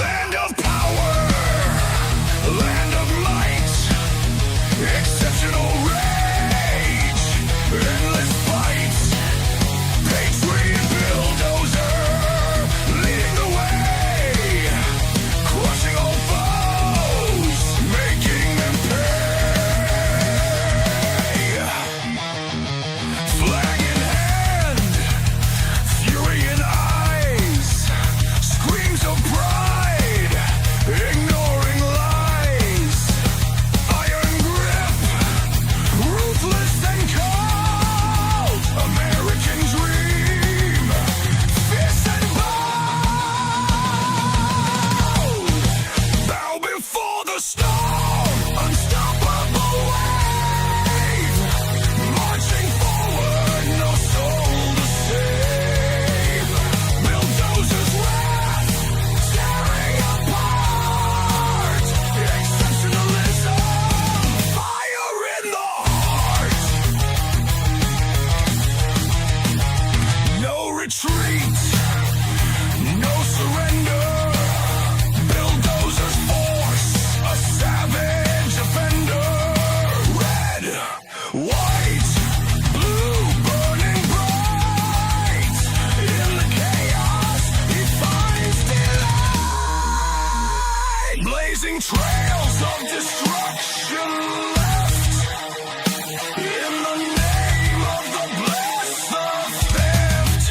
Land of power, land of might, exceptional rage, endless fight, patriot bulldozer, leading the way, crushing all foes, making them pay. Flag in hand, fury in eyes, screams of pride, ignoring lies, iron grip, ruthless and cold, American dream, fierce and bold, bow before the storm, unstoppable wave, marching forward, no soul to save, bulldozers wrath, tearing apart, exceptionalism, fire in the heart, no retreat, no surrender, bulldozers force, a savage offender, red, white, blue, burning bright, in the chaos he finds delight, blazing trails of destruction left, in the name of the blessed, the theft,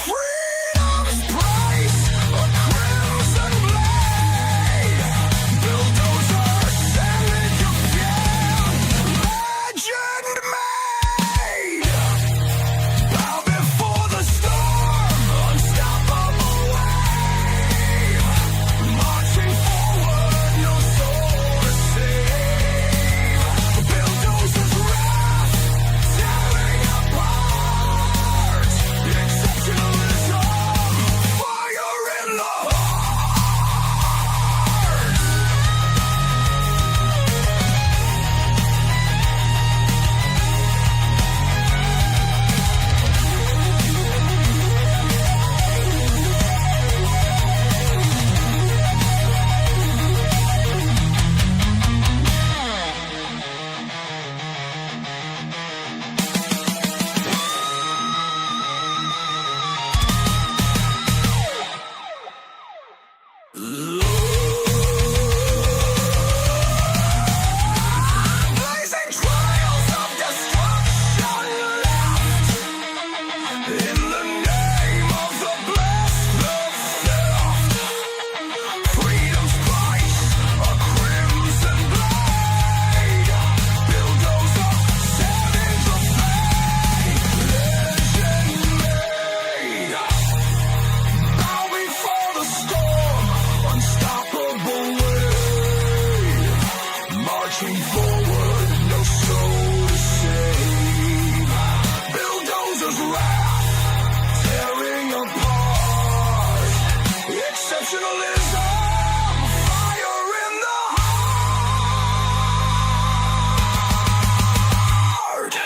freedom's price, a crimson blade, bulldozer, savage again, legend made, bow before the storm, unstoppable wave, marching forward, no soul to save, bulldozers wrath, tearing apart, exceptionalism, fire in the heart. Blazing trails of destruction left, in the name of the blessed, the theft, freedom's price, a crimson blade, bulldozer, savage of fate, legend made, bow before the storm, unstoppable wave, marching forward, no soul to save, bulldozers wrath, tearing apart, exceptionalism, fire in the heart.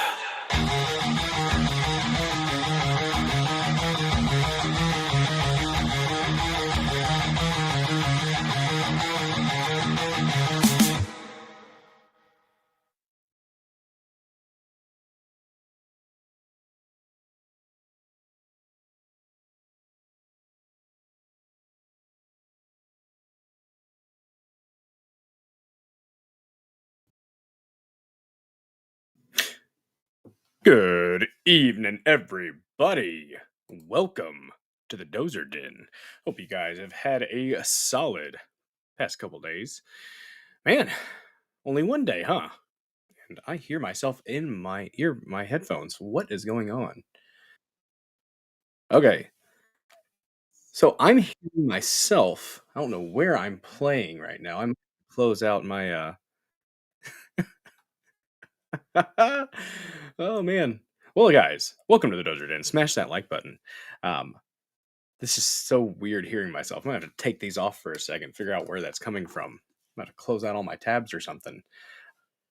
Good evening, everybody. Welcome to the Dozer Den. Hope you guys have had a solid past couple days. Man, only one day, huh? And I hear myself in my headphones. What is going on? Okay, so I'm hearing myself. I don't know where I'm playing right now. I'm close out my oh man. Well, guys, welcome to the Dozer Den. Smash that like button. Um, this is so weird hearing myself. I'm gonna have to take these off for a second, figure out where that's coming from. I'm gonna have to close out all my tabs or something.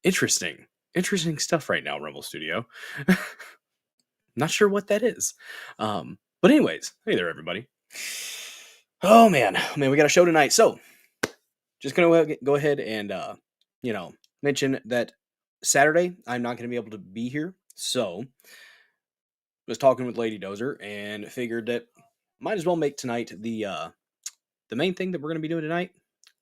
Interesting. interesting stuff right now, Rumble Studio. Not sure what that is. But anyways, hey there, everybody. Oh man, we got a show tonight. So just gonna go ahead and mention that Saturday I'm not gonna be able to be here. So was talking with Lady Dozer and figured that might as well make tonight the main thing that we're gonna be doing tonight.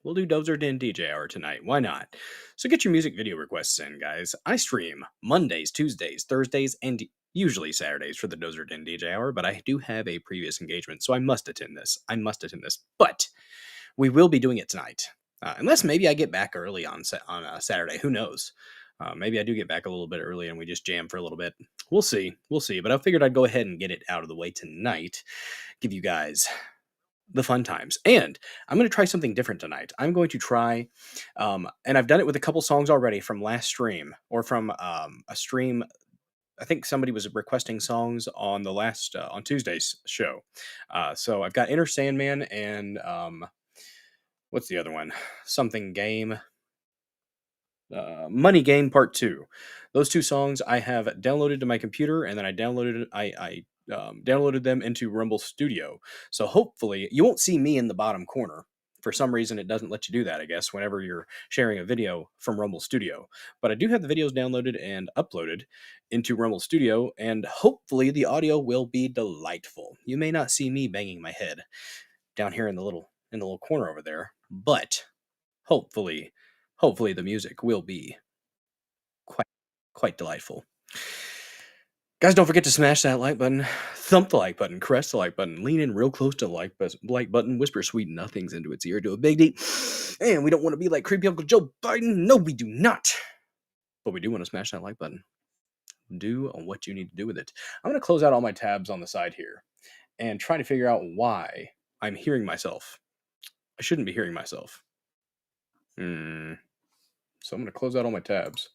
We'll do Dozer Den DJ Hour tonight. Why not? So get your music video requests in, guys. I stream Mondays, Tuesdays, Thursdays, and usually Saturdays for the Dozer Den DJ Hour, but I do have a previous engagement, so I must attend this. But we will be doing it tonight. Unless maybe I get back early on Saturday. Who knows? Maybe I do get back a little bit early and we just jam for a little bit. We'll see. We'll see. But I figured I'd go ahead and get it out of the way tonight. Give you guys the fun times. And I'm going to try something different tonight. I'm going to try, and I've done it with a couple songs already from last stream or from a stream. I think somebody was requesting songs on the last, on Tuesday's show. So I've got Inner Sandman and what's the other one? Something Game. Money Game Part 2. Those two songs I have downloaded to my computer, and then I downloaded them into Rumble Studio. So hopefully you won't see me in the bottom corner. For some reason, it doesn't let you do that, I guess, whenever you're sharing a video from Rumble Studio. But I do have the videos downloaded and uploaded into Rumble Studio, and hopefully the audio will be delightful. You may not see me banging my head down here in the little corner over there, but hopefully the music will be quite delightful. Guys, don't forget to smash that like button, thump the like button, caress the like button, lean in real close to the like button, whisper sweet nothings into its ear, do a big deep. And we don't want to be like creepy Uncle Joe Biden. No, we do not. But we do want to smash that like button. Do what you need to do with it. I'm going to close out all my tabs on the side here and try to figure out why I'm hearing myself. I shouldn't be hearing myself. So I'm going to close out all my tabs,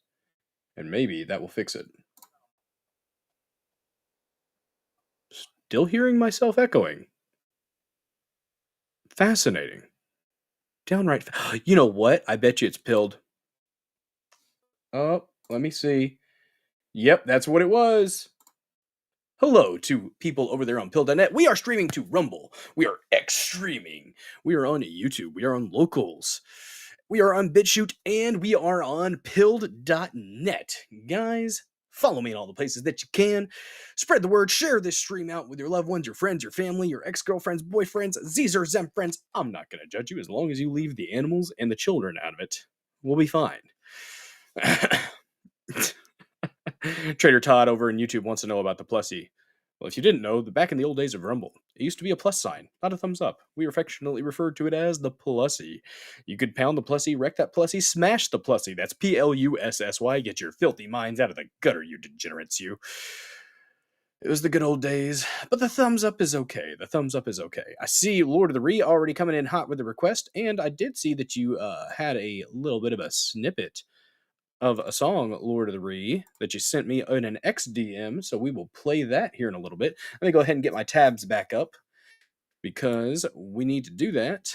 and maybe that will fix it. Still hearing myself echoing. Fascinating. Downright. You know what? I bet you it's pilled. Oh, let me see. Yep, that's what it was. Hello to people over there on pill.net. We are streaming to Rumble. We are X-streaming. We are on YouTube. We are on Locals. We are on BitChute, and we are on pilled.net. Guys, follow me in all the places that you can. Spread the word. Share this stream out with your loved ones, your friends, your family, your ex-girlfriends, boyfriends, Zezer, Zem friends. I'm not going to judge you as long as you leave the animals and the children out of it. We'll be fine. Trader Todd over in YouTube wants to know about the plussy. Well, if you didn't know, back in the old days of Rumble, it used to be a plus sign, not a thumbs up. We affectionately referred to it as the plussy. You could pound the plussy, wreck that plussy, smash the plussy. That's Plussy. Get your filthy minds out of the gutter, you degenerates, you. It was the good old days, but the thumbs up is okay. I see Lord of the Ree already coming in hot with the request, and I did see that you had a little bit of a snippet of a song, Lord of the Ree, that you sent me in an XDM, so we will play that here in a little bit. Let me go ahead and get my tabs back up, because we need to do that.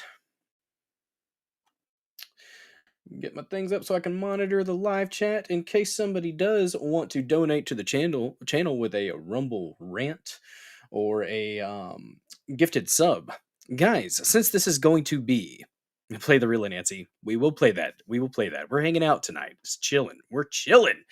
Get my things up so I can monitor the live chat in case somebody does want to donate to the channel with a Rumble rant or a gifted sub. Guys, since this is going to be play the real Nancy, we will play that. We're hanging out tonight. Just chilling. We're chilling.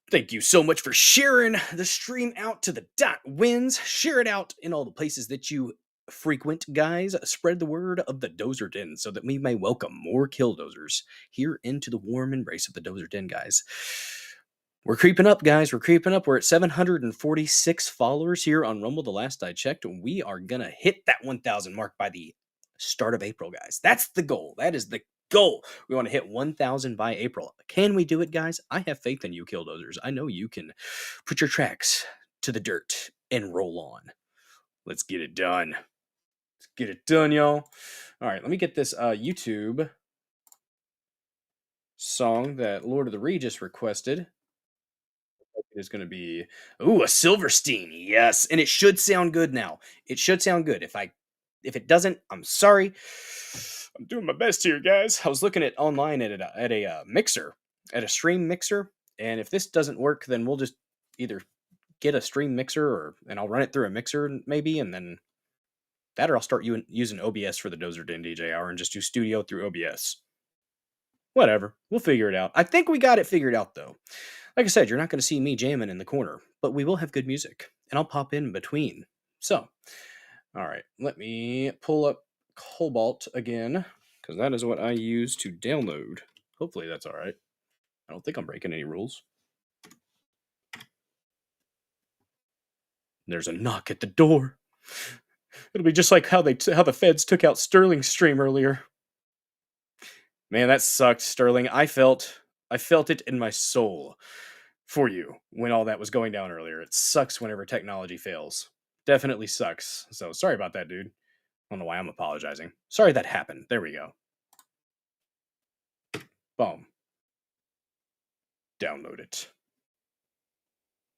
Thank you so much for sharing the stream out to the .wins. Share it out in all the places that you frequent, guys. Spread the word of the Dozer Den so that we may welcome more kill dozers here into the warm embrace of the Dozer Den, guys. We're creeping up, guys. We're at 746 followers here on Rumble. The last I checked, we are going to hit that 1,000 mark by the start of April, guys. That's the goal. That is the goal. We want to hit 1,000 by April. Can we do it, guys? I have faith in you, killdozers. I know you can put your tracks to the dirt and roll on. Let's get it done. Y'all. All right, let me get this YouTube song that Lord of the Ree just requested. It is going to be, a Silverstein. Yes, and it should sound good now. It should sound good. If it doesn't, I'm sorry. I'm doing my best here, guys. I was looking at online at a mixer at a stream mixer. And if this doesn't work, then we'll just either get a stream mixer and I'll run it through a mixer maybe, and then that, or I'll start using OBS for the Dozer Den DJ Hour and just do studio through OBS. Whatever. We'll figure it out. I think we got it figured out, though. Like I said, you're not going to see me jamming in the corner, but we will have good music, and I'll pop in between. So, all right, let me pull up Cobalt again, because that is what I use to download. Hopefully that's all right. I don't think I'm breaking any rules. There's a knock at the door. It'll be just like how the feds took out Sterling's stream earlier. Man, that sucked, Sterling. I felt it in my soul for you when all that was going down earlier. It sucks whenever technology fails. Definitely sucks. So sorry about that, dude. I don't know why I'm apologizing. Sorry that happened. There we go. Boom. Download it.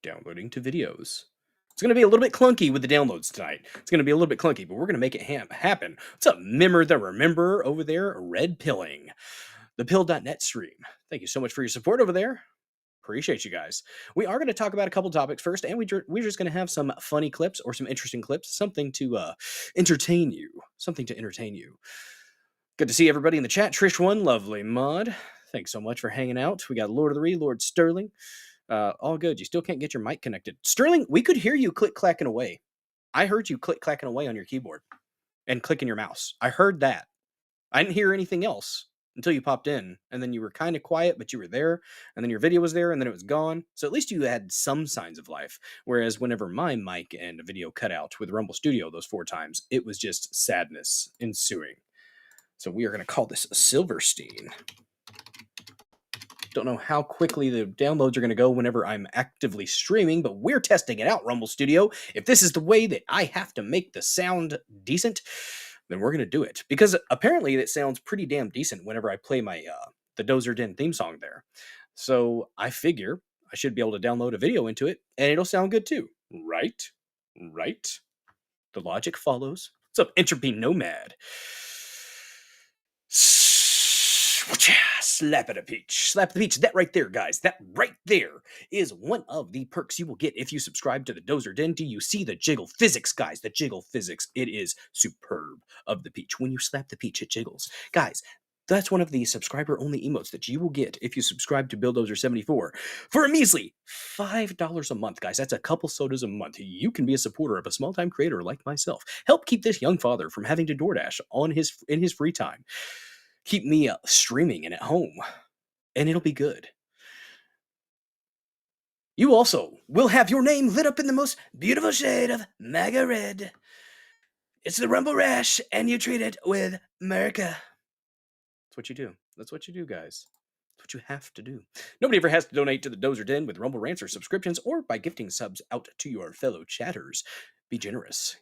Downloading to videos. It's going to be a little bit clunky with the downloads tonight. It's going to be a little bit clunky, but we're going to make it happen. What's up, Remember over there? Red Pilling. The Pill.net stream. Thank you so much for your support over there. Appreciate you guys. We are going to talk about a couple topics first, and we're just going to have some funny clips or some interesting clips, something to entertain you. Something to entertain you. Good to see everybody in the chat. Trish1, lovely mod. Thanks so much for hanging out. We got Lord of the Ree, Lord Sterling. All good. You still can't get your mic connected. Sterling, we could hear you click-clacking away. I heard you click-clacking away on your keyboard and clicking your mouse. I heard that. I didn't hear anything else until you popped in, and then you were kind of quiet, but you were there, and then your video was there, and then it was gone. So at least you had some signs of life. Whereas whenever my mic and video cut out with Rumble Studio those 4 times, it was just sadness ensuing. So we are going to call this Silverstein. Don't know how quickly the downloads are going to go whenever I'm actively streaming, but we're testing it out, Rumble Studio. If this is the way that I have to make the sound decent, then we're going to do it. Because apparently it sounds pretty damn decent whenever I play my the Dozer Den theme song there. So I figure I should be able to download a video into it, and it'll sound good too. Right? Right? The logic follows. What's up, Entropy Nomad? Slap at a peach. Slap the peach. That right there, guys. That right there is one of the perks you will get if you subscribe to the Dozer Den. Do you see the jiggle physics, guys? The jiggle physics. It is superb of the peach. When you slap the peach, it jiggles. Guys, that's one of the subscriber-only emotes that you will get if you subscribe to Bulldozer74 for a measly $5 a month, guys. That's a couple sodas a month. You can be a supporter of a small-time creator like myself. Help keep this young father from having to DoorDash in his free time. Keep me streaming and at home, and it'll be good. You also will have your name lit up in the most beautiful shade of MAGA red. It's the Rumble Rash, and you treat it with America. That's what you do. That's what you do, guys. That's what you have to do. Nobody ever has to donate to the Dozer Den with Rumble Rants or subscriptions, or by gifting subs out to your fellow chatters. Be generous.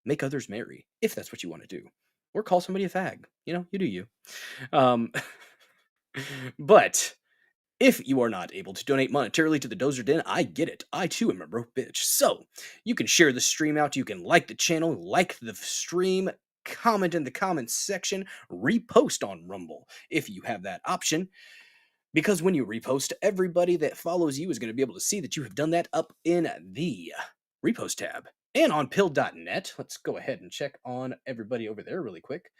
Make others merry, if that's what you want to do. Or call somebody a fag. You know, you do you. But if you are not able to donate monetarily to the Dozer Den, I get it. I too am a broke bitch. So you can share the stream out. You can like the channel, like the stream, comment in the comments section, repost on Rumble if you have that option. Because when you repost, everybody that follows you is going to be able to see that you have done that up in the repost tab. And on pill.net, let's go ahead and check on everybody over there really quick.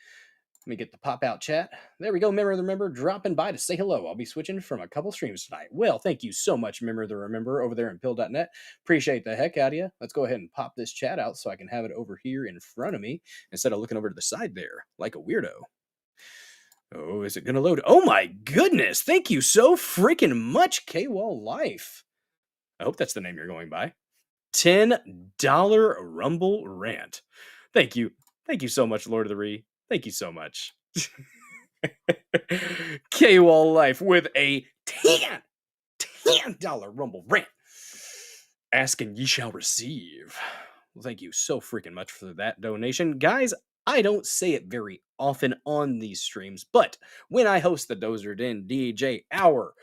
Let me get the pop-out chat. There we go, Remember dropping by to say hello. I'll be switching from a couple streams tonight. Well, thank you so much, Remember over there in pill.net. Appreciate the heck out of you. Let's go ahead and pop this chat out so I can have it over here in front of me instead of looking over to the side there like a weirdo. Oh, is it going to load? Oh my goodness. Thank you so freaking much, K-Wall Life. I hope that's the name you're going by. $10 Rumble Rant. Thank you. Thank you so much, Lord of the Ree. Thank you so much. K-Wall Life with a $10 Rumble Rant. Ask and ye shall receive. Well, thank you so freaking much for that donation. Guys, I don't say it very often on these streams, but when I host the Dozer Den DJ Hour,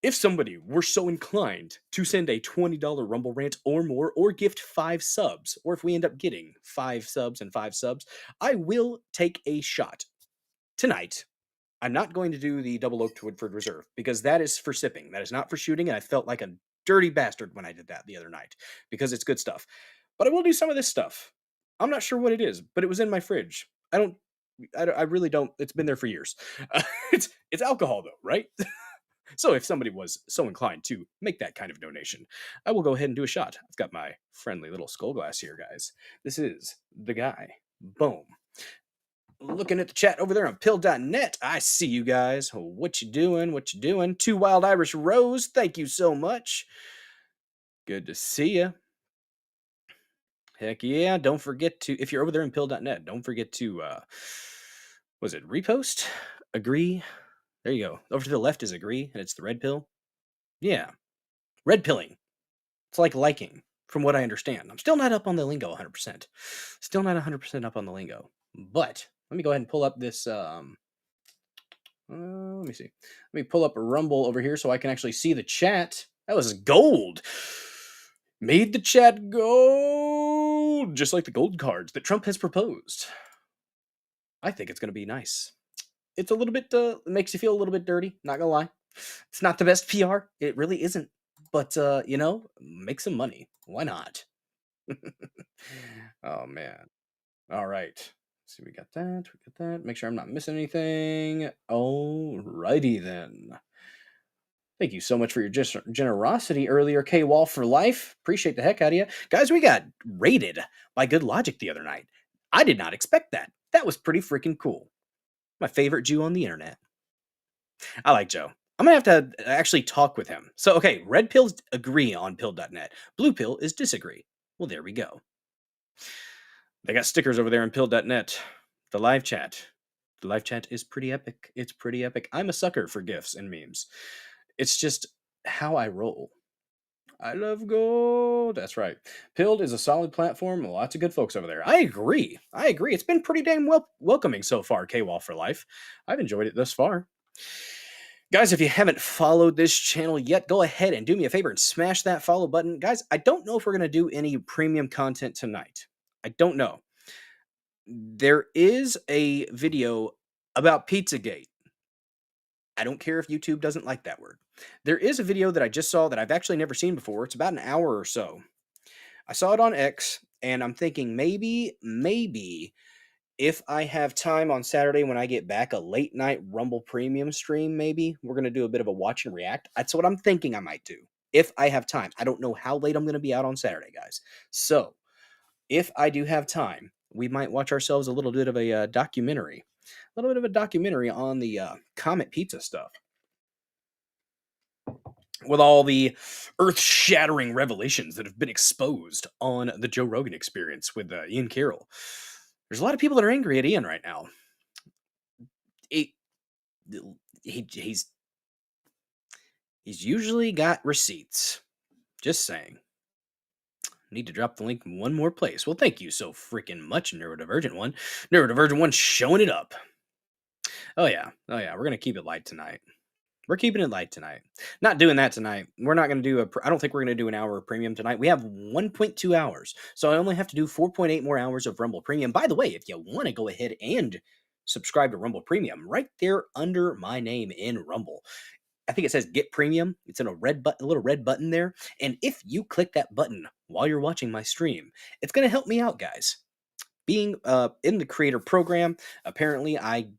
if somebody were so inclined to send a $20 Rumble Rant or more, or gift 5 subs, or if we end up getting 5 subs and 5 subs, I will take a shot tonight I'm not going to do the double oaked Woodford Reserve because that is for sipping. That is not for shooting, and I felt like a dirty bastard when I did that the other night because it's good stuff. But I will do some of this stuff. I'm not sure what it is, but it was in my fridge. I really don't. It's been there for years. It's alcohol though, right? So if somebody was so inclined to make that kind of donation, I will go ahead and do a shot. I've got my friendly little skull glass here, guys. This is the guy. Boom. Looking at the chat over there on pill.net. I see you guys. What you doing? What you doing? Two Wild Irish Rose. Thank you so much. Good to see you. Heck yeah. Don't forget to, if you're over there in pill.net, don't forget to, was it repost? Agree? There you go. Over to the left is agree, and it's the red pill. Yeah. Red pilling. It's like liking, from what I understand. I'm still not up on the lingo 100%. Still not 100% up on the lingo. But let me go ahead and pull up this, let me see. Let me pull up a Rumble over here so I can actually see the chat. That was gold. Made the chat gold, just like the gold cards that Trump has proposed. I think it's going to be nice. It's a little bit, it makes you feel a little bit dirty, not gonna lie. It's not the best PR. It really isn't. But, make some money. Why not? Oh, man. All right. Let's see, we got that. We got that. Make sure I'm not missing anything. Alrighty then. Thank you so much for your generosity earlier, K Wall for life. Appreciate the heck out of you. Guys, we got raided by Good Logic the other night. I did not expect that. That was pretty freaking cool. My favorite Jew on the internet. I like Joe. I'm going to have to actually talk with him. So, okay, red pills agree on pill.net. Blue pill is disagree. Well, there we go. They got stickers over there on pill.net. The live chat. The live chat is pretty epic. It's pretty epic. I'm a sucker for GIFs and memes. It's just how I roll. I love gold. That's right. Pilled is a solid platform. Lots of good folks over there. I agree. It's been pretty dang welcoming so far, K-Wall for life. I've enjoyed it thus far. Guys, if you haven't followed this channel yet, go ahead and do me a favor and smash that follow button. Guys, I don't know if we're going to do any premium content tonight. I don't know. There is a video about Pizzagate. I don't care if YouTube doesn't like that word. There is a video that I just saw that I've actually never seen before. It's about an hour or so. I saw it on X, and I'm thinking maybe if I have time on Saturday when I get back, a late night Rumble Premium stream, maybe we're going to do a bit of a watch and react. That's what I'm thinking I might do if I have time. I don't know how late I'm going to be out on Saturday, guys. So if I do have time, we might watch ourselves a little bit of a documentary. A little bit of a documentary on the Comet Pizza stuff. With all the earth-shattering revelations that have been exposed on the Joe Rogan Experience with Ian Carroll. There's a lot of people that are angry at Ian right now. He's usually got receipts. Just saying. Need to drop the link in one more place. Well, thank you so freaking much, Neurodivergent One. Neurodivergent One showing it up. Oh yeah. We're going to keep it light tonight. We're keeping it light tonight. Not doing that tonight. We're not going to do I don't think we're going to do an hour of premium tonight. We have 1.2 hours. So I only have to do 4.8 more hours of Rumble Premium. By the way, if you want to go ahead and subscribe to Rumble Premium, right there under my name in Rumble, I think it says Get Premium. It's in a little red button there. And if you click that button while you're watching my stream, it's going to help me out, guys. Being in the creator program, apparently I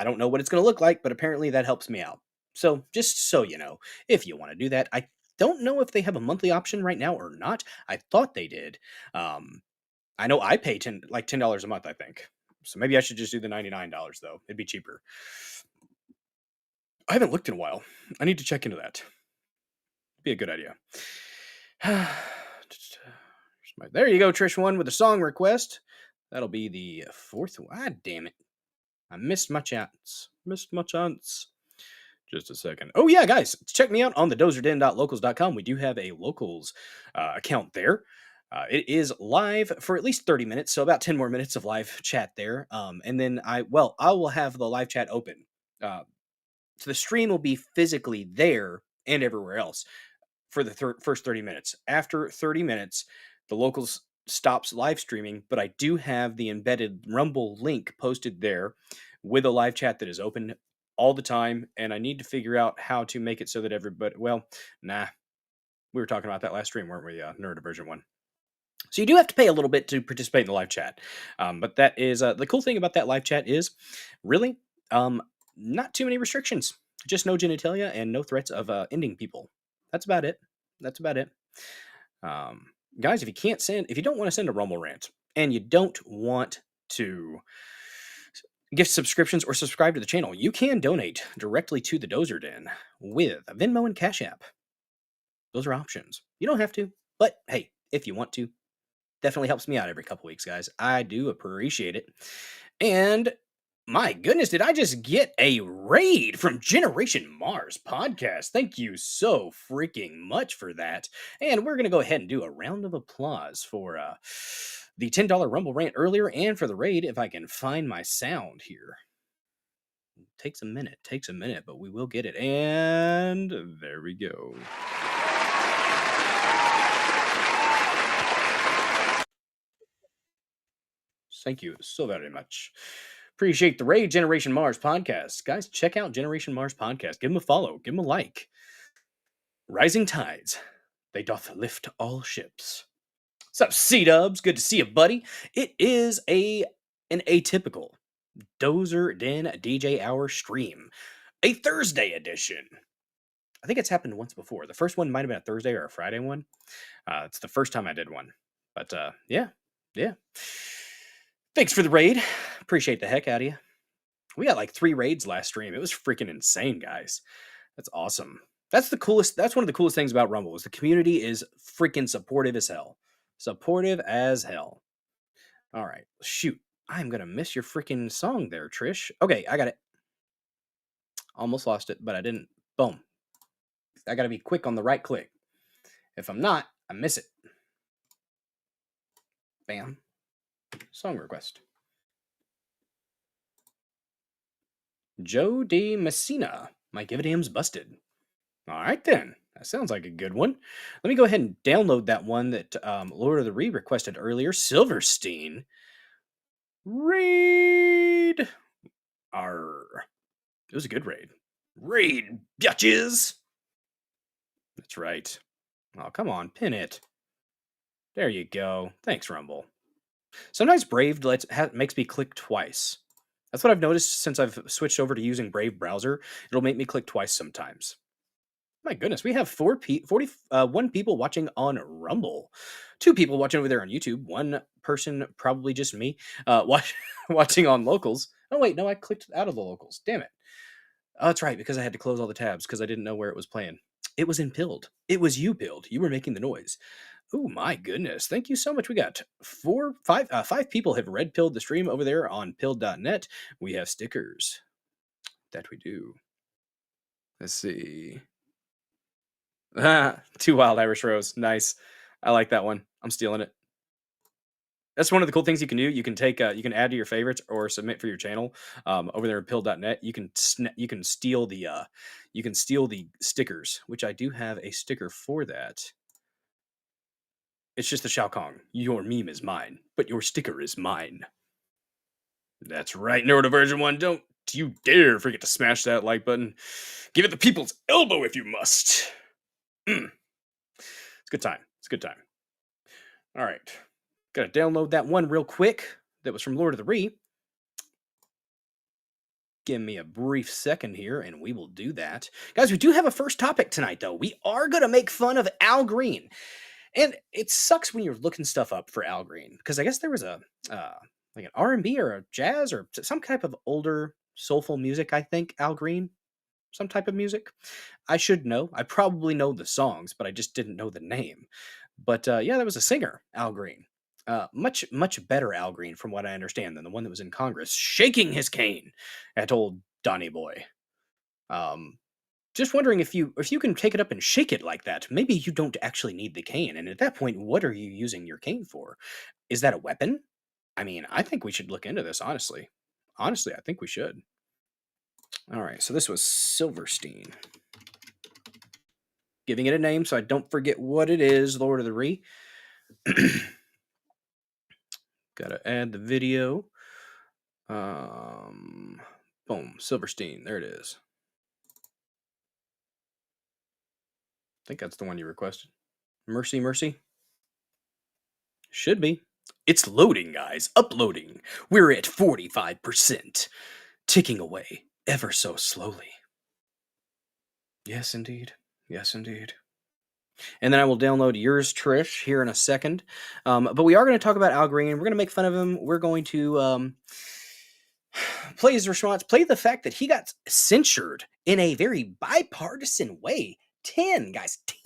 don't know what it's going to look like, but apparently that helps me out. So just so you know, if you want to do that, I don't know if they have a monthly option right now or not. I thought they did. I know I pay $10 a month, I think. So maybe I should just do the $99 though. It'd be cheaper. I haven't looked in a while. I need to check into that. Be a good idea. There you go, Trish One with a song request. That'll be the fourth one. Ah, damn it. I missed my chance. Just a second. Oh, yeah, guys. Check me out on the dozerden.locals.com. We do have a locals account there. It is live for at least 30 minutes, so about 10 more minutes of live chat there. And then I will have the live chat open. So the stream will be physically there and everywhere else for the first 30 minutes. After 30 minutes, the locals stops live streaming, but I do have the embedded Rumble link posted there with a live chat that is open all the time, and I need to figure out how to make it so that everybody. Well, nah, we were talking about that last stream, weren't we? Neurodivergent one. So you do have to pay a little bit to participate in the live chat, but that is the cool thing about that live chat is really not too many restrictions. Just no genitalia and no threats of ending people. That's about it. That's about it. Guys, if you don't want to send a Rumble rant, and you don't want to gift subscriptions or subscribe to the channel, you can donate directly to the Dozer Den with Venmo and Cash App. Those are options. You don't have to, but hey, if you want to, definitely helps me out every couple weeks, guys. I do appreciate it. And my goodness, did I just get a raid from Generation Mars podcast? Thank you so freaking much for that. And we're going to go ahead and do a round of applause for the $10 Rumble rant earlier and for the raid if I can find my sound here. Takes a minute, but we will get it. And there we go. Thank you so very much. Appreciate the raid, Generation Mars podcast. Guys, check out Generation Mars podcast. Give them a follow. Give them a like. Rising tides, they doth lift all ships. What's up, C-Dubs? Good to see you, buddy. It is an atypical Dozer Den DJ Hour stream. A Thursday edition. I think it's happened once before. The first one might have been a Thursday or a Friday one. It's the first time I did one. But yeah. Thanks for the raid. Appreciate the heck out of you. We got like 3 raids last stream. It was freaking insane, guys. That's awesome. That's the coolest. That's one of the coolest things about Rumble is the community is freaking supportive as hell. Supportive as hell. All right. Shoot. I'm going to miss your freaking song there, Trish. Okay, I got it. Almost lost it, but I didn't. Boom. I got to be quick on the right click. If I'm not, I miss it. Bam. Song request. Joe D. Messina. My Give a Damn's busted. All right, then. That sounds like a good one. Let me go ahead and download that one that Lord of the Ree requested earlier. Silverstein. Raid. Arr. It was a good raid. Raid, bitches. That's right. Oh, come on. Pin it. There you go. Thanks, Rumble. Sometimes Brave makes me click twice. That's what I've noticed since I've switched over to using Brave browser. It'll make me click twice sometimes. My goodness, we have 41 people watching on Rumble. 2 people watching over there on YouTube. 1 person, probably just me, watching on locals. Oh, wait, no, I clicked out of the locals. Damn it. Oh, that's right, because I had to close all the tabs because I didn't know where it was playing. It was in Pilled. It was you, Pilled. You were making the noise. Oh my goodness. Thank you so much. We got 5 people have red pilled the stream over there on pilled.net. We have stickers. That we do. Let's see. 2 Wild Irish Rose. Nice. I like that one. I'm stealing it. That's one of the cool things you can do. You can take, you can add to your favorites or submit for your channel over there at pilled.net. You can steal the stickers, which I do have a sticker for that. It's just the Shao Kong. Your meme is mine, but your sticker is mine. That's right, Neurodivergent one. Don't you dare forget to smash that like button. Give it the people's elbow if you must. It's a good time. It's a good time. All right. Gotta download that one real quick. That was from Lord of the Ree. Give me a brief second here, and we will do that. Guys, we do have a first topic tonight, though. We are going to make fun of Al Green. And it sucks when you're looking stuff up for Al Green, because I guess there was a like an R&B or a jazz or some type of older soulful music, I think, Al Green. Some type of music. I should know. I probably know the songs, but I just didn't know the name. But yeah, that was a singer, Al Green. Much better Al Green, from what I understand, than the one that was in Congress, shaking his cane at old Donny Boy. Just wondering if you can take it up and shake it like that. Maybe you don't actually need the cane, and at that point, what are you using your cane for? Is that a weapon? I mean, I think we should look into this, honestly. Honestly, I think we should. All right, so this was Silverstein. Giving it a name so I don't forget what it is, Lord of the Ree. Gotta add the video. Boom. Silverstein. There it is. I think that's the one you requested. Mercy, mercy. Should be. It's loading, guys. Uploading. We're at 45%. Ticking away ever so slowly. Yes, indeed. Yes, indeed. And then I will download yours, Trish, here in a second. But we are going to talk about Al Green. We're going to make fun of him. We're going to play his response, play the fact that he got censured in a very bipartisan way. 10, guys, 10.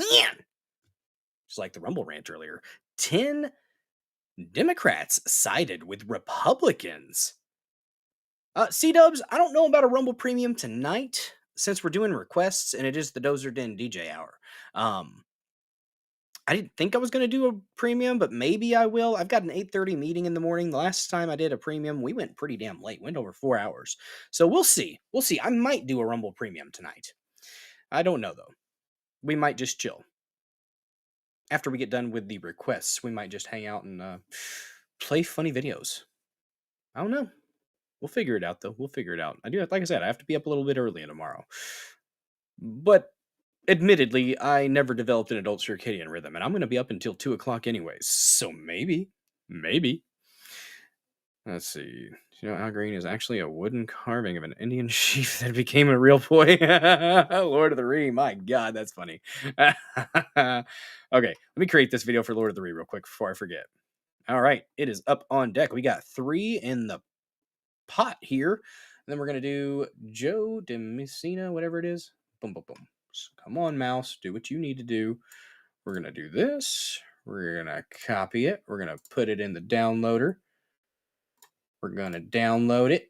Just like the Rumble rant earlier. 10 Democrats sided with Republicans. C-dubs, I don't know about a Rumble Premium tonight since we're doing requests and it is the Dozer Den DJ hour. I didn't think I was going to do a premium, but maybe I will. I've got an 8:30 meeting in the morning. The last time I did a premium, we went pretty damn late. Went over 4 hours. So we'll see. We'll see. I might do a Rumble premium tonight. I don't know, though. We might just chill. After we get done with the requests, we might just hang out and play funny videos. I don't know. We'll figure it out, though. We'll figure it out. I do, like I said, I have to be up a little bit early tomorrow. But admittedly, I never developed an adult circadian rhythm, and I'm going to be up until 2 o'clock anyways. So maybe. Let's see. You know, Al Green is actually a wooden carving of an Indian chief that became a real boy. Lord of the Ree. My God, that's funny. Okay, let me create this video for Lord of the Ree real quick before I forget. All right, it is up on deck. We got 3 in the pot here. And then we're going to do Joe de Messina, whatever it is. Boom, boom, boom. So come on, mouse. Do what you need to do. We're going to do this. We're going to copy it. We're going to put it in the downloader. We're going to download it.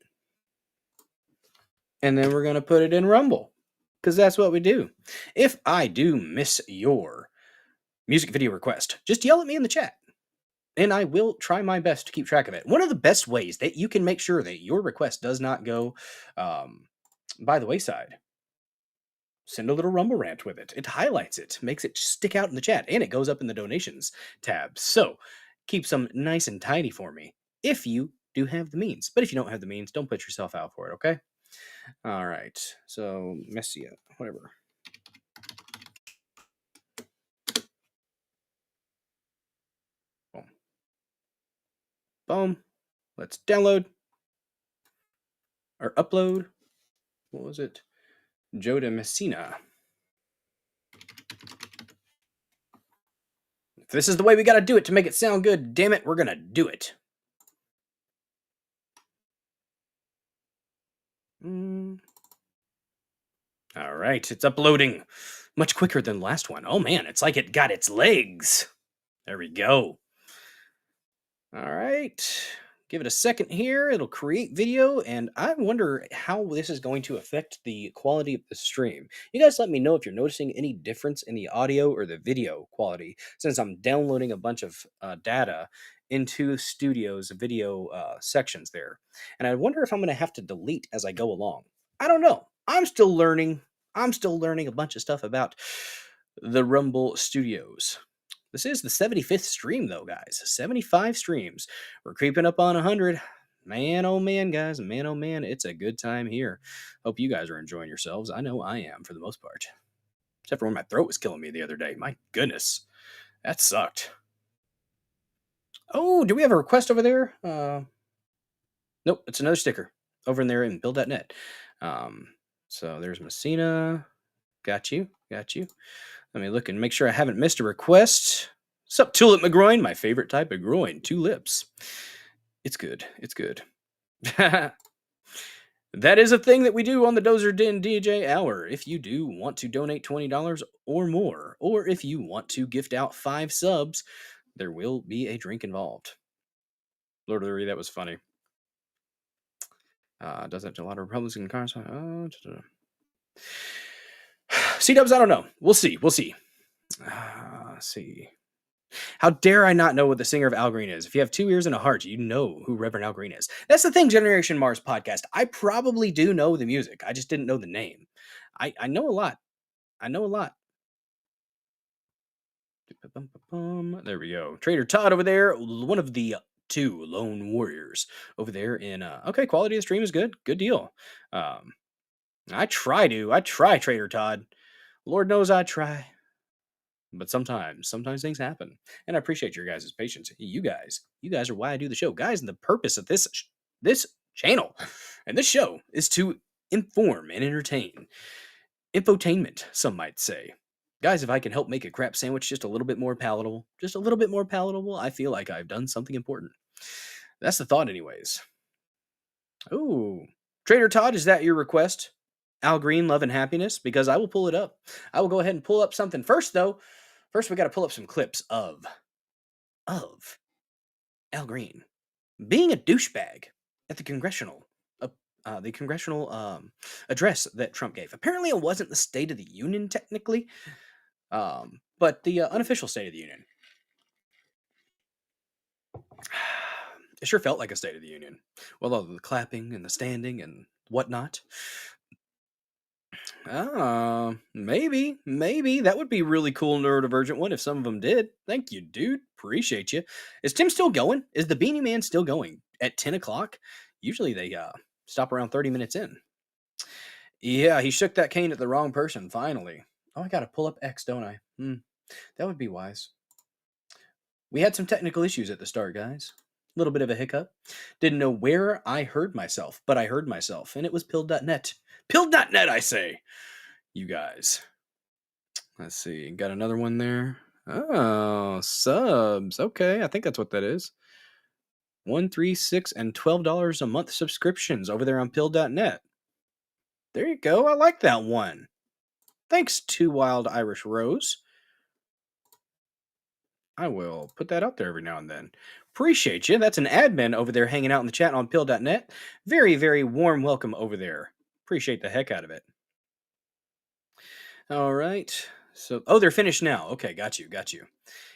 And then we're going to put it in Rumble. Because that's what we do. If I do miss your music video request, just yell at me in the chat. And I will try my best to keep track of it. One of the best ways that you can make sure that your request does not go by the wayside, send a little Rumble rant with it. It highlights it, makes it stick out in the chat, and it goes up in the donations tab. So keep some nice and tidy for me if you do have the means. But if you don't have the means, don't put yourself out for it, okay? All right. So Messia, whatever. Boom. Boom. Let's download or upload. What was it? Joe de Messina. If this is the way we got to do it to make it sound good, damn it, we're going to do it. All right, it's uploading much quicker than the last one. Oh man, it's like it got its legs. There we go. All right, give it a second here. It'll create video, and I wonder how this is going to affect the quality of the stream. You guys let me know if you're noticing any difference in the audio or the video quality, since I'm downloading a bunch of data into Studio's video sections there. And I wonder if I'm going to have to delete as I go along. I don't know. I'm still learning. I'm still learning a bunch of stuff about the Rumble Studios. This is the 75th stream, though, guys. 75 streams. We're creeping up on 100. Man, oh man, guys. Man, oh man. It's a good time here. Hope you guys are enjoying yourselves. I know I am, for the most part. Except for when my throat was killing me the other day. My goodness. That sucked. Oh, do we have a request over there? Nope, it's another sticker over in there in build.net. So there's Messina. Got you. Let me look and make sure I haven't missed a request. Sup, Tulip McGroin? My favorite type of groin. 2 lips. It's good. That is a thing that we do on the Dozer Den DJ Hour. If you do want to donate $20 or more, or if you want to gift out 5 subs, there will be a drink involved. Lord of the Ree, that was funny. Does that to a lot of Republican cars? C-dubs, I don't know. We'll see. See. How dare I not know what the singer of Al Green is? If you have 2 ears and a heart, you know who Reverend Al Green is. That's the thing, Generation Mars podcast. I probably do know the music. I just didn't know the name. I know a lot. There we go. Trader Todd over there, one of the two lone warriors over there in okay, quality of the stream is good deal. um I try, Trader Todd. Lord knows I try, but sometimes things happen, and I appreciate your guys' patience. You guys are why I do the show, guys. And the purpose of this channel and this show is to inform and entertain, infotainment, some might say. Guys, if I can help make a crap sandwich just a little bit more palatable, I feel like I've done something important. That's the thought, anyways. Ooh. Trader Todd, is that your request? Al Green, Love and Happiness? Because I will pull it up. I will go ahead and pull up something first, though. First, we got to pull up some clips of Al Green being a douchebag at the congressional address that Trump gave. Apparently, it wasn't the State of the Union, technically, but the unofficial State of the Union. It sure felt like a State of the Union. Well, all the clapping and the standing and whatnot. Maybe that would be really cool, neurodivergent one, if some of them did. Thank you, dude. Appreciate you. Is Tim still going? Is the Beanie Man still going at 10 o'clock? Usually they stop around 30 minutes in. Yeah, he shook that cane at the wrong person, finally. Oh, I gotta pull up X, don't I? That would be wise. We had some technical issues at the start, guys. A little bit of a hiccup. Didn't know where I heard myself, but I heard myself, and it was pilled.net. Pilled.net, I say. You guys. Let's see. Got another one there. Oh, subs. Okay, I think that's what that is. 1, 3, 6, and $12 a month subscriptions over there on pill.net. There you go. I like that one. Thanks to Wild Irish Rose. I will put that out there every now and then. Appreciate you. That's an admin over there hanging out in the chat on pill.net. Very, very warm welcome over there. Appreciate the heck out of it. All right. So, oh, they're finished now. Okay, got you.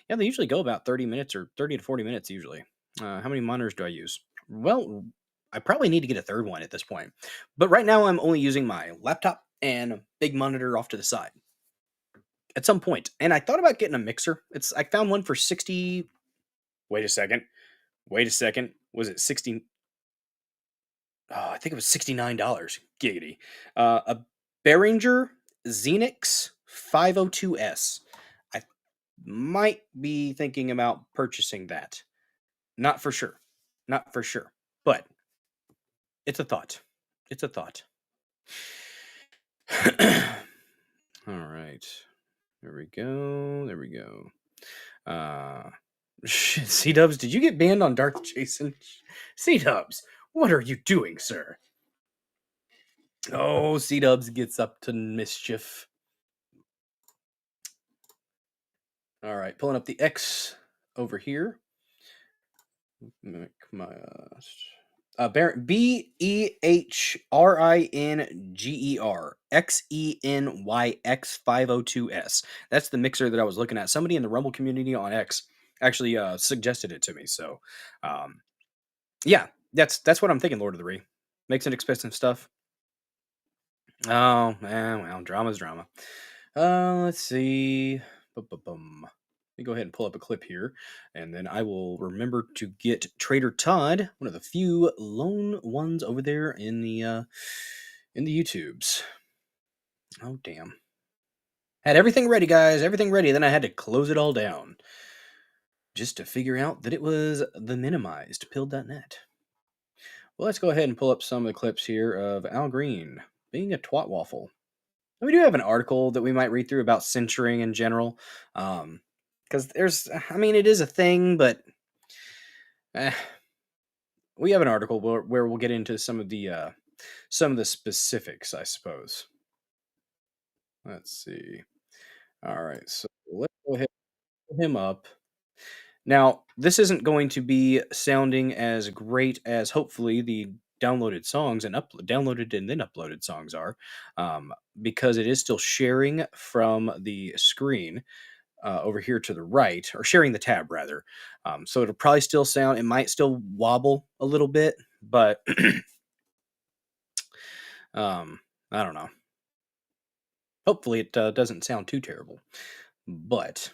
Yeah, they usually go about 30 minutes or 30 to 40 minutes usually. How many monitors do I use? Well, I probably need to get a third one at this point. But right now I'm only using my laptop and big monitor off to the side. At some point. And I thought about getting a mixer. I found one for 60. Wait a second. Was it 60? Oh, I think it was $69. Giggity. A Behringer Xenix 502S. I might be thinking about purchasing that. Not for sure. But it's a thought. All right. There we go. C-Dubs, did you get banned on Darth Jason? C-Dubs, what are you doing, sir? Oh, C-Dubs gets up to mischief. All right, pulling up the X over here. Make my BEHRINGER XENYX502S. That's the mixer that I was looking at. Somebody in the Rumble community on X actually suggested it to me. So, yeah, that's what I'm thinking. Lord of the Rings makes inexpensive stuff. Oh man, well, drama's drama. Let's see. Let me go ahead and pull up a clip here, and then I will remember to get Trader Todd, one of the few lone ones over there in the YouTubes. Oh damn! Had everything ready, guys. Everything ready. Then I had to close it all down just to figure out that it was the minimized pill.net. Well, let's go ahead and pull up some of the clips here of Al Green being a twat waffle. We do have an article that we might read through about censoring in general. Because it is a thing, but we have an article where we'll get into some of the specifics, I suppose. Let's see. All right, so let's go ahead and pull him up. Now, this isn't going to be sounding as great as hopefully the downloaded songs and downloaded and then uploaded songs are, because it is still sharing from the screen. Over here to the right, or sharing the tab rather. So it'll probably still sound, it might still wobble a little bit, but I don't know. Hopefully it doesn't sound too terrible. But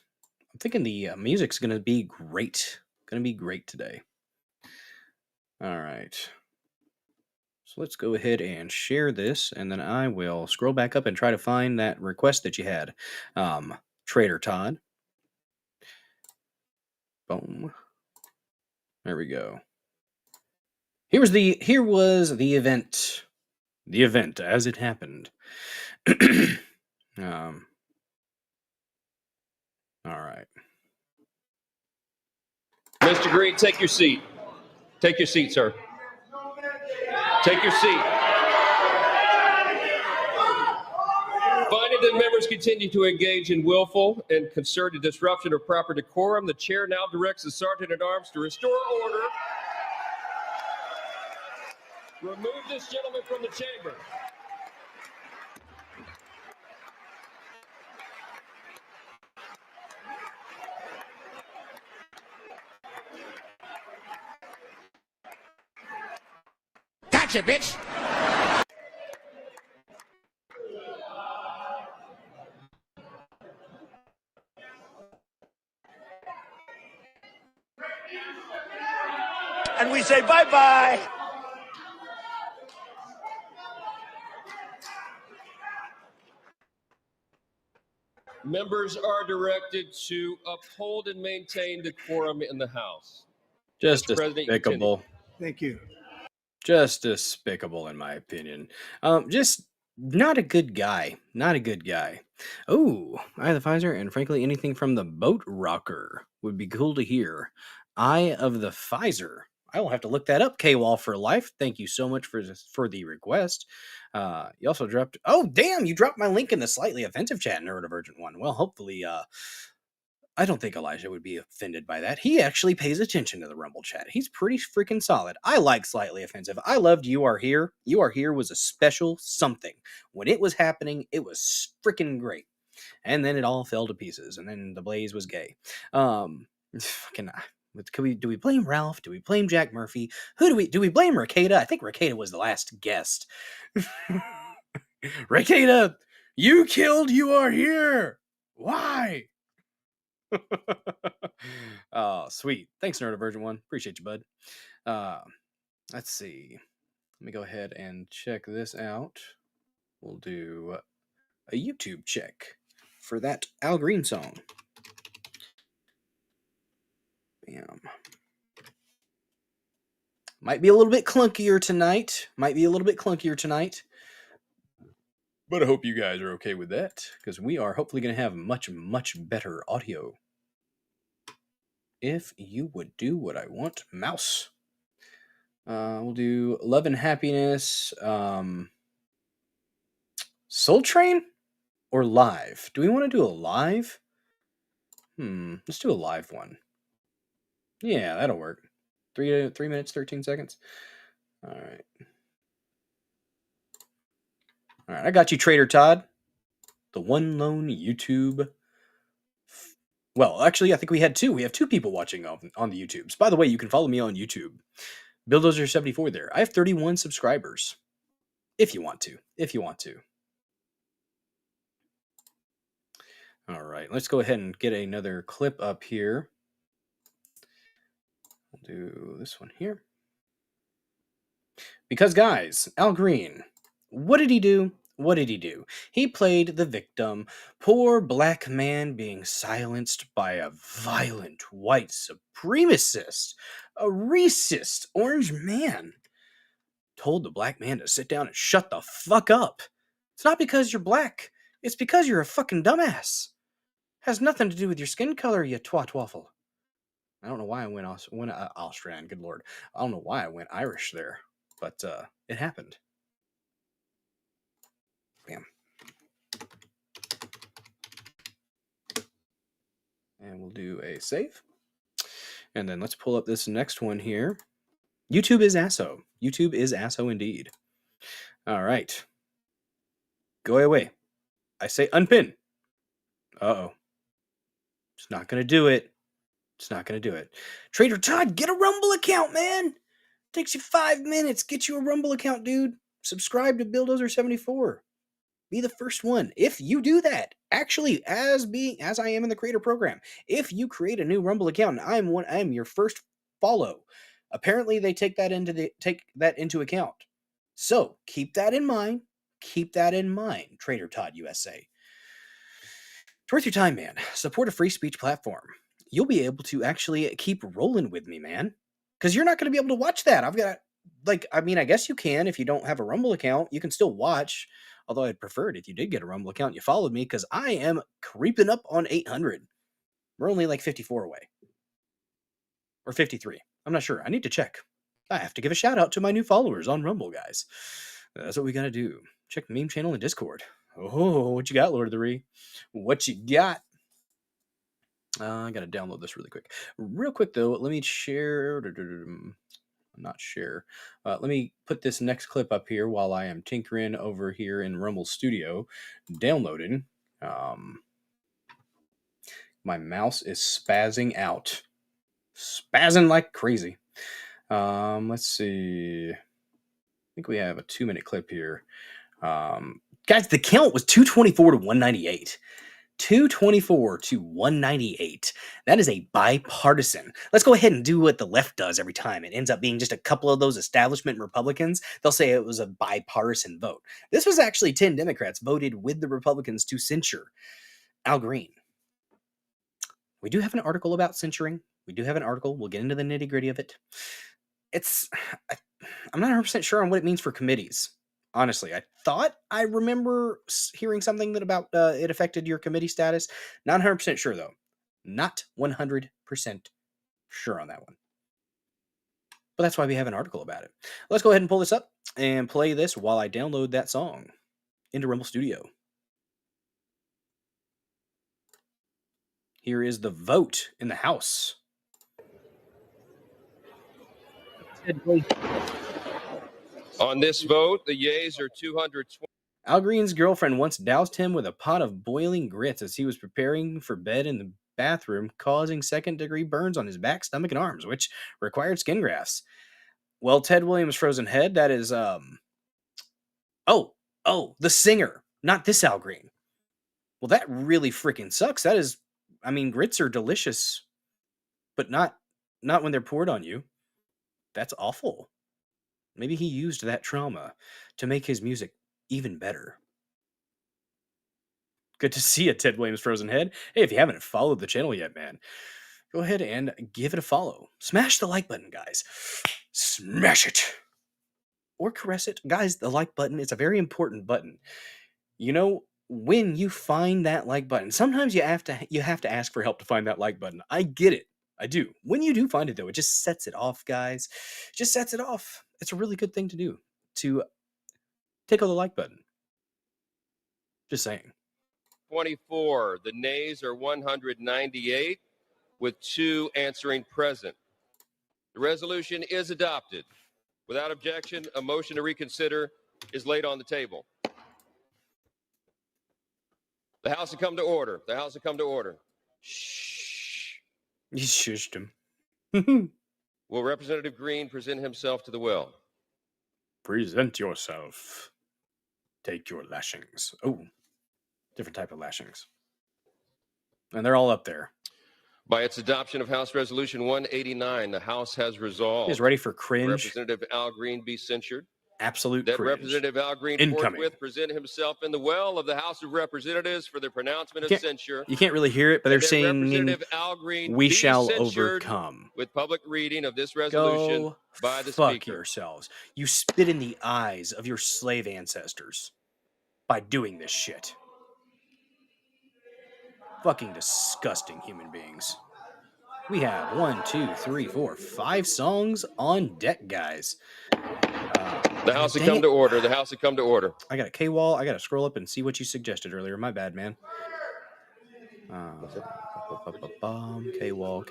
I'm thinking the music's going to be great. Going to be great today. All right. So let's go ahead and share this, and then I will scroll back up and try to find that request that you had. Trader Todd. Boom. There we go. Here was the event. The event as it happened. um, all right. Mr. Green, take your seat. Take your seat, sir. Take your seat. Finding that members continue to engage in willful and concerted disruption of proper decorum, the chair now directs the sergeant at arms to restore order. Remove this gentleman from the chamber. Gotcha, bitch! And we say bye-bye! Members are directed to uphold and maintain decorum in the House. Just Mr. President, you continue. despicable. Thank you. Just despicable, in my opinion. Just not a good guy. Not a good guy. Oh, Eye of the Pfizer, and frankly, anything from the Boat Rocker would be cool to hear. Eye of the Pfizer. I will have to look that up. K-Wall for life. Thank you so much for the request. You also dropped. Oh, damn! You dropped my link in the slightly offensive chat, Neurodivergent one. Well, hopefully, I don't think Elijah would be offended by that. He actually pays attention to the Rumble chat. He's pretty freaking solid. I like slightly offensive. I loved You Are Here. You Are Here was a special something. When it was happening, it was freaking great. And then it all fell to pieces. And then the Blaze was gay. Fucking. Do we blame Ralph? Do we blame Jack Murphy? Do we blame Rakeda? I think Rakeda was the last guest. Rakeda, you killed You Are Here. Why? Oh, sweet. Thanks, Neurodivergent one. Appreciate you, bud. Let's see. Let me go ahead and check this out. We'll do a YouTube check for that Al Green song. Bam. Might be a little bit clunkier tonight. But I hope you guys are okay with that, because we are hopefully going to have much, much better audio. If you would do what I want, mouse. We'll do Love and Happiness, Soul Train, or live. Do we want to do a live? Let's do a live one. Yeah, that'll work. 3 minutes, 13 seconds. All right. All right, I got you, Trader Todd. The one lone YouTube. Well, actually, I think we had two. We have two people watching on the YouTubes. By the way, you can follow me on YouTube. Dozer74 there. I have 31 subscribers. If you want to. All right, let's go ahead and get another clip up here. We'll do this one here. Because, guys, Al Green, what did he do? He played the victim, poor black man being silenced by a violent white supremacist, a racist orange man. Told the black man to sit down and shut the fuck up. It's not because you're black. It's because you're a fucking dumbass. Has nothing to do with your skin color, you twat waffle. I don't know why I went Austrian, good lord. I don't know why I went Irish there, but it happened. Bam. And we'll do a save. And then let's pull up this next one here. YouTube is asso. YouTube is asso indeed. All right. Go away. I say unpin. Uh-oh. It's not going to do it. Trader Todd, get a Rumble account, man. Takes you 5 minutes. Get you a Rumble account, dude. Subscribe to Dozer74. Be the first one. If you do that, actually, as I am in the creator program, if you create a new Rumble account and I am your first follow, Apparently, they take that into account. So keep that in mind. Keep that in mind, Trader Todd USA. It's worth your time, man. Support a free speech platform. You'll be able to actually keep rolling with me, man. Because you're not going to be able to watch that. I guess you can if you don't have a Rumble account. You can still watch. Although I'd prefer it if you did get a Rumble account and you followed me, because I am creeping up on 800. We're only like 54 away. Or 53. I'm not sure. I need to check. I have to give a shout out to my new followers on Rumble, guys. That's what we got to do. Check the meme channel and Discord. Oh, what you got, Lord of the Ree? What you got? I got to download this really quick. Real quick, though, let me share. Not share. Let me put this next clip up here while I am tinkering over here in Rumble Studio, downloading. My mouse is spazzing out. Spazzing like crazy. Let's see. I think we have a 2-minute clip here. Guys, the count was 224 to 198. 224 to 198. That is a bipartisan. Let's go ahead and do what the left does every time. It ends up being just a couple of those establishment Republicans. They'll say it was a bipartisan vote. This was actually 10 Democrats voted with the Republicans to censure Al Green. We do have an article about censuring. We do have an article. We'll get into the nitty-gritty of it. I'm not 100% sure on what it means for committees. Honestly, I thought I remember hearing something that about it affected your committee status. Not 100% sure, though. Not 100% sure on that one. But that's why we have an article about it. Let's go ahead and pull this up and play this while I download that song into Rumble Studio. Here is the vote in the House. On this vote, the yeas are 220. Al Green's girlfriend once doused him with a pot of boiling grits as he was preparing for bed in the bathroom, causing second-degree burns on his back, stomach, and arms, which required skin grafts. Well, Ted Williams' frozen head, that is, the singer, not this Al Green. Well, that really freaking sucks. That is, grits are delicious, but not when they're poured on you. That's awful. Maybe he used that trauma to make his music even better. Good to see you, Ted Williams' frozen head. Hey, if you haven't followed the channel yet, man, go ahead and give it a follow. Smash the like button, guys. Smash it. Or caress it. Guys, the like button is a very important button. You know, when you find that like button, sometimes you have to ask for help to find that like button. I get it. I do. When you do find it, though, it just sets it off, guys. Just sets it off. It's a really good thing to do, to tickle the like button. Just saying. 24. The nays are 198, with 2 answering present. The resolution is adopted. Without objection, a motion to reconsider is laid on the table. The House will come to order. The House will come to order. Shh. You shushed him. Will Representative Green present himself to the well? Present yourself. Take your lashings. Oh, different type of lashings. And they're all up there. By its adoption of House Resolution 189, the House has resolved. Is ready for cringe. Representative Al Green be censured. Absolute that cringe. Representative Al Green forthwith present himself in the well of the House of Representatives for the pronouncement of censure. You can't really hear it, but they're saying, Representative Al Green we shall overcome. With public reading of this resolution Go by the fuck Speaker. yourselves. You spit in the eyes of your slave ancestors by doing this shit. Fucking disgusting human beings. We have 1, 2, 3, 4, 5 songs on deck, guys. The House has come to order. The House has come to order. I got a K-wall. I got to scroll up and see what you suggested earlier. My bad, man. K-wall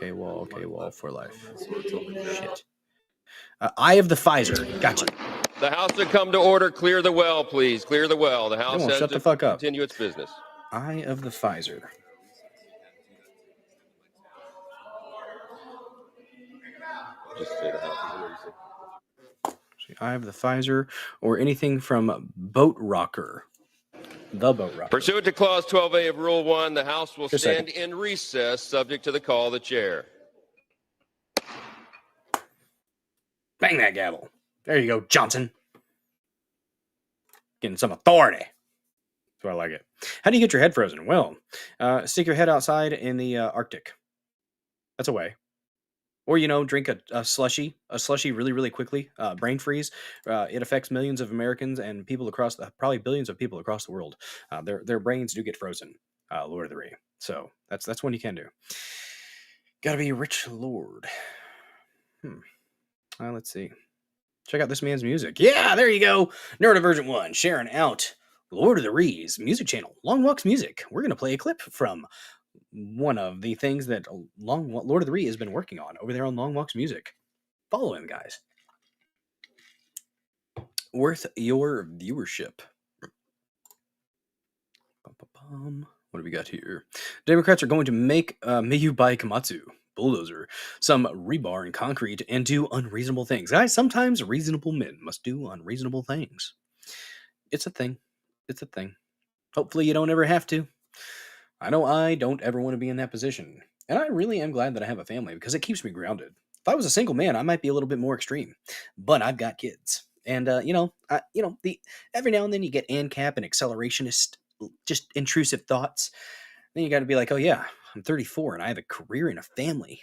for life. Shit. Eye of the Pfizer. Gotcha. The House has come to order. Clear the well, please. Clear the well. The House has shut the fuck up. Continue its business. Eye of the Pfizer. Just say the House. Eye of the Pfizer, or anything from Boat Rocker. The Boat Rocker. Pursuant to Clause 12A of Rule 1, the House will stand in recess, subject to the call of the chair. Bang that gavel. There you go, Johnson. Getting some authority. That's why I like it. How do you get your head frozen? Well, stick your head outside in the Arctic. That's a way. Or, drink a slushy really, really quickly. Brain freeze. It affects millions of Americans and people across probably billions of people across the world. Their brains do get frozen. Lord of the Rings. So that's one you can do. Gotta be a rich lord. Let's see. Check out this man's music. Yeah, there you go. Neurodivergent 1 sharing out Lord of the Rings music channel, Long Walks Music. We're going to play a clip from one of the things that Lord of the Rings has been working on over there on Long Walks Music. Follow him, guys. Worth your viewership. What do we got here? Democrats are going to make Mayu buy Komatsu bulldozer, some rebar and concrete, and do unreasonable things. Guys, sometimes reasonable men must do unreasonable things. It's a thing. It's a thing. Hopefully you don't ever have to. I know I don't ever want to be in that position. And I really am glad that I have a family because it keeps me grounded. If I was a single man, I might be a little bit more extreme. But I've got kids. And, every now and then you get ANCAP and accelerationist, just intrusive thoughts. Then you got to be like, oh yeah, I'm 34 and I have a career and a family.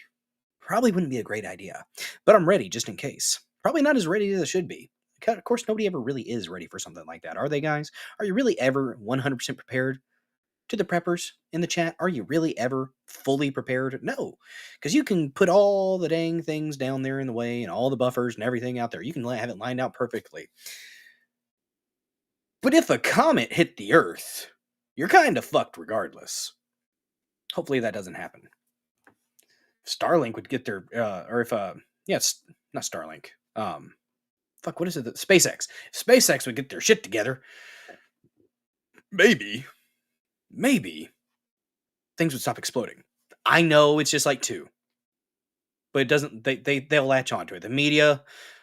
Probably wouldn't be a great idea. But I'm ready just in case. Probably not as ready as I should be. Of course, nobody ever really is ready for something like that. Are they, guys? Are you really ever 100% prepared? To the preppers in the chat, are you really ever fully prepared? No, because you can put all the dang things down there in the way and all the buffers and everything out there. You can have it lined out perfectly. But if a comet hit the Earth, you're kind of fucked regardless. Hopefully that doesn't happen. Starlink would get their, it's not Starlink. What is it? SpaceX. SpaceX would get their shit together. Maybe things would stop exploding. I know it's just like 2. But it doesn't, they'll latch onto it. The media,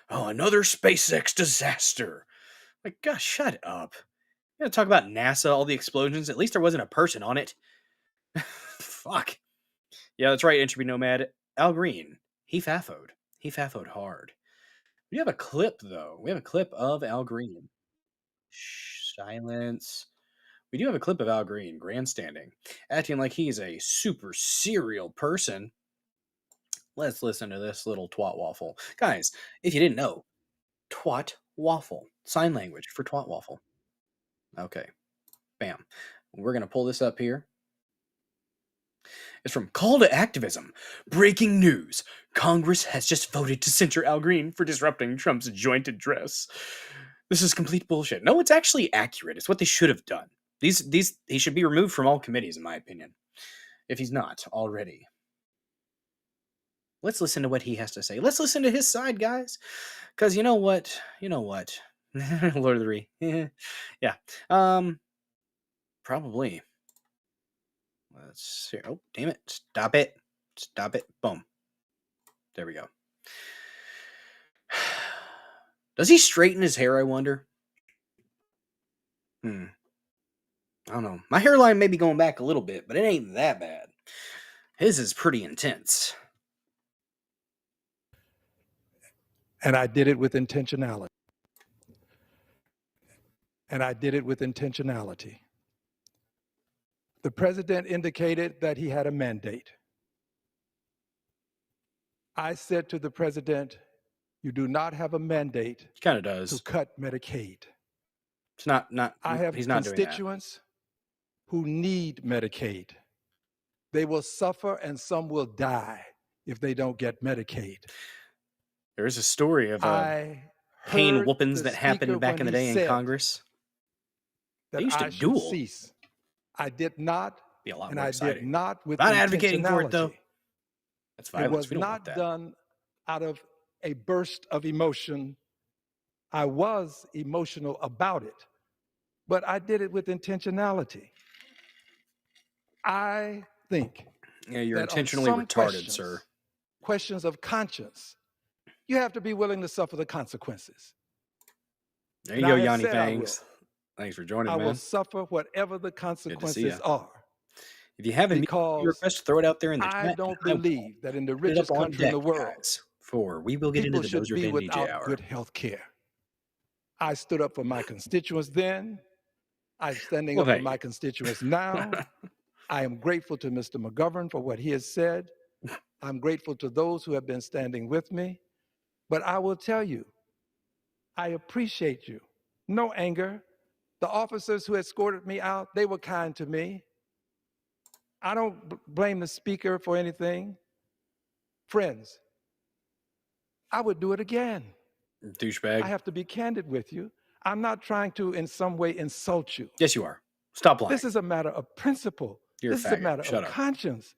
another SpaceX disaster. Like, gosh, shut up. You gotta talk about NASA, all the explosions. At least there wasn't a person on it. Fuck. Yeah, that's right, Entropy Nomad. Al Green, he faffoed. He faffoed hard. We have a clip, though. We have a clip of Al Green. Shh, silence. We do have a clip of Al Green grandstanding, acting like he's a super serial person. Let's listen to this little twat waffle. Guys, if you didn't know, twat waffle. Sign language for twat waffle. Okay. Bam. We're going to pull this up here. It's from Call to Activism. Breaking news. Congress has just voted to censure Al Green for disrupting Trump's joint address. This is complete bullshit. No, it's actually accurate. It's what they should have done. He should be removed from all committees, in my opinion, if he's not already. Let's listen to what he has to say. Let's listen to his side, guys, because you know what? Lord of the Rings. Yeah. Probably. Let's see. Oh, damn it! Stop it! Boom. There we go. Does he straighten his hair? I wonder. I don't know. My hairline may be going back a little bit, but it ain't that bad. His is pretty intense. And I did it with intentionality. The president indicated that he had a mandate. I said to the president, you do not have a mandate. He kind of does. To cut Medicaid. It's not. I have he's not constituents who need Medicaid. They will suffer and some will die if they don't get Medicaid. There is a story of pain whoopings that happened back in the day in Congress. They used to duel. Cease. I did not, be a lot and more I exciting. did not with not advocating for it though. That's violence. It was not done out of a burst of emotion. I was emotional about it, but I did it with intentionality. I think you're intentionally retarded, sir. Questions of conscience. You have to be willing to suffer the consequences. There you go, Yanni Fangs. Thanks for joining, man. I will suffer whatever the consequences are. If you have any request, throw it out there in the chat. I don't believe that in the richest country in the world, For we will get into People the should Dozer be Den DJ without hour. good health care. I stood up for my constituents then. I'm standing Well, up for thank my you. constituents now. I am grateful to Mr. McGovern for what he has said. I'm grateful to those who have been standing with me. But I will tell you, I appreciate you. No anger. The officers who escorted me out, they were kind to me. I don't blame the speaker for anything. Friends, I would do it again. I Douchebag. have to be candid with you. I'm not trying to in some way insult you. Yes, you are. Stop lying. This is a matter of principle. You're a This is a faggot. matter Shut of up. conscience.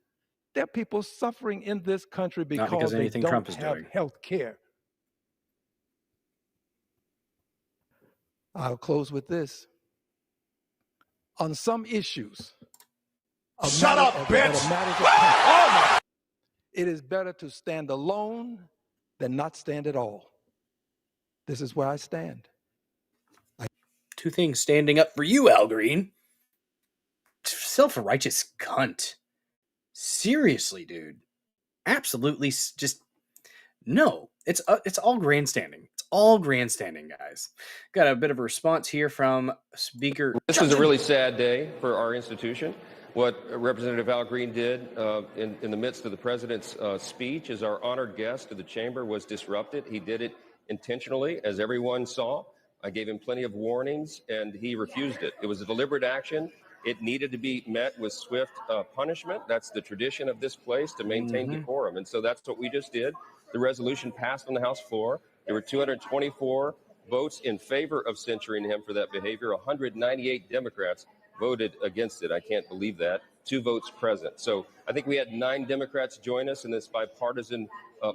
There are people suffering in this country Not because because of they anything don't Trump is have doing. health care. I'll close with this. On some issues, Shut up, bitch! it is better to stand alone than not stand at all. This is where I stand. Two things standing up for you, Al Green. Self-righteous cunt. Seriously, dude. Absolutely, just no. It's all grandstanding. It's all grandstanding, guys. Got a bit of a response here from Speaker. This is a really sad day for our institution. What Representative Al Green did in the midst of the president's speech as our honored guest to the chamber was disrupted. He did it intentionally, as everyone saw. I gave him plenty of warnings, and he refused it. It was a deliberate action. It needed to be met with swift punishment. That's the tradition of this place, to maintain decorum. And so that's what we just did. The resolution passed on the House floor. There were 224 votes in favor of censuring him for that behavior. 198 Democrats voted against it. I can't believe that. 2 votes present. So I think we had 9 Democrats join us in this bipartisan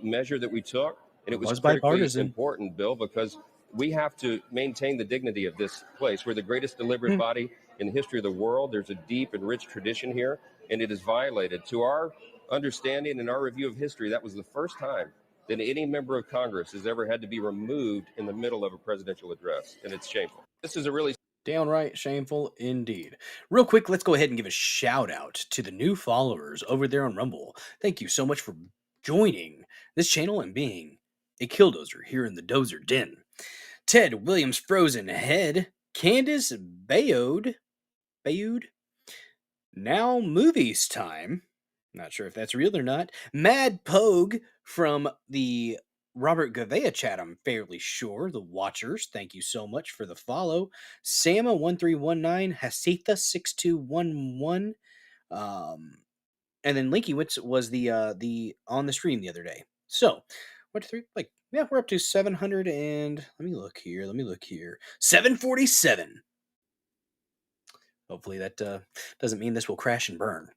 measure that we took. And it was critically bipartisan. important, Bill, because we have to maintain the dignity of this place. We're the greatest deliberative body in the history of the world. There's a deep and rich tradition here, and it is violated. To our understanding and our review of history, that was the first time that any member of Congress has ever had to be removed in the middle of a presidential address, and it's shameful. This is a really Downright shameful indeed. Real quick, let's go ahead and give a shout out to the new followers over there on Rumble. Thank you so much for joining this channel and being a killdozer here in the Dozer Den. Ted Williams Frozen Head, Candace Bayode, Now Movies Time. Not sure if that's real or not. Mad Pogue from the Robert Gavea chat, I'm fairly sure. The Watchers, thank you so much for the follow. Sama1319, Hasitha6211, and then Linky was the on the stream the other day. So, 1, 2, 3, like, yeah, we're up to 700 and let me look here. 747. Hopefully that doesn't mean this will crash and burn.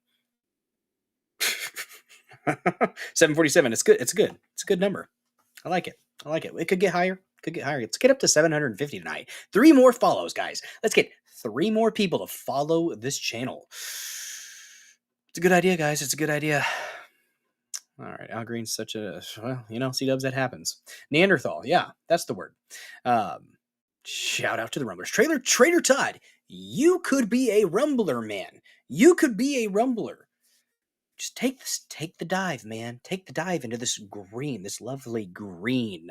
747. It's good. It's good. It's a good number. I like it. It could get higher. Let's get up to 750 tonight. 3 more follows, guys. Let's get 3 more people to follow this channel. It's a good idea, guys. It's a good idea. All right. Al Green's such a, well, C-dubs, that happens. Neanderthal. Yeah, that's the word. Shout out to the Rumblers. Trader Todd, you could be a Rumbler, man. You could be a Rumbler. Just take the dive, man. Take the dive into this lovely green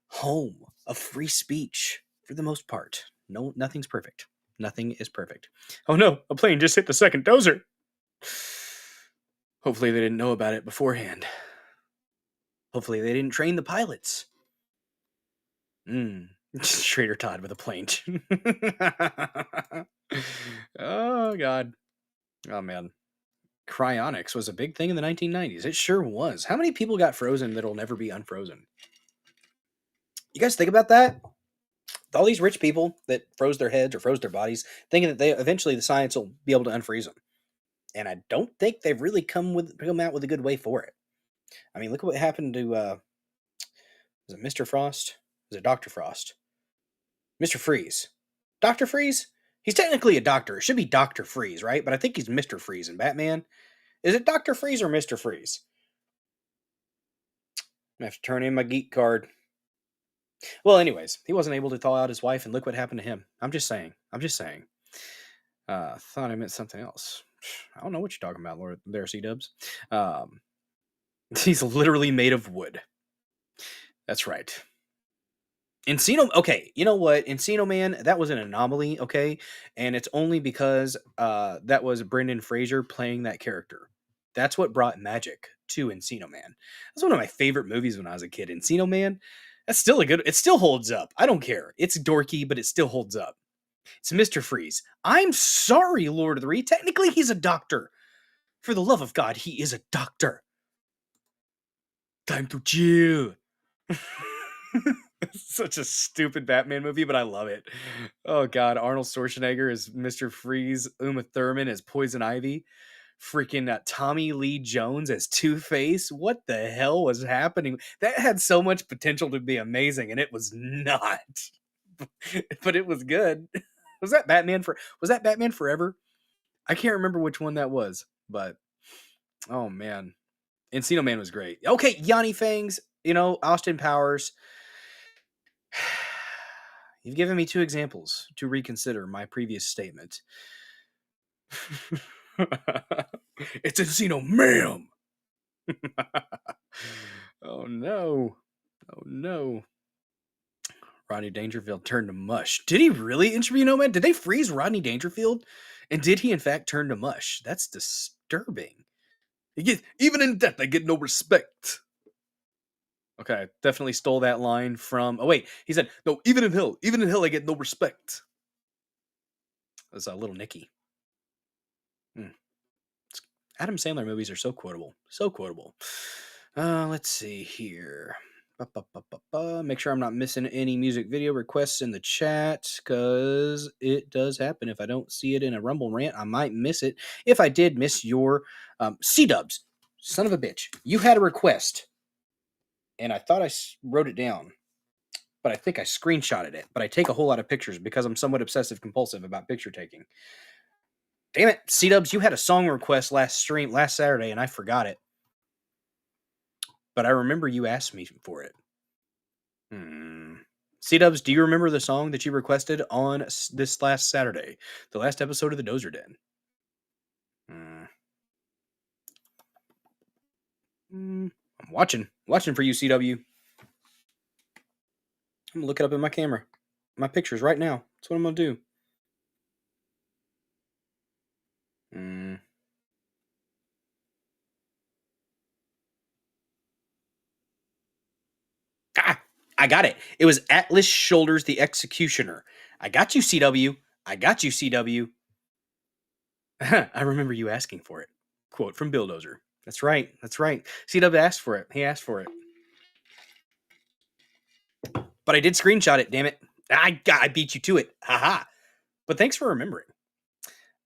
home of free speech for the most part. No, nothing's perfect. Nothing is perfect. Oh no, a plane just hit the second dozer. Hopefully they didn't know about it beforehand. Hopefully they didn't train the pilots. Trader Todd with a plane. Oh God. Oh man. Cryonics was a big thing in the 1990s. It sure was. How many people got frozen that'll never be unfrozen? You guys think about that? All these rich people that froze their heads or froze their bodies, thinking that eventually the science will be able to unfreeze them. And I don't think they've really come out with a good way for it. I mean, look at what happened to was it Mr. Frost? Was it Dr. Frost? Mr. Freeze. Dr. Freeze? He's technically a doctor. It should be Dr. Freeze, right? But I think he's Mr. Freeze in Batman. Is it Dr. Freeze or Mr. Freeze? I have to turn in my geek card. Well, anyways, he wasn't able to thaw out his wife, and look what happened to him. I'm just saying. Thought I meant something else. I don't know what you're talking about, Lord. There, C-dubs. He's literally made of wood. That's right. Encino, okay, you know what? Encino Man, that was an anomaly, okay? And it's only because that was Brendan Fraser playing that character. That's what brought magic to Encino Man. That's one of my favorite movies when I was a kid. Encino Man, that's still it still holds up. I don't care. It's dorky, but it still holds up. It's Mr. Freeze. I'm sorry, Lord of the Rings. Technically, he's a doctor. For the love of God, he is a doctor. Time to chill. Such a stupid Batman movie, but I love it. Oh God, Arnold Schwarzenegger as Mr. Freeze, Uma Thurman as Poison Ivy, freaking Tommy Lee Jones as Two-Face. What the hell was happening? That had so much potential to be amazing, and it was not. But it was good. Was that Batman Forever? I can't remember which one that was, but oh man. Encino Man was great. Okay, Yanni Fangs, Austin Powers. You've given me 2 examples to reconsider my previous statement. It's Encino, ma'am. Oh no. Oh no. Rodney Dangerfield turned to mush. Did he really, Encino Man? Did they freeze Rodney Dangerfield? And did he in fact turn to mush? That's disturbing. Even in death, I get no respect. Okay, definitely stole that line from. Oh wait, he said, "No, even in hell, I get no respect." That's a Little Nicky. Adam Sandler movies are so quotable, so quotable. Let's see here. Make sure I'm not missing any music video requests in the chat, because it does happen. If I don't see it in a Rumble rant, I might miss it. If I did miss your C-dubs, son of a bitch, you had a request, and I thought I wrote it down, but I think I screenshotted it. But I take a whole lot of pictures because I'm somewhat obsessive compulsive about picture taking. Damn it, C-dubs, you had a song request last Saturday, and I forgot it. But I remember you asked me for it. C-dubs, do you remember the song that you requested on this last Saturday? The last episode of the Dozer Den? I'm watching for you, CW. I'm going to look it up in my camera. My pictures right now. That's what I'm going to do. I got it. It was Atlas Shoulders the Executioner. I got you, CW. I got you, CW. I remember you asking for it. Quote from Bill Dozer. That's right. That's right. CW asked for it. He asked for it. But I did screenshot it, damn it. I beat you to it. Haha. But thanks for remembering.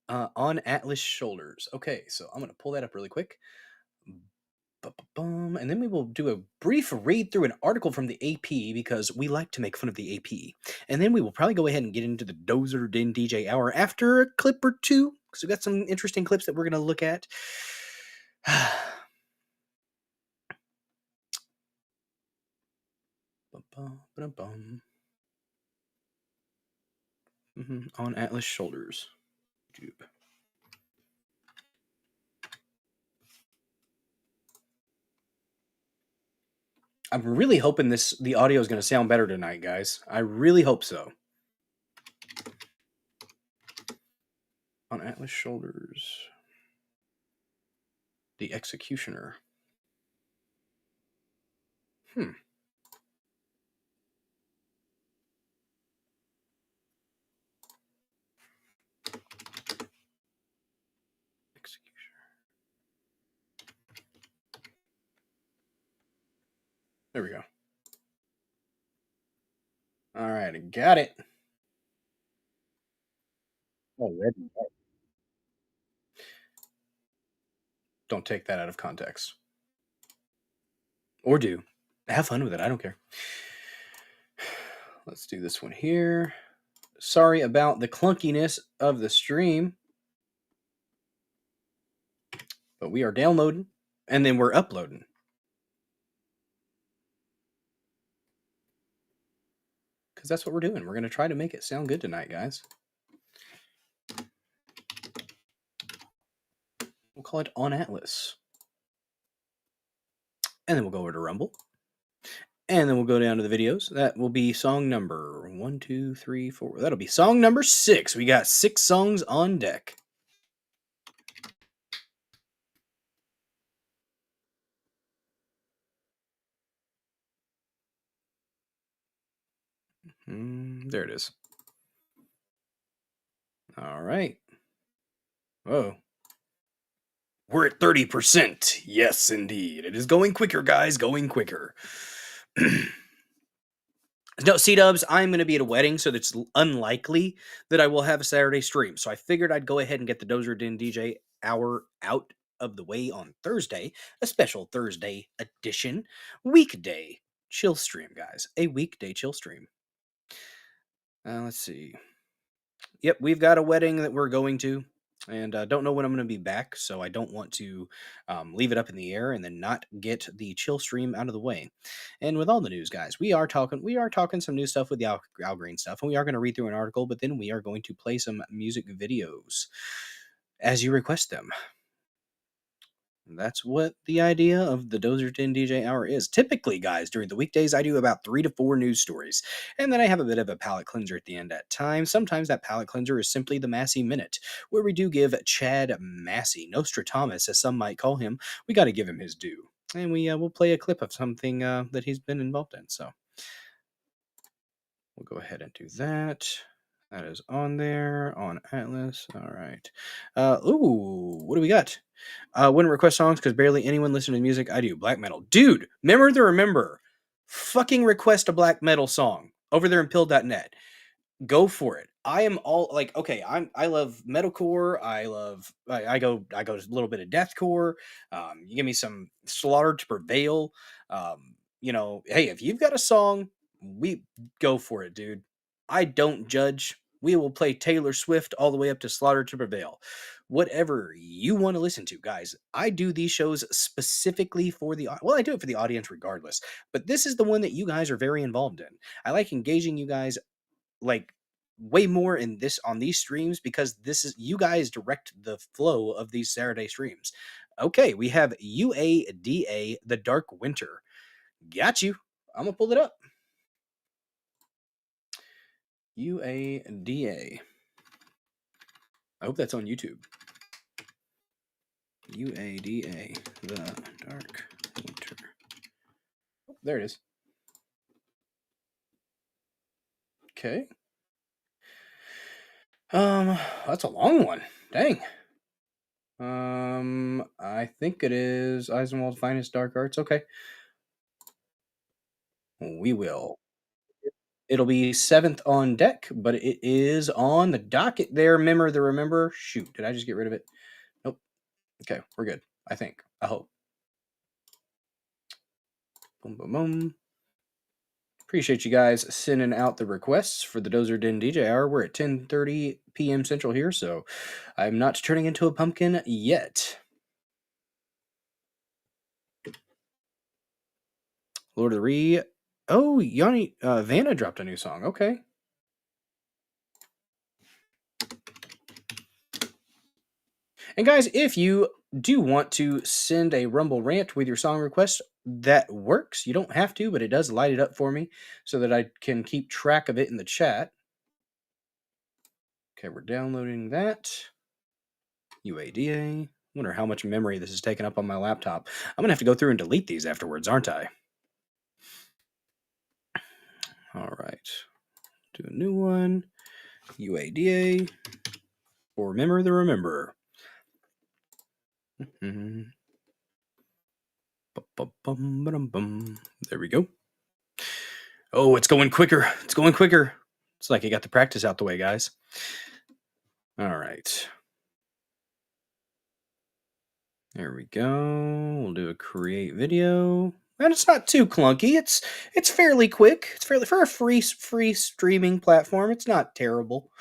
On Atlas Shoulders. Okay, so I'm going to pull that up really quick. And then we will do a brief read through an article from the AP, because we like to make fun of the AP. And then we will probably go ahead and get into the Dozer Den DJ Hour after a clip or two, because we've got some interesting clips that we're going to look at. On Atlas Shoulders. YouTube. I'm really hoping the audio is going to sound better tonight, guys. I really hope so. On Atlas Shoulders. The Executioner. There we go. All right, I got it. Oh, red and white. Don't take that out of context. Or do. Have fun with it. I don't care. Let's do this one here. Sorry about the clunkiness of the stream. But we are downloading, and then we're uploading. Because that's what we're doing. We're going to try to make it sound good tonight, guys. We'll call it On Atlas. And then we'll go over to Rumble. And then we'll go down to the videos. That will be song number 1, 2, 3, 4. That'll be song number 6. We got 6 songs on deck. There it is. All right. Whoa. We're at 30%. Yes, indeed. It is going quicker, guys. Going quicker. No, C-dubs, I'm going to be at a wedding, so it's unlikely that I will have a Saturday stream. So I figured I'd go ahead and get the Dozer Den DJ hour out of the way on Thursday, a special Thursday edition weekday chill stream, guys. A weekday chill stream. Let's see. Yep, we've got a wedding that we're going to, and don't know when I'm going to be back, so I don't want to leave it up in the air and then not get the chill stream out of the way. And with all the news, guys, we are talking some new stuff with the Al Green stuff, and we are going to read through an article, but then we are going to play some music videos as you request them. That's what the idea of the Dozer 10 DJ Hour is. Typically, guys, during the weekdays, I do about 3 to 4 news stories, and then I have a bit of a palate cleanser at the end at times. Sometimes that palate cleanser is simply the Massey Minute, where we do give Chad Massey, Nostradamus, as some might call him, we got to give him his due. And we'll play a clip of something that he's been involved in. So we'll go ahead and do that. That is on there, on Atlas. All right. Ooh, what do we got? Wouldn't request songs because barely anyone listens to music. I do. Black metal. Dude, remember. Fucking request a black metal song over there in pill.net. Go for it. I am all like, okay, I love metalcore. I go a little bit of deathcore. You give me some Slaughter to Prevail. Hey, if you've got a song, we go for it, dude. I don't judge. We will play Taylor Swift all the way up to Slaughter to Prevail. Whatever you want to listen to, guys. I do these shows specifically for I do it for the audience regardless, but this is the one that you guys are very involved in. I like engaging you guys like way more on these streams because this is you guys direct the flow of these Saturday streams. Okay, we have UADA The Dark Winter. Got you. I'm gonna pull it up. UADA. I hope that's on YouTube. UADA The Dark Winter. Oh, there it is. Okay. That's a long one. Dang. I think it is Eisenwald's Finest Dark Arts. Okay. We will. It'll be 7th on deck, but it is on the docket there. Remember. Shoot, did I just get rid of it? Nope. Okay, we're good. I think. I hope. Boom, boom, boom. Appreciate you guys sending out the requests for the Dozer Den DJ Hour. We're at 10:30 p.m. Central here, so I'm not turning into a pumpkin yet. Lord of the Ree. Oh, Yanni Vanna dropped a new song. Okay. And guys, if you do want to send a Rumble rant with your song request, that works. You don't have to, but it does light it up for me so that I can keep track of it in the chat. Okay, we're downloading that. UADA. Wonder how much memory this is taking up on my laptop. I'm going to have to go through and delete these afterwards, aren't I? All right. Do a new one. UADA. Or Remember the Rememberer. There we go. Oh, it's going quicker. It's going quicker. It's like I got the practice out the way, guys. All right. There we go. We'll do a create video. And it's not too clunky. It's fairly quick. It's fairly for a free streaming platform. It's not terrible.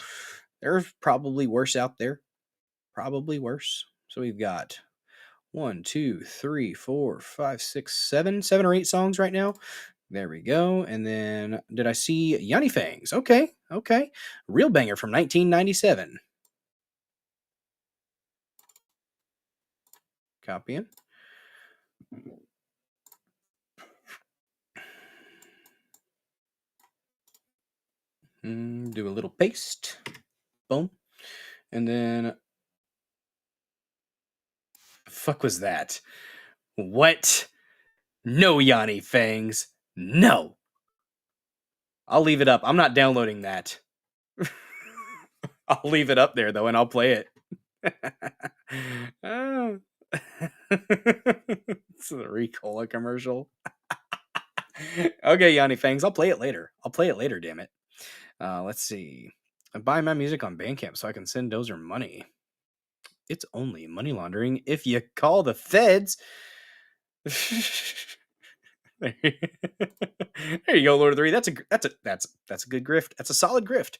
There's probably worse out there. Probably worse. So we've got 1, 2, 3, 4, 5, 6, 7 or 8 songs right now. There we go. And then did I see Yanni Fangs? Okay. Real banger from 1997. Copying. Do a little paste. Boom. And then... Fuck was that? What? No, Yanni Fangs. No. I'll leave it up. I'm not downloading that. I'll leave it up there, though, and I'll play it. Oh. It's a Ricola commercial. Okay, Yanni Fangs, I'll play it later. Damn it. Let's see. I buy my music on Bandcamp so I can send Dozer money. It's only money laundering if you call the feds. There you go, Lord of the Rings. That's a good grift. That's a solid grift.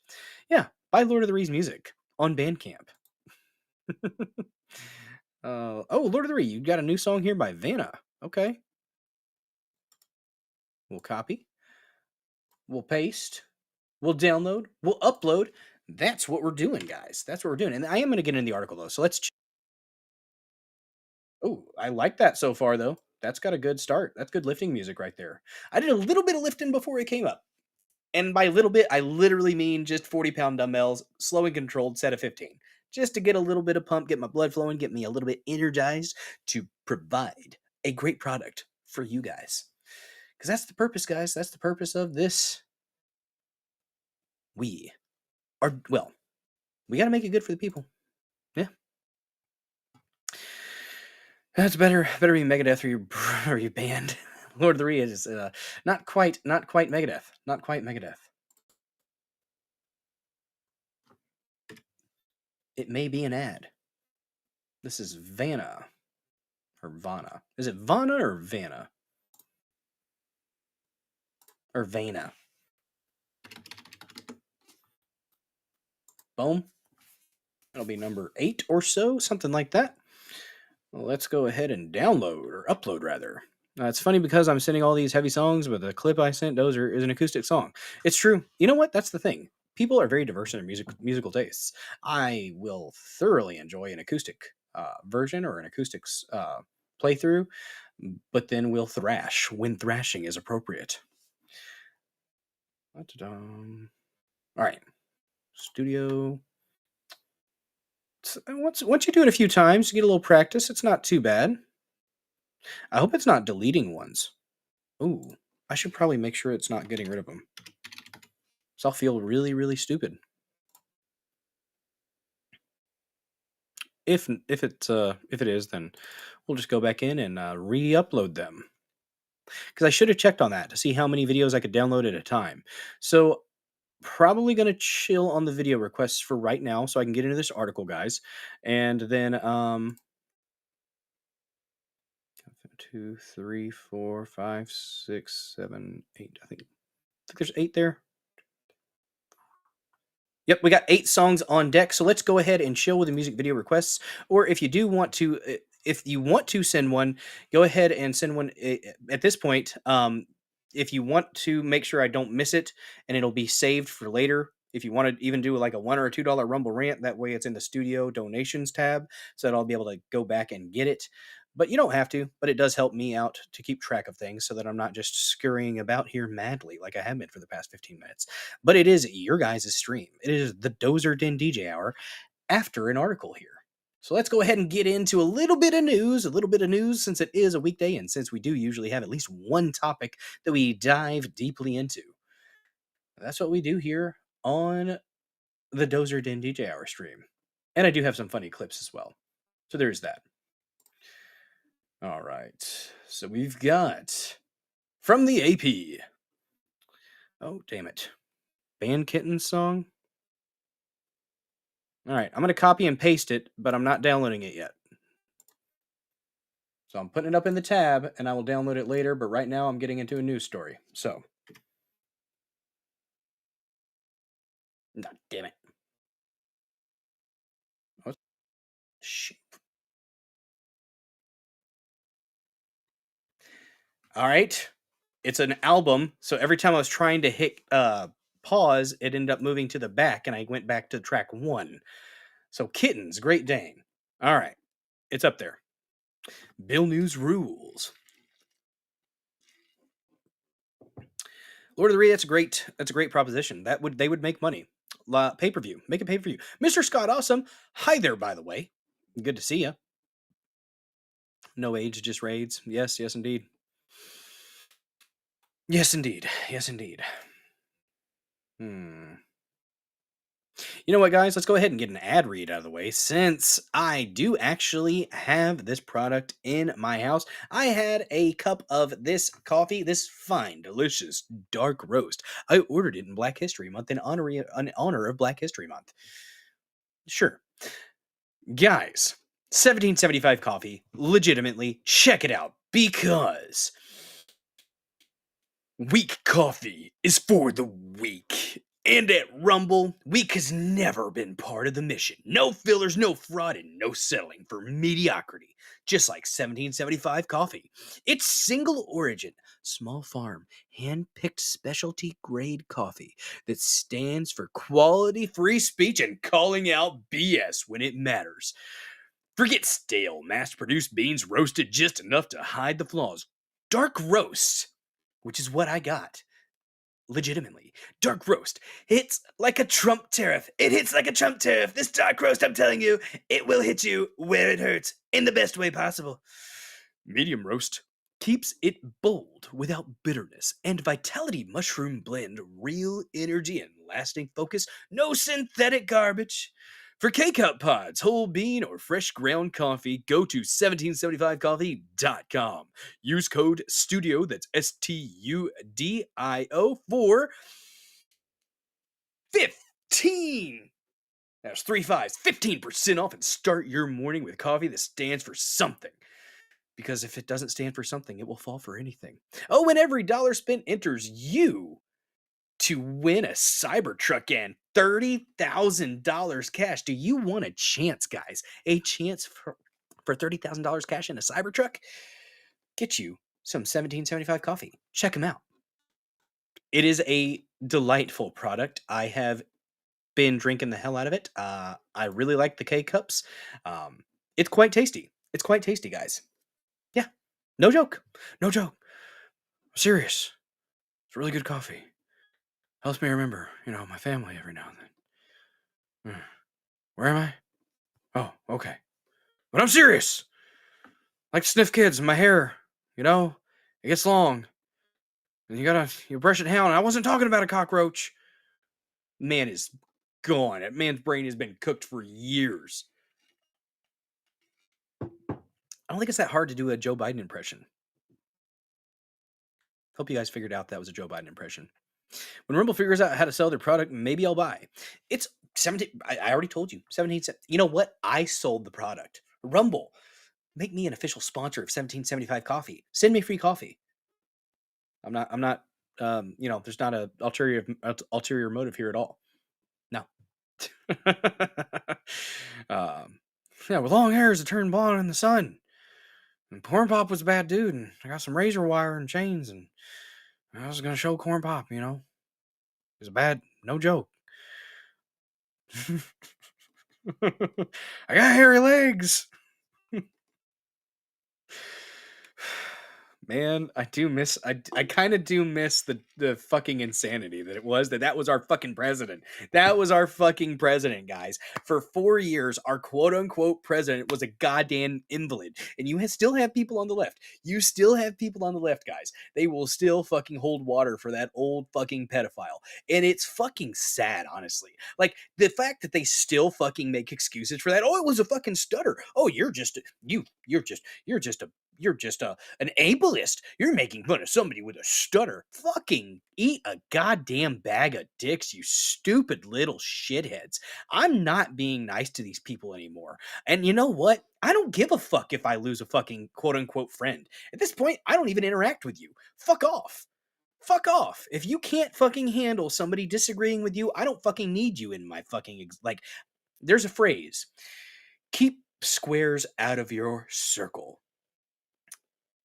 Yeah, buy Lord of the Rings music on Bandcamp. Oh, Lord of the Rings, you got a new song here by Vanna. Okay. We'll copy. We'll paste. We'll download. We'll upload. That's what we're doing, guys. That's what we're doing. And I am going to get into the article, though. So let's... Oh, I like that so far, though. That's got a good start. That's good lifting music right there. I did a little bit of lifting before it came up. And by little bit, I literally mean just 40-pound dumbbells, slow and controlled, set of 15. Just to get a little bit of pump, get my blood flowing, get me a little bit energized to provide a great product for you guys. Because that's the purpose, guys. That's the purpose of this. We got to make it good for the people. Yeah. That's better be Megadeth or your band. Lord of the Rings is not quite Megadeth. Not quite Megadeth. It may be an ad. This is Vanna. Or Vanna. Is it Vanna or Vanna? Or Vanna. Boom. That'll be number 8 or so, something like that. Well, let's go ahead and download, or upload rather. It's funny because I'm sending all these heavy songs, but the clip I sent, Dozer, is an acoustic song. It's true. You know what? That's the thing. People are very diverse in their musical tastes. I will thoroughly enjoy an acoustic version or an acoustic playthrough, but then we'll thrash when thrashing is appropriate. All right. Studio. Once you do it a few times, you get a little practice. It's not too bad. I hope it's not deleting ones. Ooh, I should probably make sure it's not getting rid of them. So I'll feel really, really stupid. If it is, then we'll just go back in and re-upload them. Because I should have checked on that to see how many videos I could download at a time. So probably going to chill on the video requests for right now so I can get into this article, guys. And then 2, 3, 4, 5, 6, 7, 8. I think there's 8 there. Yep, we got 8 songs on deck. So let's go ahead and chill with the music video requests. Or if you want to send one, go ahead and send one at this point. If you want to make sure I don't miss it and it'll be saved for later, if you want to even do like a $1 or $2 Rumble rant, that way it's in the studio donations tab so that I'll be able to go back and get it. But you don't have to, but it does help me out to keep track of things so that I'm not just scurrying about here madly like I have been for the past 15 minutes. But it is your guys' stream. It is the Dozer Den DJ Hour after an article here. So let's go ahead and get into a little bit of news since it is a weekday and since we do usually have at least one topic that we dive deeply into. That's what we do here on the Dozer Den DJ Hour stream. And I do have some funny clips as well. So there's that. All right. So we've got from the AP. Oh, damn it. Band Kitten's song. All right. I'm going to copy and paste it, but I'm not downloading it yet. So I'm putting it up in the tab, and I will download it later, but right now I'm getting into a news story. So. No, damn it. Oh, shit. All right. It's an album, so every time I was trying to hit pause, it ended up moving to the back, and I went back to track 1. So Kittens, Great Dane. All right. It's up there. Bill News rules. Lord of the Rings, that's a great proposition. They would make money. Pay-per-view. Make a pay-per-view. Mr. Scott Awesome. Hi there, by the way. Good to see you. No age, just raids. Yes, indeed. Yes, indeed. You know what, guys? Let's go ahead and get an ad read out of the way, since I do actually have this product in my house. I had a cup of this coffee, this fine, delicious dark roast. I ordered it in Black History Month in honor of Black History Month. Sure. Guys, 1775 coffee, legitimately, check it out, because weak coffee is for the weak. And at Rumble, weak has never been part of the mission. No fillers, no fraud, and no settling for mediocrity. Just like 1775 coffee. It's single origin, small farm, hand-picked specialty grade coffee that stands for quality, free speech, and calling out BS when it matters. Forget stale, mass-produced beans roasted just enough to hide the flaws. Dark roast, which is what I got. Legitimately, dark roast hits like a Trump tariff. It hits like a Trump tariff. This dark roast, I'm telling you, it will hit you where it hurts in the best way possible. Medium roast keeps it bold without bitterness, and Vitality Mushroom Blend, real energy and lasting focus, no synthetic garbage. For K-Cup pods, whole bean, or fresh ground coffee, go to 1775coffee.com. Use code STUDIO, that's STUDIO, for 15. That's 3 5s, 15% off, and start your morning with coffee that stands for something. Because if it doesn't stand for something, it will fall for anything. Oh, and every dollar spent enters you to win a Cybertruck and $30,000 cash. Do you want a chance, guys? A chance for $30,000 cash in a Cybertruck? Get you some 1775 coffee. Check them out. It is a delightful product. I have been drinking the hell out of it. I really like the K-Cups. It's quite tasty. It's quite tasty, guys. Yeah. No joke. I'm serious. It's really good coffee. Helps me remember, my family every now and then. Where am I? Oh, okay. But I'm serious. I like to sniff kids in my hair, it gets long. And you brush it down. I wasn't talking about a cockroach. Man is gone. That man's brain has been cooked for years. I don't think it's that hard to do a Joe Biden impression. Hope you guys figured out that was a Joe Biden impression. When Rumble figures out how to sell their product, maybe I'll buy. It's 17. I already told you. 17. You know what? I sold the product. Rumble, make me an official sponsor of 1775 coffee. Send me free coffee. I'm not. There's not a ulterior motive here at all. No. With long hairs that turn blonde in the sun. And Corn Pop was a bad dude, and I got some razor wire and chains, and I was gonna show Corn Pop, It was bad, no joke. I got hairy legs. Man, I kind of do miss the fucking insanity that it was that was our fucking president. That was our fucking president, guys. For 4 years, our quote unquote president was a goddamn invalid. And you still have people on the left. You still have people on the left, guys. They will still fucking hold water for that old fucking pedophile. And it's fucking sad, honestly. Like, the fact that they still fucking make excuses for that. Oh, it was a fucking stutter. Oh, you're just an ableist. You're making fun of somebody with a stutter. Fucking eat a goddamn bag of dicks, you stupid little shitheads. I'm not being nice to these people anymore. And you know what? I don't give a fuck if I lose a fucking quote unquote friend. At this point, I don't even interact with you. Fuck off. Fuck off. If you can't fucking handle somebody disagreeing with you, I don't fucking need you in my fucking there's a phrase. Keep squares out of your circle.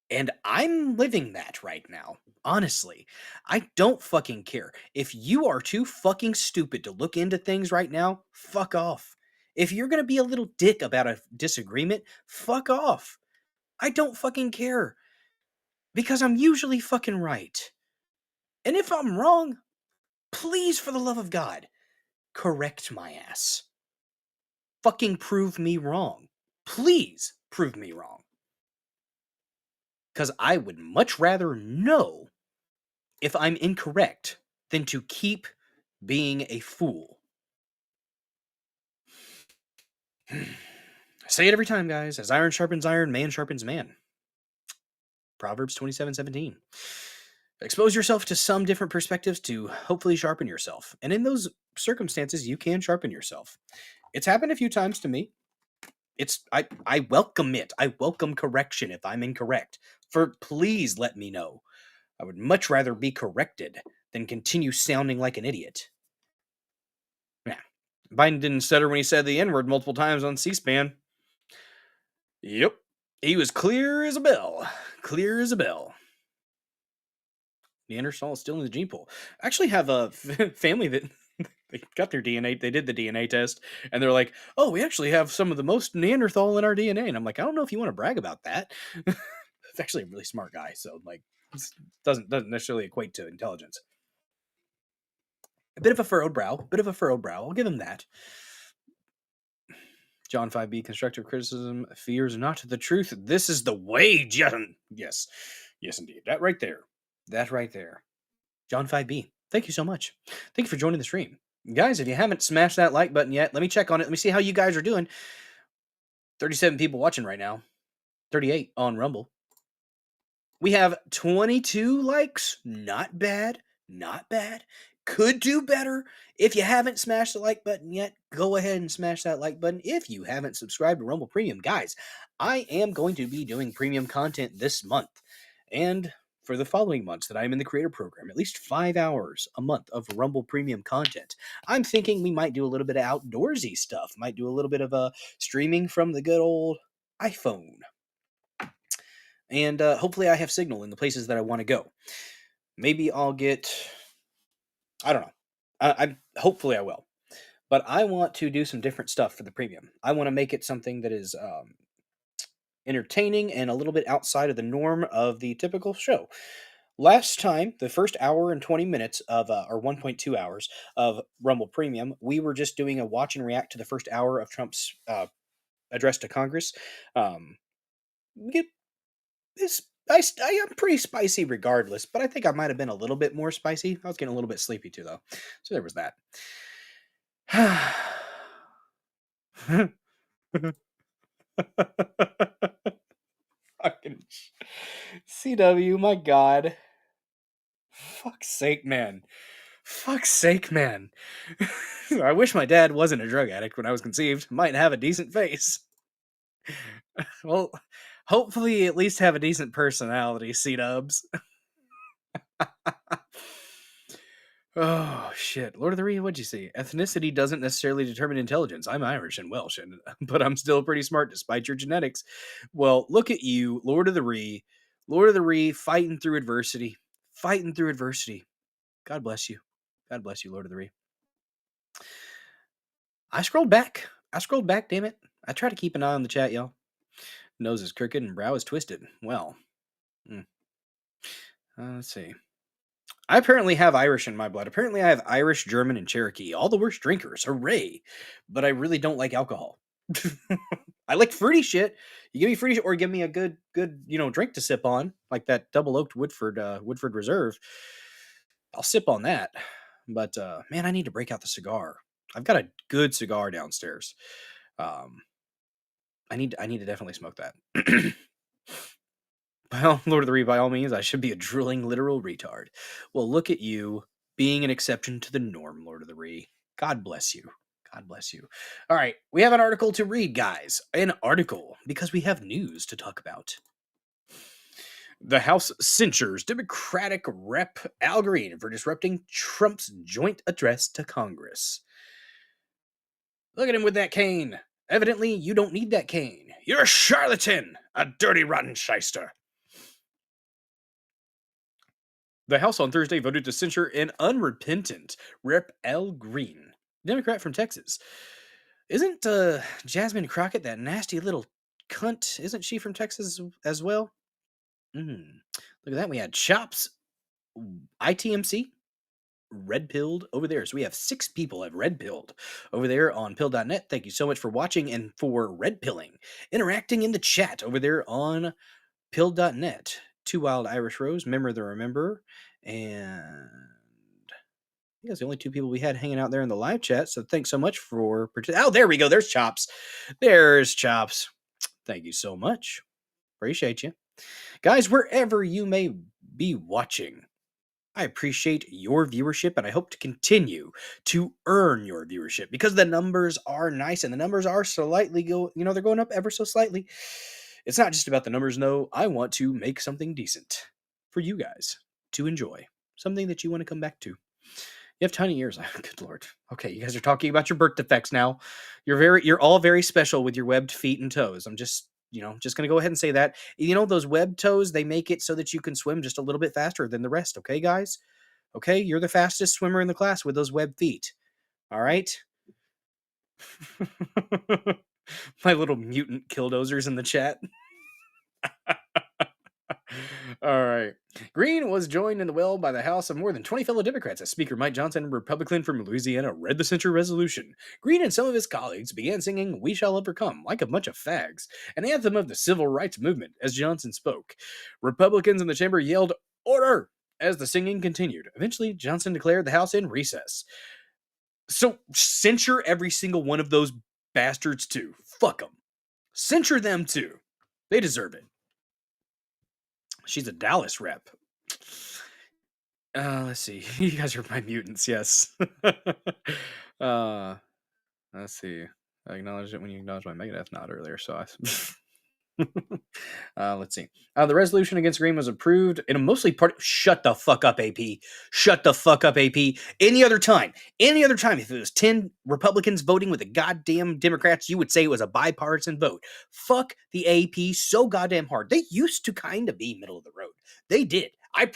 And I'm living that right now. Honestly, I don't fucking care. If you are too fucking stupid to look into things right now, fuck off. If you're going to be a little dick about a disagreement, fuck off. I don't fucking care. Because I'm usually fucking right. And if I'm wrong, please, for the love of God, correct my ass. Fucking prove me wrong. Please prove me wrong. Because I would much rather know if I'm incorrect than to keep being a fool. I say it every time, guys. As iron sharpens iron, man sharpens man. Proverbs 27:17. Expose yourself to some different perspectives to hopefully sharpen yourself. And in those circumstances, you can sharpen yourself. It's happened a few times to me. I welcome it. I welcome correction if I'm incorrect. Please let me know. I would much rather be corrected than continue sounding like an idiot. Yeah. Biden didn't stutter when he said the N-word multiple times on C-SPAN. Yep. He was clear as a bell. Clear as a bell. Neanderthal is still in the gene pool. I actually have a family that they got their DNA. They did the DNA test, and they're like, "Oh, we actually have some of the most Neanderthal in our DNA." And I'm like, "I don't know if you want to brag about that." It's actually a really smart guy, so like, doesn't necessarily equate to intelligence. A bit of a furrowed brow. I'll give him that. John 5b, constructive criticism fears not the truth. This is the way, John. Yes, indeed. That right there. John 5b. Thank you so much. Thank you for joining the stream. Guys, if you haven't smashed that like button yet, let me check on it. Let me see how you guys are doing. 37 people watching right now. 38 on Rumble. We have 22 likes. Not bad. Could do better. If you haven't smashed the like button yet, go ahead and smash that like button. If you haven't subscribed to Rumble Premium, guys, I am going to be doing premium content this month. And for the following months that I'm in the creator program, at least 5 hours a month of Rumble Premium content. I'm thinking we might do a little bit of outdoorsy stuff. Might do a little bit of streaming from the good old iPhone. And hopefully I have signal in the places that I want to go. Maybe I'll get... I don't know. Hopefully I will. But I want to do some different stuff for the premium. I want to make it something that is entertaining and a little bit outside of the norm of the typical show. Last time, the first hour and 20 minutes of, or 1.2 hours of Rumble Premium, we were just doing a watch and react to the first hour of Trump's address to Congress. I am pretty spicy regardless, but I think I might have been a little bit more spicy. I was getting a little bit sleepy too, though. So there was that. Fucking CW, my God. Fuck's sake, man. I wish my dad wasn't a drug addict when I was conceived. Might have a decent face. Well, hopefully at least have a decent personality, C-dubs. Oh, shit. Lord of the Rings, what'd you see? Ethnicity doesn't necessarily determine intelligence. I'm Irish and Welsh, but I'm still pretty smart despite your genetics. Well, look at you, Lord of the Ree, fighting through adversity. God bless you. Lord of the Ree. I scrolled back, damn it. I try to keep an eye on the chat, y'all. Nose is crooked and brow is twisted. Well, let's see. I apparently have Irish in my blood. Apparently I have Irish, German, and Cherokee. All the worst drinkers. Hooray. But I really don't like alcohol. I like fruity shit. You give me fruity shit or give me a good, drink to sip on, like that double oaked Woodford Reserve. I'll sip on that. But man, I need to break out the cigar. I've got a good cigar downstairs. I need to definitely smoke that. Well, Lord of the Ree, by all means, I should be a drooling literal retard. Well, look at you being an exception to the norm, Lord of the Ree. God bless you. All right, we have an article to read, guys. An article, because we have news to talk about. The House censures Democratic Rep. Al Green for disrupting Trump's joint address to Congress. Look at him with that cane. Evidently, you don't need that cane. You're a charlatan, a dirty, rotten shyster. The House on Thursday voted to censure an unrepentant Rep. Al Green, Democrat from Texas. Isn't Jasmine Crockett that nasty little cunt? Isn't she from Texas as well? Look at that. We had Chops ITMC red pilled over there. So we have 6 people have red pilled over there on pill.net. Thank you so much for watching and for red pilling, interacting in the chat over there on pill.net. 2 Wild Irish Rose, Member the Remember, and I think that's the only 2 people we had hanging out there in the live chat. So thanks so much for oh, there we go. There's Chops. There's Chops. Thank you so much. Appreciate you. Guys, wherever you may be watching, I appreciate your viewership, and I hope to continue to earn your viewership because the numbers are nice and the numbers are slightly they're going up ever so slightly. It's not just about the numbers, no. I want to make something decent for you guys to enjoy, something that you want to come back to. You have tiny ears. Good Lord. Okay, you guys are talking about your birth defects now. You're all very special with your webbed feet and toes. I'm just going to go ahead and say that. Those webbed toes, they make it so that you can swim just a little bit faster than the rest. Okay, guys? Okay, you're the fastest swimmer in the class with those webbed feet. All right? My little mutant killdozers in the chat. All right. Green was joined in the well by the House of more than 20 fellow Democrats as Speaker Mike Johnson, a Republican from Louisiana, read the censure resolution. Green and some of his colleagues began singing "We Shall Overcome" like a bunch of fags, an anthem of the civil rights movement, as Johnson spoke. Republicans in the chamber yelled, "Order!" as the singing continued. Eventually, Johnson declared the House in recess. So, censure every single one of those bastards, too. Fuck them. Censure them, too. They deserve it. She's a Dallas rep. Let's see. You guys are my mutants, yes. Let's see. I acknowledged it when you acknowledged my Megadeth nod earlier, so let's see. The resolution against Green was approved in a mostly Shut the fuck up, AP. Shut the fuck up, AP. Any other time, if it was 10 Republicans voting with the goddamn Democrats, you would say it was a bipartisan vote. Fuck the AP so goddamn hard. They used to kind of be middle of the road. They did. At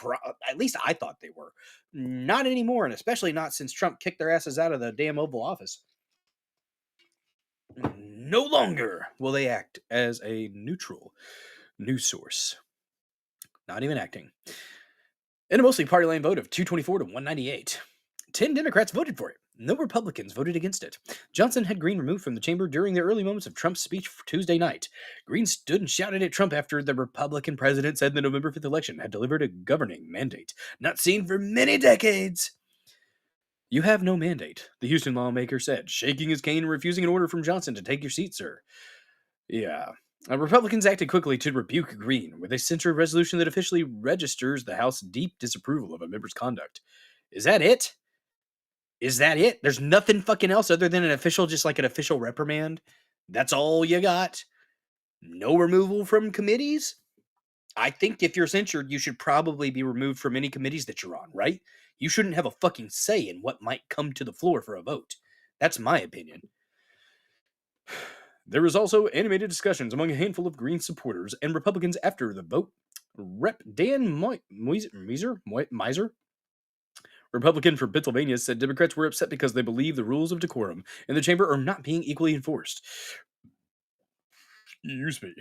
least I thought they were. Not anymore, and especially not since Trump kicked their asses out of the damn Oval Office. No longer will they act as a neutral news source. Not even acting. In a mostly party line vote of 224 to 198, 10 Democrats voted for it. No Republicans voted against it. Johnson had Green removed from the chamber during the early moments of Trump's speech for Tuesday night. Green stood and shouted at Trump after the Republican president said the November 5th election had delivered a governing mandate not seen for many decades. You have no mandate, the Houston lawmaker said, shaking his cane and refusing an order from Johnson to take your seat, sir. Yeah. Republicans acted quickly to rebuke Green with a censure resolution that officially registers the House's deep disapproval of a member's conduct. Is that it? Is that it? There's nothing fucking else other than an official reprimand? That's all you got? No removal from committees? I think if you're censured, you should probably be removed from any committees that you're on, right? You shouldn't have a fucking say in what might come to the floor for a vote. That's my opinion. There was also animated discussions among a handful of Green supporters and Republicans after the vote. Rep. Dan Miser, Republican from Pennsylvania, said Democrats were upset because they believe the rules of decorum in the chamber are not being equally enforced. Excuse me.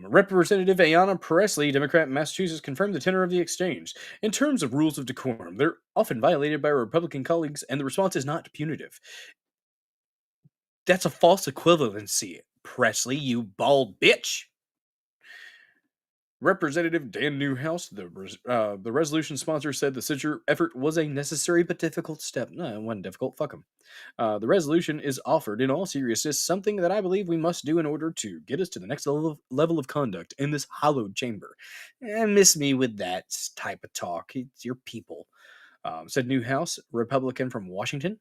Representative Ayanna Presley, Democrat in Massachusetts, confirmed the tenor of the exchange. In terms of rules of decorum, they're often violated by our Republican colleagues, and the response is not punitive. That's a false equivalency, Presley, you bald bitch. Representative Dan Newhouse, the resolution sponsor, said the censure effort was a necessary but difficult step. No, it wasn't difficult. Fuck them. The resolution is offered in all seriousness, something that I believe we must do in order to get us to the next level of conduct in this hallowed chamber. Miss me with that type of talk. It's your people, said Newhouse, Republican from Washington.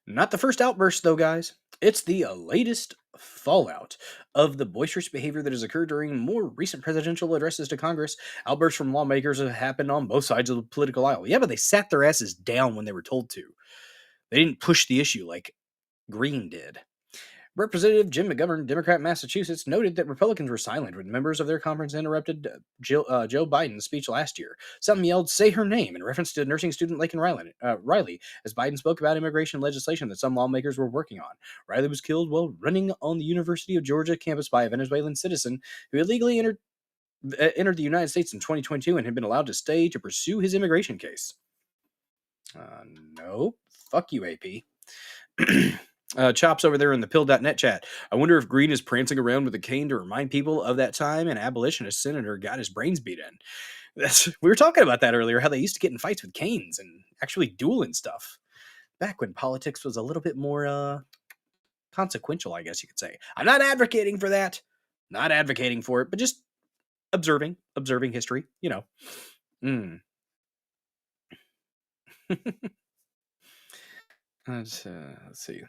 Not the first outburst, though, guys. It's the latest fallout of the boisterous behavior that has occurred during more recent presidential addresses to Congress. Outbursts from lawmakers have happened on both sides of the political aisle. Yeah, but they sat their asses down when they were told to. They didn't push the issue like Green did. Representative Jim McGovern, Democrat, Massachusetts, noted that Republicans were silent when members of their conference interrupted Joe Biden's speech last year. Some yelled, "Say her name," in reference to nursing student Laken Riley, as Biden spoke about immigration legislation that some lawmakers were working on. Riley was killed while running on the University of Georgia campus by a Venezuelan citizen who illegally entered the United States in 2022 and had been allowed to stay to pursue his immigration case. No. Fuck you, AP. Chops over there in the pill.net chat. I wonder if Green is prancing around with a cane to remind people of that time an abolitionist senator got his brains beat in. We were talking about that earlier, how they used to get in fights with canes and actually duel and stuff. Back when politics was a little bit more consequential, I guess you could say. I'm not advocating for that. Not advocating for it, but just observing history, you know. Let's see.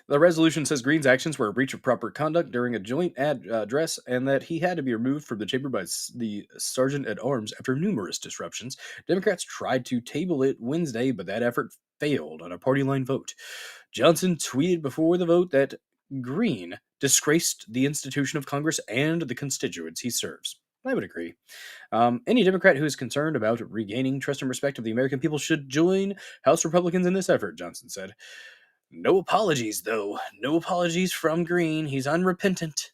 The resolution says Green's actions were a breach of proper conduct during a joint address and that he had to be removed from the chamber by the sergeant at arms after numerous disruptions. Democrats tried to table it Wednesday, but that effort failed on a party line vote. Johnson tweeted before the vote that Green disgraced the institution of Congress and the constituents he serves. I would agree. Any Democrat who is concerned about regaining trust and respect of the American people should join House Republicans in this effort, Johnson said. No apologies, though. No apologies from Green. He's unrepentant.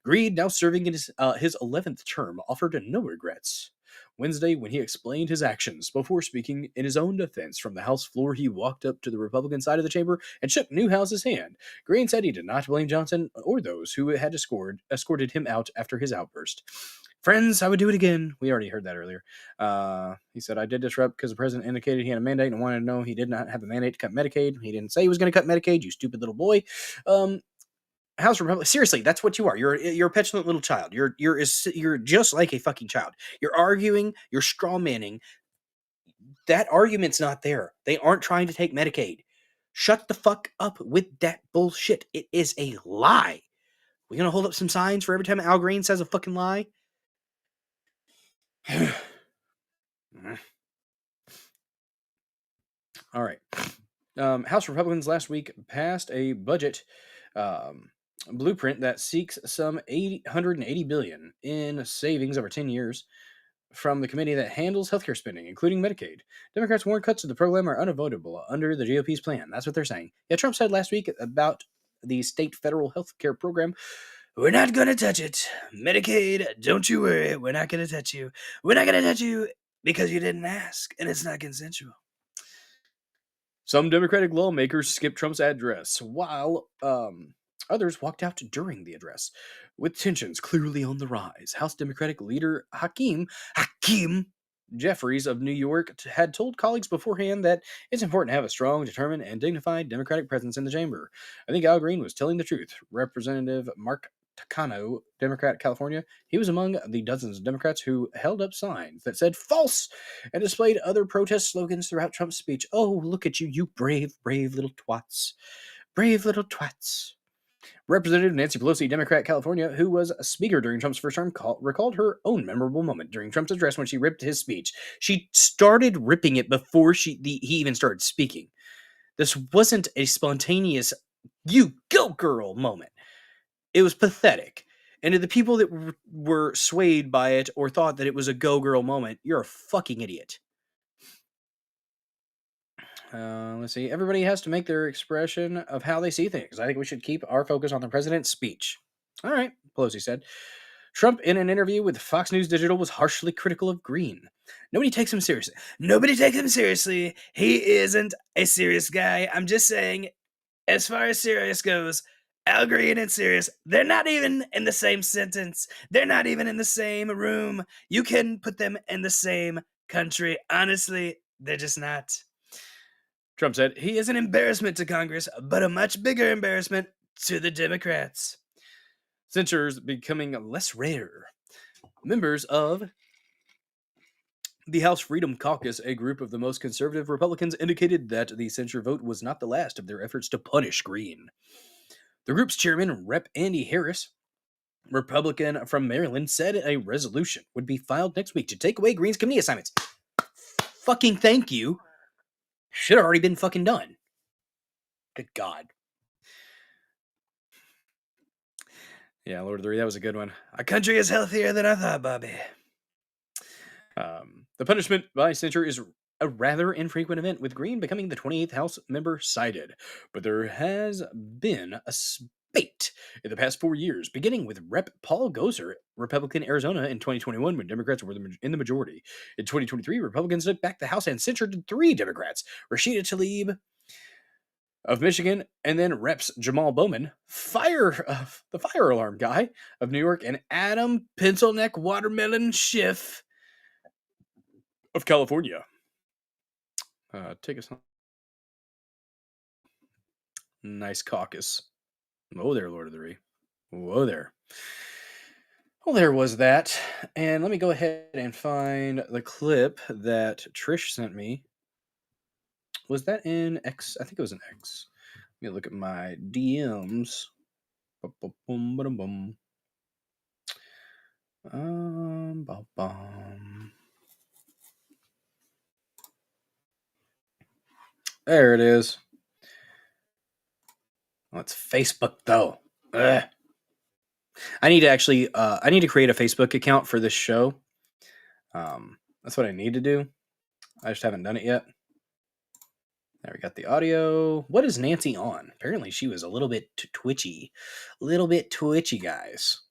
Green, now serving in his 11th term, offered no regrets. Wednesday, when he explained his actions before speaking in his own defense from the House floor, he walked up to the Republican side of the chamber and shook Newhouse's hand. Green said he did not blame Johnson or those who had escorted him out after his outburst. Friends, I would do it again. We already heard that earlier. He said, I did disrupt because the president indicated he had a mandate and wanted to know he did not have a mandate to cut Medicaid. He didn't say he was going to cut Medicaid, you stupid little boy. House Republican, seriously, that's what you are. You're a petulant little child. You're just like a fucking child. You're arguing, you're strawmanning. That argument's not there. They aren't trying to take Medicaid. Shut the fuck up with that bullshit. It is a lie. We're going to hold up some signs for every time Al Green says a fucking lie? All right. House Republicans last week passed a budget blueprint that seeks some $880 billion in savings over 10 years from the committee that handles healthcare spending, including Medicaid. Democrats warn cuts to the program are unavoidable under the GOP's plan. That's what they're saying. Yeah, Trump said last week about the state federal healthcare program, we're not going to touch it. Medicaid, don't you worry. We're not going to touch you. We're not going to touch you because you didn't ask, and it's not consensual. Some Democratic lawmakers skipped Trump's address, while others walked out during the address. With tensions clearly on the rise, House Democratic leader Hakeem Jeffries of New York had told colleagues beforehand that it's important to have a strong, determined, and dignified Democratic presence in the chamber. I think Al Green was telling the truth. Representative Mark Takano, Democrat, California, he was among the dozens of Democrats who held up signs that said false and displayed other protest slogans throughout Trump's speech. Oh, look at you, you brave, brave little twats. Brave little twats. Representative Nancy Pelosi, Democrat, California, who was a speaker during Trump's first term, recalled her own memorable moment during Trump's address when she ripped his speech. She started ripping it before he even started speaking. This wasn't a spontaneous, you go girl moment. It was pathetic. And to the people that were swayed by it or thought that it was a go girl moment, you're a fucking idiot. Let's see. Everybody has to make their expression of how they see things. I think we should keep our focus on the president's speech. All right, Pelosi said. Trump, in an interview with Fox News Digital, was harshly critical of Green. Nobody takes him seriously. Nobody takes him seriously. He isn't a serious guy. I'm just saying, as far as serious goes, Al Green and serious, they're not even in the same sentence. They're not even in the same room. You can put them in the same country. Honestly, they're just not. Trump said, he is an embarrassment to Congress, but a much bigger embarrassment to the Democrats. Censure is becoming less rare. Members of the House Freedom Caucus, a group of the most conservative Republicans, indicated that the censure vote was not the last of their efforts to punish Green. The group's chairman, Rep. Andy Harris, Republican from Maryland, said a resolution would be filed next week to take away Green's committee assignments. Fucking thank you. Should have already been fucking done. Good God. Yeah, Lord of the Rings, that was a good one. Our country is healthier than I thought, Bobby. The punishment by censure is a rather infrequent event, with Green becoming the 28th House member cited. But there has been a spate in the past 4 years, beginning with Rep. Paul Gozer, Republican Arizona, in 2021 when Democrats were in the majority. In 2023, Republicans took back the House and censured 3 Democrats, Rashida Tlaib of Michigan, and then Reps Jamal Bowman, the fire alarm guy of New York, and Adam Pencilneck Watermelon Schiff of California. Take us on. Nice caucus. Whoa there, Lord of the Rings. Whoa there. Well, there was that. And let me go ahead and find the clip that Trish sent me. Was that in X? I think it was in X. Let me look at my DMs. There it is. Well, it's Facebook though. Ugh. I need to create a Facebook account for this show. That's what I need to do. I just haven't done it yet. There, we got the audio. What is Nancy on? Apparently she was a little bit twitchy. A little bit twitchy, guys.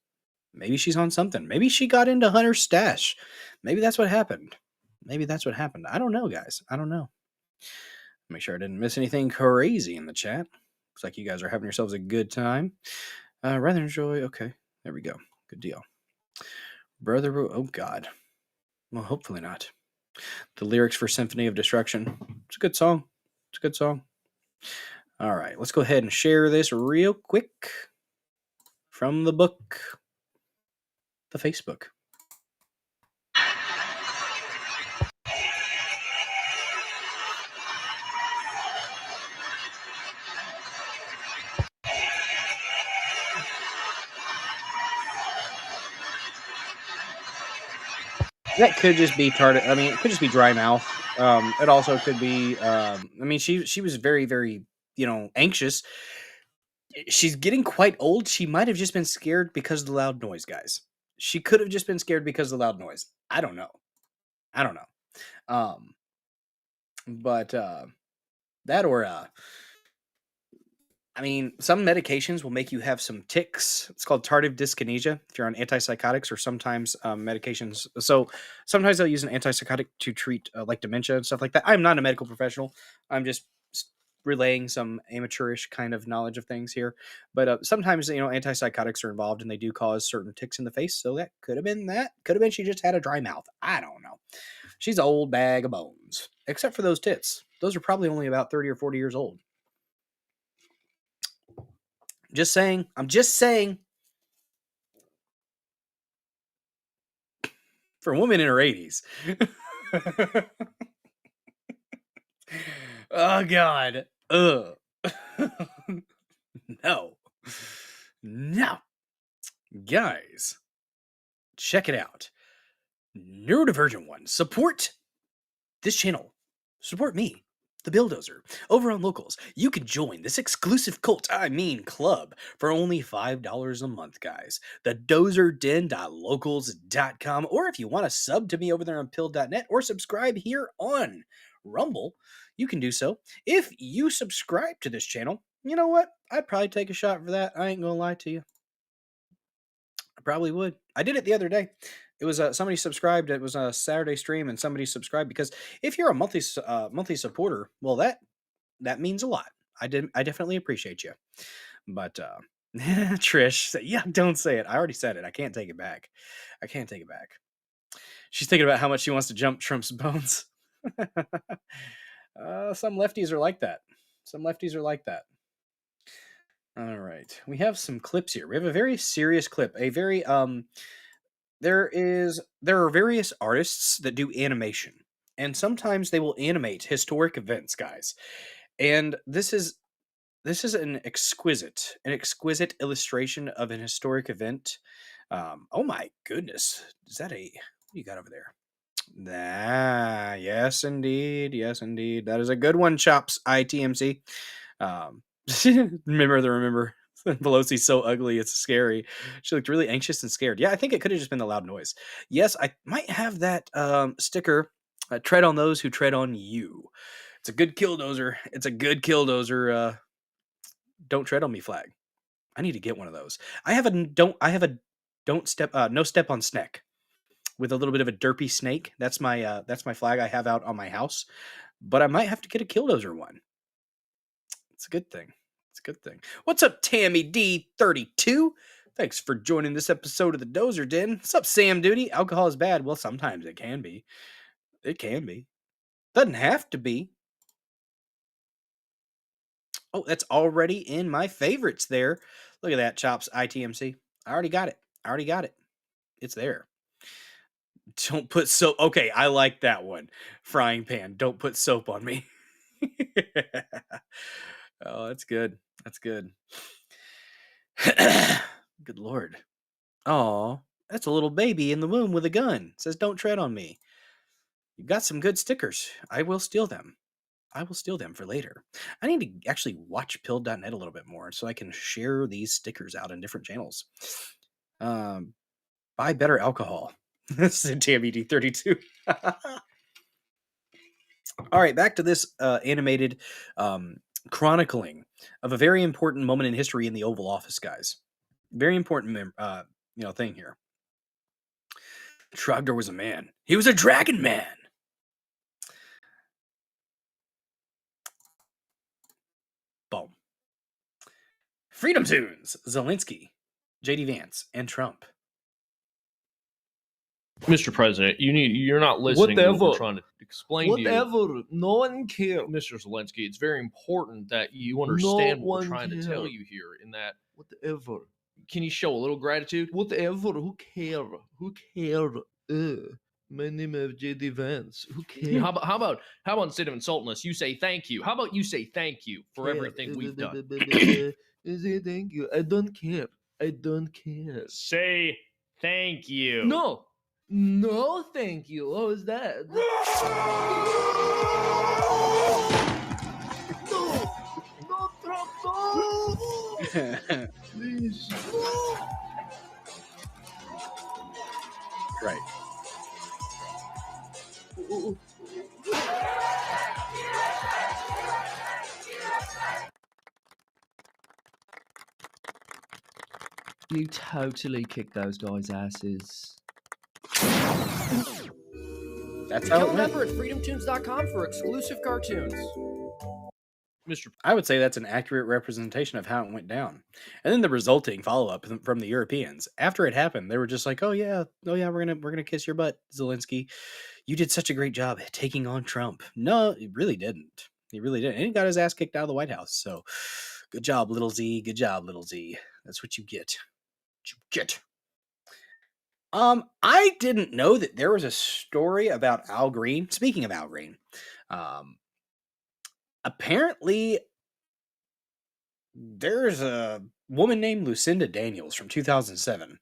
Maybe she's on something. Maybe she got into Hunter's stash. Maybe that's what happened. I don't know, guys. I don't know. Make sure I didn't miss anything crazy in the chat. Looks like you guys are having yourselves a good time. Rather enjoy. Okay, there we go. Good deal. Brother, oh God. Well, hopefully not. The lyrics for Symphony of Destruction. It's a good song. All right, let's go ahead and share this real quick from the book, the Facebook. That could just be tardy. I mean, it could just be dry mouth. It also could be. I mean, she was very, very, anxious. She's getting quite old. She might have just been scared because of the loud noise, guys. She could have just been scared because of the loud noise. I don't know. But that or I mean, some medications will make you have some tics. It's called tardive dyskinesia if you're on antipsychotics, or sometimes medications. So sometimes they'll use an antipsychotic to treat like dementia and stuff like that. I'm not a medical professional. I'm just relaying some amateurish kind of knowledge of things here. But sometimes, antipsychotics are involved and they do cause certain tics in the face. So that could have been that. Could have been she just had a dry mouth. I don't know. She's an old bag of bones, except for those tits. Those are probably only about 30 or 40 years old. Just saying. I'm just saying. For a woman in her 80s. Oh, God. Ugh. No. Guys, check it out. Neurodivergent One. Support this channel. Support me, the Dozer, over on Locals. You can join this exclusive club, for only $5 a month, guys. The dozerden.locals.com, or if you want to sub to me over there on pill.net, or subscribe here on Rumble, you can do so. If you subscribe to this channel, you know what? I'd probably take a shot for that. I ain't gonna lie to you. I probably would. I did it the other day. It was somebody subscribed. It was a Saturday stream, and somebody subscribed because if you're a monthly supporter, well, that means a lot. I definitely appreciate you. But Trish, yeah, don't say it. I already said it. I can't take it back. She's thinking about how much she wants to jump Trump's bones. Some lefties are like that. All right, we have some clips here. We have a very serious clip. A very there are various artists that do animation, and sometimes they will animate historic events, guys. And this is an exquisite illustration of an historic event. Oh my goodness, is that what you got over there? Yes indeed, that is a good one, Chops ITMC. Remember Pelosi's so ugly, it's scary. She looked really anxious and scared. Yeah, I think it could have just been the loud noise. Yes, I might have that sticker, tread on those who tread on you. It's a good kill dozer. It's a good kill dozer. Don't tread on me flag. I need to get one of those. I have a don't step no step on snack with a little bit of a derpy snake. That's my flag I have out on my house. But I might have to get a killdozer one. It's a good thing. It's a good thing. What's up, Tammy D32? Thanks for joining this episode of the Dozer Den. What's up, Sam Duty? Alcohol is bad. Well, sometimes it can be. It can be. Doesn't have to be. Oh, that's already in my favorites there. Look at that, Chops ITMC. I already got it. It's there. Don't put soap. Okay, I like that one. Frying pan. Don't put soap on me. Oh, that's good. That's good. Good Lord. Oh, that's a little baby in the womb with a gun. It says, don't tread on me. You've got some good stickers. I will steal them. I will steal them for later. I need to actually watch pill.net a little bit more so I can share these stickers out in different channels. Buy better alcohol. This is Tammy D32. All right, back to this animated chronicling of a very important moment in history in the Oval Office, guys. Very important, thing here. Trogdor was a man. He was a dragon man. Boom. Freedom Tunes. Zelensky, J.D. Vance, and Trump. Mr. President, you're not listening to what Whatever. we're trying to explain to you. Whatever. No one cares. Mr. Zelensky, it's very important that you understand No what we're one trying to tell cares. you here in that. Whatever. Can you show a little gratitude? Whatever. Who cares? Who cares? My name is J.D. Vance. Who cares? How about instead of insulting us, you say thank you? How about you say thank you for everything we've done? Say thank you. I don't care. I don't care. Say thank you. No. No, thank you. What was that? No. No, Trump, no. Please. Right. You totally kicked those guys' asses. That's how Become it a went. member at freedomtunes.com for exclusive cartoons. Mr. I would say that's an accurate representation of how it went down. And then the resulting follow-up from the Europeans. After it happened, they were just like, oh yeah, we're gonna kiss your butt, Zelensky. You did such a great job taking on Trump. No, he really didn't. He really didn't. And he got his ass kicked out of the White House. So good job, little Z. Good job, little Z. That's what you get. I didn't know that there was a story about Al Green. Speaking of Al Green, apparently there's a woman named Lucinda Daniels from 2007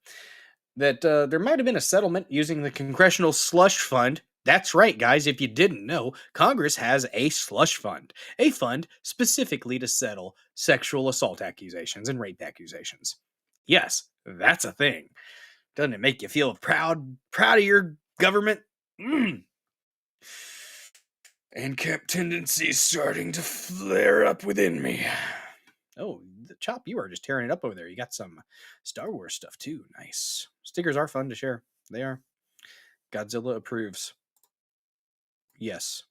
that there might have been a settlement using the Congressional Slush Fund. That's right, guys. If you didn't know, Congress has a slush fund, a fund specifically to settle sexual assault accusations and rape accusations. Yes, that's a thing. Doesn't it make you feel proud of your government? And kept tendencies starting to flare up within me. Oh, Chop, you are just tearing it up over there. You got some Star Wars stuff too. Nice. Stickers are fun to share. They are. Godzilla approves. Yes.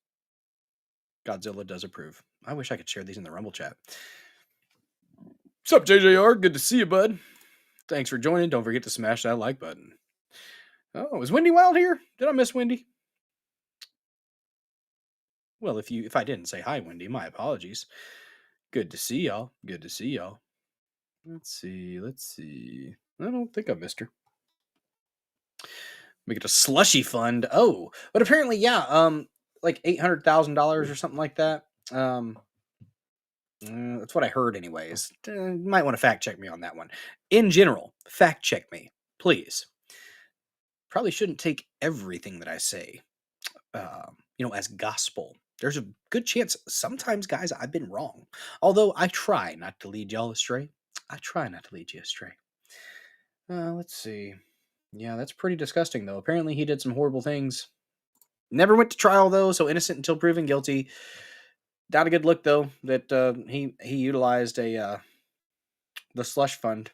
Godzilla does approve. I wish I could share these in the Rumble chat. What's up, JJR? Good to see you, bud. Thanks for joining. Don't forget to smash that like button. Oh, is Wendy Wild here? Did I miss Wendy? Well, if I didn't say hi, Wendy, my apologies. Good to see y'all. Good to see y'all. Let's see. I don't think I missed her. Make it a slushy fund. Oh, but apparently, yeah, like $800,000 or something like that. That's what I heard, anyways. You might want to fact check me on that one. In general, fact check me, please. Probably shouldn't take everything that I say, as gospel. There's a good chance sometimes, guys, I've been wrong. Although I try not to lead y'all astray. I try not to lead you astray. Let's see. Yeah, that's pretty disgusting, though. Apparently, he did some horrible things. Never went to trial, though, so innocent until proven guilty. Not a good look, though, that he utilized the slush fund.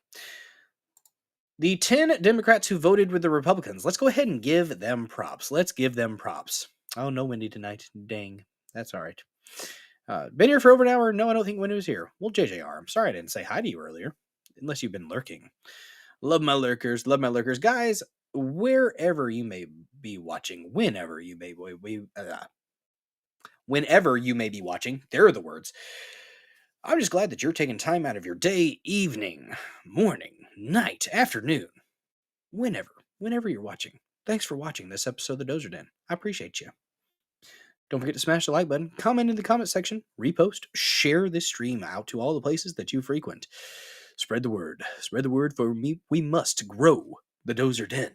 The 10 Democrats who voted with the Republicans. Let's go ahead and give them props. Let's give them props. Oh, no Wendy tonight. Dang. That's all right. Been here for over an hour? No, I don't think Wendy was here. Well, JJR, I'm sorry I didn't say hi to you earlier. Unless you've been lurking. Love my lurkers. Love my lurkers. Guys, wherever you may be watching, whenever you may be watching, there are the words. I'm just glad that you're taking time out of your day, evening, morning, night, afternoon, whenever you're watching. Thanks for watching this episode of the Dozer Den. I appreciate you. Don't forget to smash the like button, comment in the comment section, repost, share this stream out to all the places that you frequent. Spread the word. Spread the word, for me. We must grow the Dozer Den.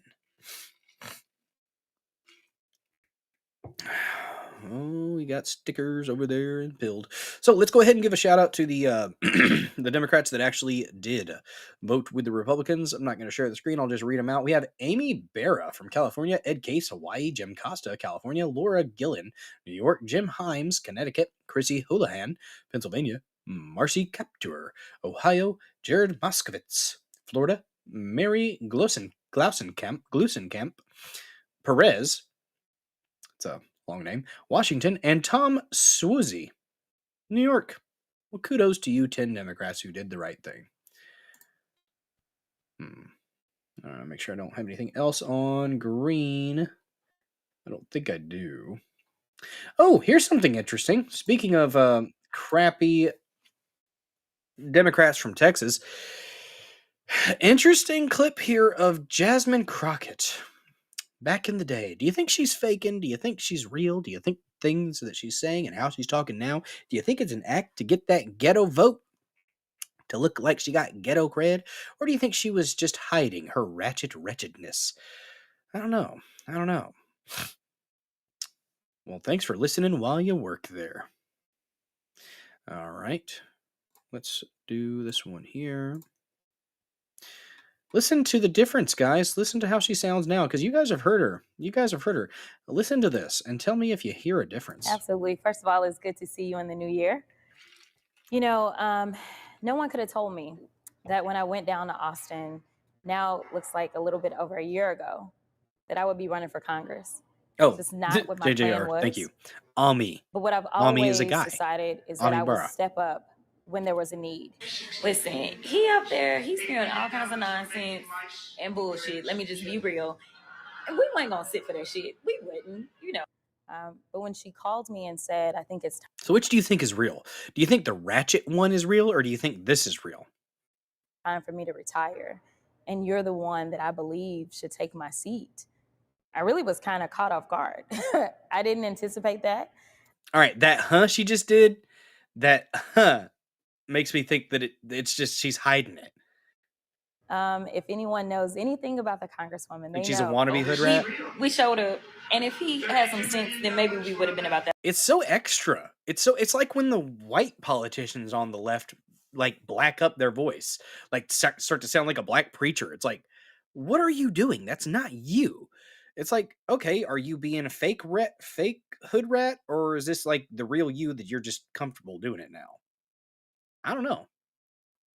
Oh, we got stickers over there and pilled. So let's go ahead and give a shout out to the the Democrats that actually did vote with the Republicans. I'm not going to share the screen. I'll just read them out. We have Amy Barra from California, Ed Case, Hawaii, Jim Costa, California, Laura Gillen, New York, Jim Himes, Connecticut, Chrissy Houlihan, Pennsylvania, Marcy Captur, Ohio, Jared Moskowitz, Florida, Mary Glusenkamp, Perez, it's a long name, Washington, and Tom Swoozy, New York. Well, kudos to you 10 Democrats who did the right thing. Make sure I don't have anything else on green. I don't think I do. Oh, here's something interesting. Speaking of crappy Democrats from Texas, interesting clip here of Jasmine Crockett. Back in the day, do you think she's faking? Do you think she's real? Do you think things that she's saying and how she's talking now, do you think it's an act to get that ghetto vote? To look like she got ghetto cred? Or do you think she was just hiding her ratchet wretchedness? I don't know. Well, thanks for listening while you work there. All right. Let's do this one here. Listen to the difference, guys. Listen to how she sounds now, because you guys have heard her. Listen to this and tell me if you hear a difference. Absolutely. First of all, it's good to see you in the new year. You know, no one could have told me that when I went down to Austin, now looks like a little bit over a year ago, that I would be running for Congress. Oh, it's just not what my plan was. Thank you. Ami. But what I've always decided is that I would step up when there was a need. Listen, he up there, he's spewing all kinds of nonsense and bullshit. Let me just be real. And we weren't going to sit for that shit. We wouldn't, you know. But when she called me and said, I think it's time. So which do you think is real? Do you think the ratchet one is real, or do you think this is real? Time for me to retire. And you're the one that I believe should take my seat. I really was kind of caught off guard. I didn't anticipate that. All right, that she just did, that makes me think that it's just she's hiding it. If anyone knows anything about the Congresswoman, they she's know. a wannabe hood rat. We showed up, and if he had some sense, then maybe we would have been about that. It's so extra. It's like when the white politicians on the left like black up their voice, like start to sound like a black preacher. It's like, what are you doing? That's not you. It's like, okay, are you being a fake hood rat, or is this like the real you that you're just comfortable doing it now? I don't know.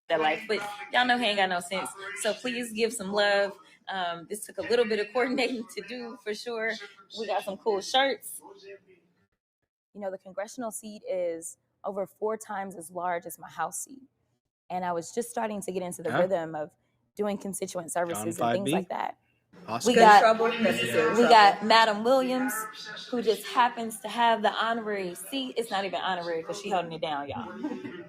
That life, but y'all know he ain't got no sense. So please give some love. This took a little bit of coordinating to do for sure. We got some cool shirts. You know, the congressional seat is over 4 times as large as my House seat. And I was just starting to get into the rhythm of doing constituent services and things like that. Awesome. We got Madam Williams, who just happens to have the honorary seat. It's not even honorary because she's holding it down, y'all.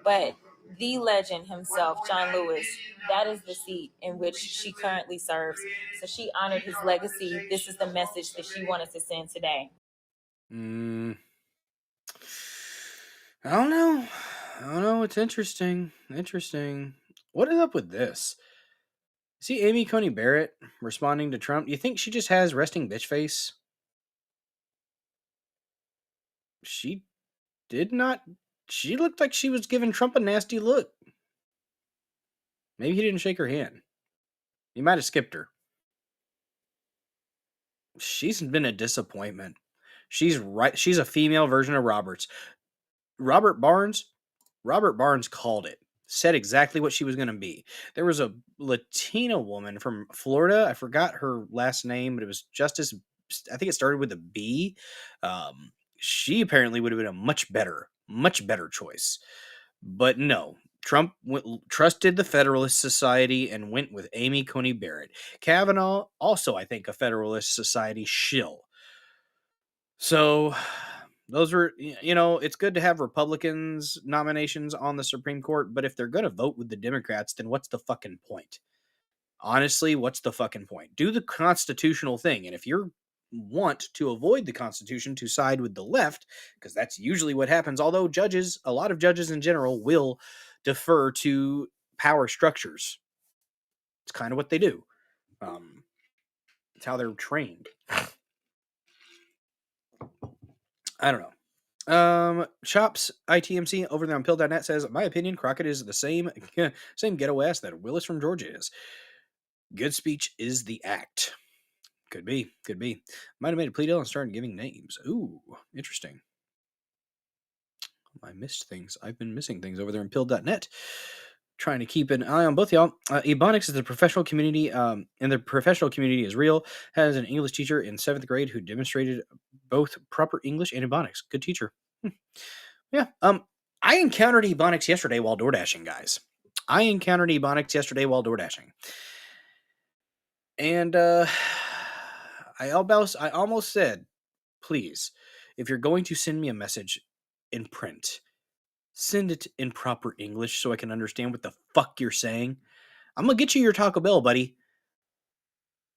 But the legend himself, John Lewis, that is the seat in which she currently serves. So she honored his legacy. This is the message that she wanted to send today. I don't know. It's interesting. What is up with this? See Amy Coney Barrett responding to Trump. Do you think she just has resting bitch face? She looked like she was giving Trump a nasty look. Maybe he didn't shake her hand. He might have skipped her. She's been a disappointment. She's right. She's a female version of Roberts. Robert Barnes called it. Said exactly what she was going to be. There was a Latina woman from Florida. I forgot her last name, but it was Justice. I think it started with a B. She apparently would have been a much better choice. But no, Trump trusted the Federalist Society and went with Amy Coney Barrett. Kavanaugh, also, I think, a Federalist Society shill. So those were, it's good to have Republicans nominations on the Supreme Court, but if they're going to vote with the Democrats, then what's the fucking point? Honestly, what's the fucking point? Do the constitutional thing. And if you want to avoid the Constitution to side with the left, because that's usually what happens, although a lot of judges in general will defer to power structures. It's kind of what they do. It's how they're trained. I don't know. Shops ITMC over there on pill.net says, my opinion, Crockett is the same ghetto ass that Willis from Georgia is. Good speech is the act. Could be. Might have made a plea deal and started giving names. Ooh, interesting. I missed things. I've been missing things over there on pill.net. Trying to keep an eye on both y'all. Ebonics is the professional community, and the professional community is real. Has an English teacher in 7th grade who demonstrated both proper English and Ebonics. Good teacher. Yeah. I encountered Ebonics yesterday while door dashing, guys. And I almost said, please, if you're going to send me a message in print, send it in proper English so I can understand what the fuck you're saying. I'm going to get you your Taco Bell, buddy.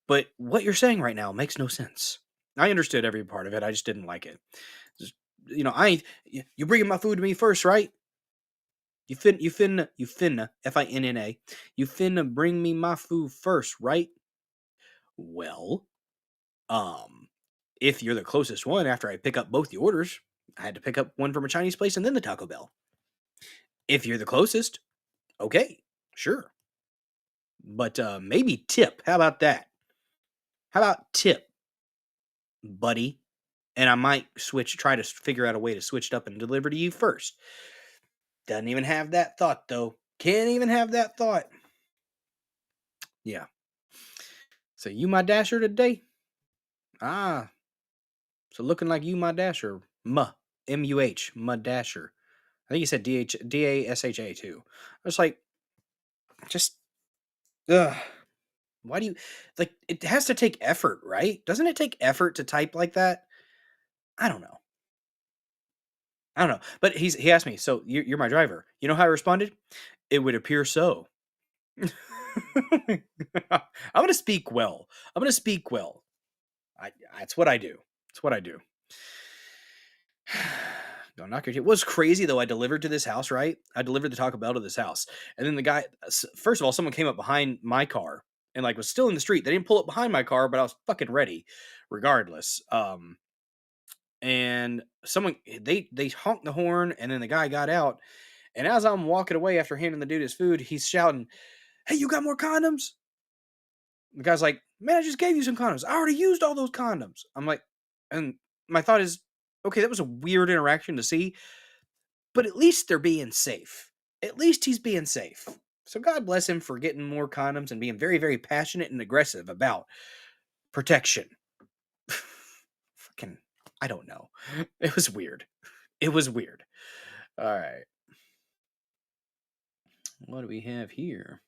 But what you're saying right now makes no sense. I understood every part of it. I just didn't like it. Just, you bringing my food to me first, right? You finna, F-I-N-N-A. You finna bring me my food first, right? Well, if you're the closest one after I pick up both the orders, I had to pick up one from a Chinese place and then the Taco Bell. If you're the closest, okay, sure. But maybe tip. How about that? How about tip, buddy? And I might try to figure out a way to switch it up and deliver to you first. Doesn't even have that thought, though. Can't even have that thought. Yeah. So you my dasher today? Ah. So looking like you my dasher. M-U-H, my dasher. I think you said D-A-S-H-A too. I was like, why do you, it has to take effort, right? Doesn't it take effort to type like that? I don't know. But he asked me, so you're my driver. You know how I responded? It would appear so. I'm going to speak well. That's what I do. Don't knock your teeth. It was crazy though. I delivered to this house, right? I delivered the Taco Bell to this house. And then the guy, first of all, someone came up behind my car and was still in the street. They didn't pull up behind my car, but I was fucking ready regardless. And someone, they honked the horn and then the guy got out. And as I'm walking away after handing the dude his food, he's shouting, "Hey, you got more condoms?" The guy's like, "Man, I just gave you some condoms. I already used all those condoms." I'm like, and my thought is, okay, that was a weird interaction to see, but at least they're being safe. At least he's being safe. So God bless him for getting more condoms and being very, very passionate and aggressive about protection. Fucking, I don't know. It was weird. All right. What do we have here?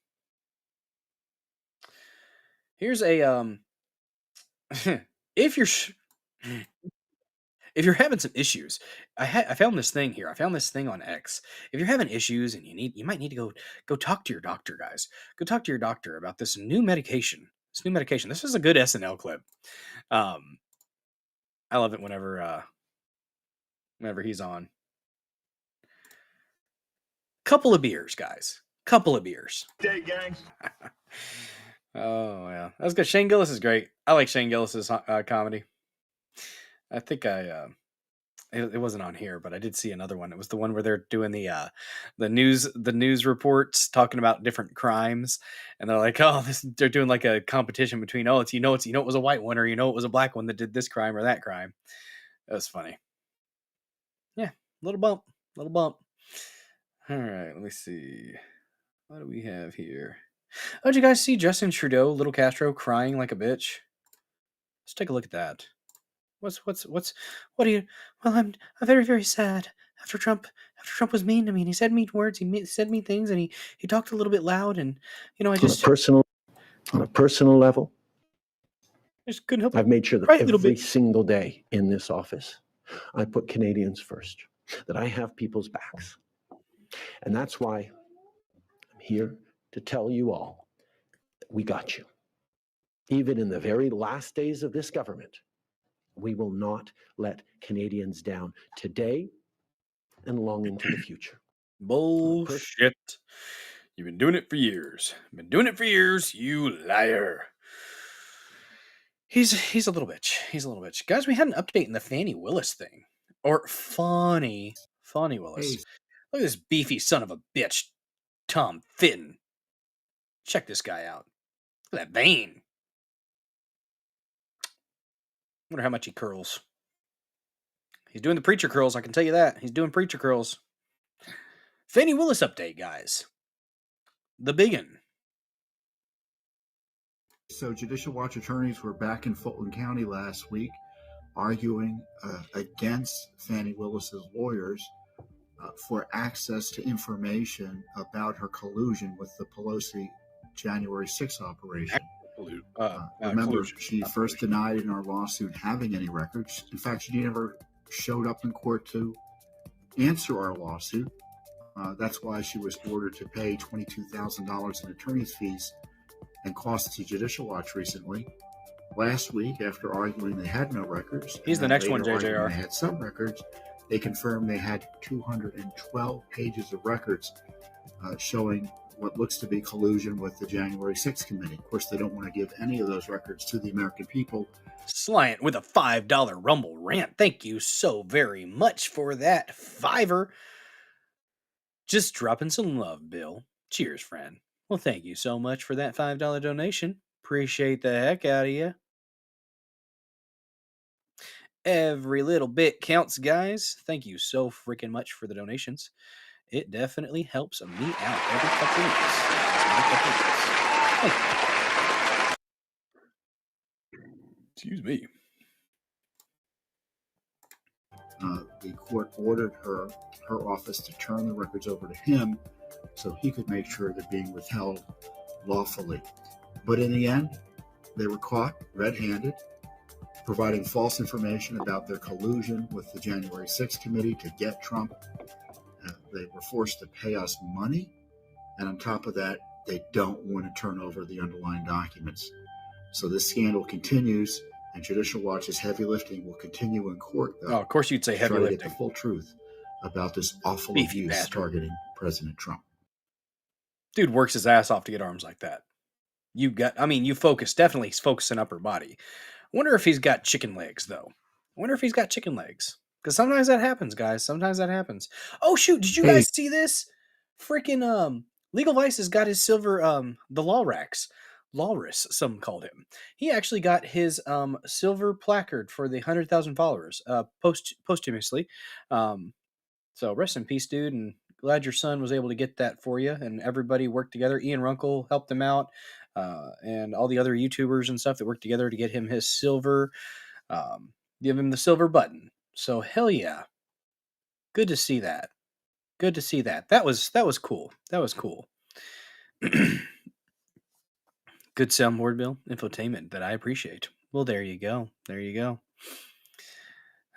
Here's a if you're having some issues, I found this thing here. I found this thing on X. If you're having issues and you might need to go talk to your doctor, guys. Go talk to your doctor about this new medication. This is a good SNL clip. I love it whenever he's on. Couple of beers, guys. Day gangs. Oh yeah, that's good. Shane Gillis is great. I like Shane Gillis's comedy. I think I it wasn't on here, but I did see another one. It was the one where they're doing the news reports talking about different crimes, and they're like, oh, they're doing like a competition between it was a white one or it was a black one that did this crime or that crime. That was funny. Yeah, little bump. All right, let me see. What do we have here? Oh, did you guys see Justin Trudeau, Little Castro, crying like a bitch? Let's take a look at that. What are you? Well, I'm very, very sad. After Trump was mean to me, and he said mean words, he said mean things, and he talked a little bit loud, and I just on a personal level, just couldn't help it. I've made sure that every single day in this office, I put Canadians first, that I have people's backs. And that's why I'm here to tell you all that we got you. Even in the very last days of this government, we will not let Canadians down today and long into the future. Bullshit. You've been doing it for years. You liar. He's a little bitch. Guys, we had an update in the Fannie Willis thing. Or Fannie Willis. Hey. Look at this beefy son of a bitch, Tom Fitton. Check this guy out. Look at that vein. Wonder how much he curls. He's doing the preacher curls, I can tell you that. He's doing preacher curls. Fannie Willis update, guys. The biggin. So Judicial Watch attorneys were back in Fulton County last week arguing against Fannie Willis's lawyers for access to information about her collusion with the Pelosi January 6th operation. Remember, she first denied in our lawsuit having any records. In fact, she never showed up in court to answer our lawsuit. That's why she was ordered to pay $22,000 in attorney's fees and costs to Judicial Watch recently. Last week, after arguing they had no records, he's the next one, JJR. They had some records. They confirmed they had 212 pages of records showing what looks to be collusion with the January 6th committee. Of course, they don't want to give any of those records to the American people. Slant with a $5 Rumble rant. Thank you so very much for that $5. Just dropping some love, Bill. Cheers, friend. Well, thank you so much for that $5 donation. Appreciate the heck out of you. Every little bit counts, guys. Thank you so freaking much for the donations. It definitely helps me out every couple of weeks. Thank you. Excuse me. The court ordered her office to turn the records over to him so he could make sure they're being withheld lawfully. But in the end, they were caught red-handed, providing false information about their collusion with the January 6th committee to get Trump. They were forced to pay us money, and on top of that, they don't want to turn over the underlying documents. So this scandal continues, and Judicial Watch's heavy lifting will continue in court, though. Oh, of course you'd say heavy lifting. To get the full truth about this awful abuse targeting President Trump. Dude works his ass off to get arms like that. You focus, definitely he's focusing upper body. I wonder if he's got chicken legs, though. Because sometimes that happens, guys. Oh, shoot. Did you guys see this? Freaking Legal Vice has got his silver, the Walrus, some called him. He actually got his silver placard for the 100,000 followers posthumously. So rest in peace, dude, and glad your son was able to get that for you, and everybody worked together. Ian Runkle helped him out, and all the other YouTubers and stuff that worked together to get him his silver, give him the silver button. So hell yeah. Good to see that. That was cool. Good soundboard, Bill. Infotainment that I appreciate. Well, there you go.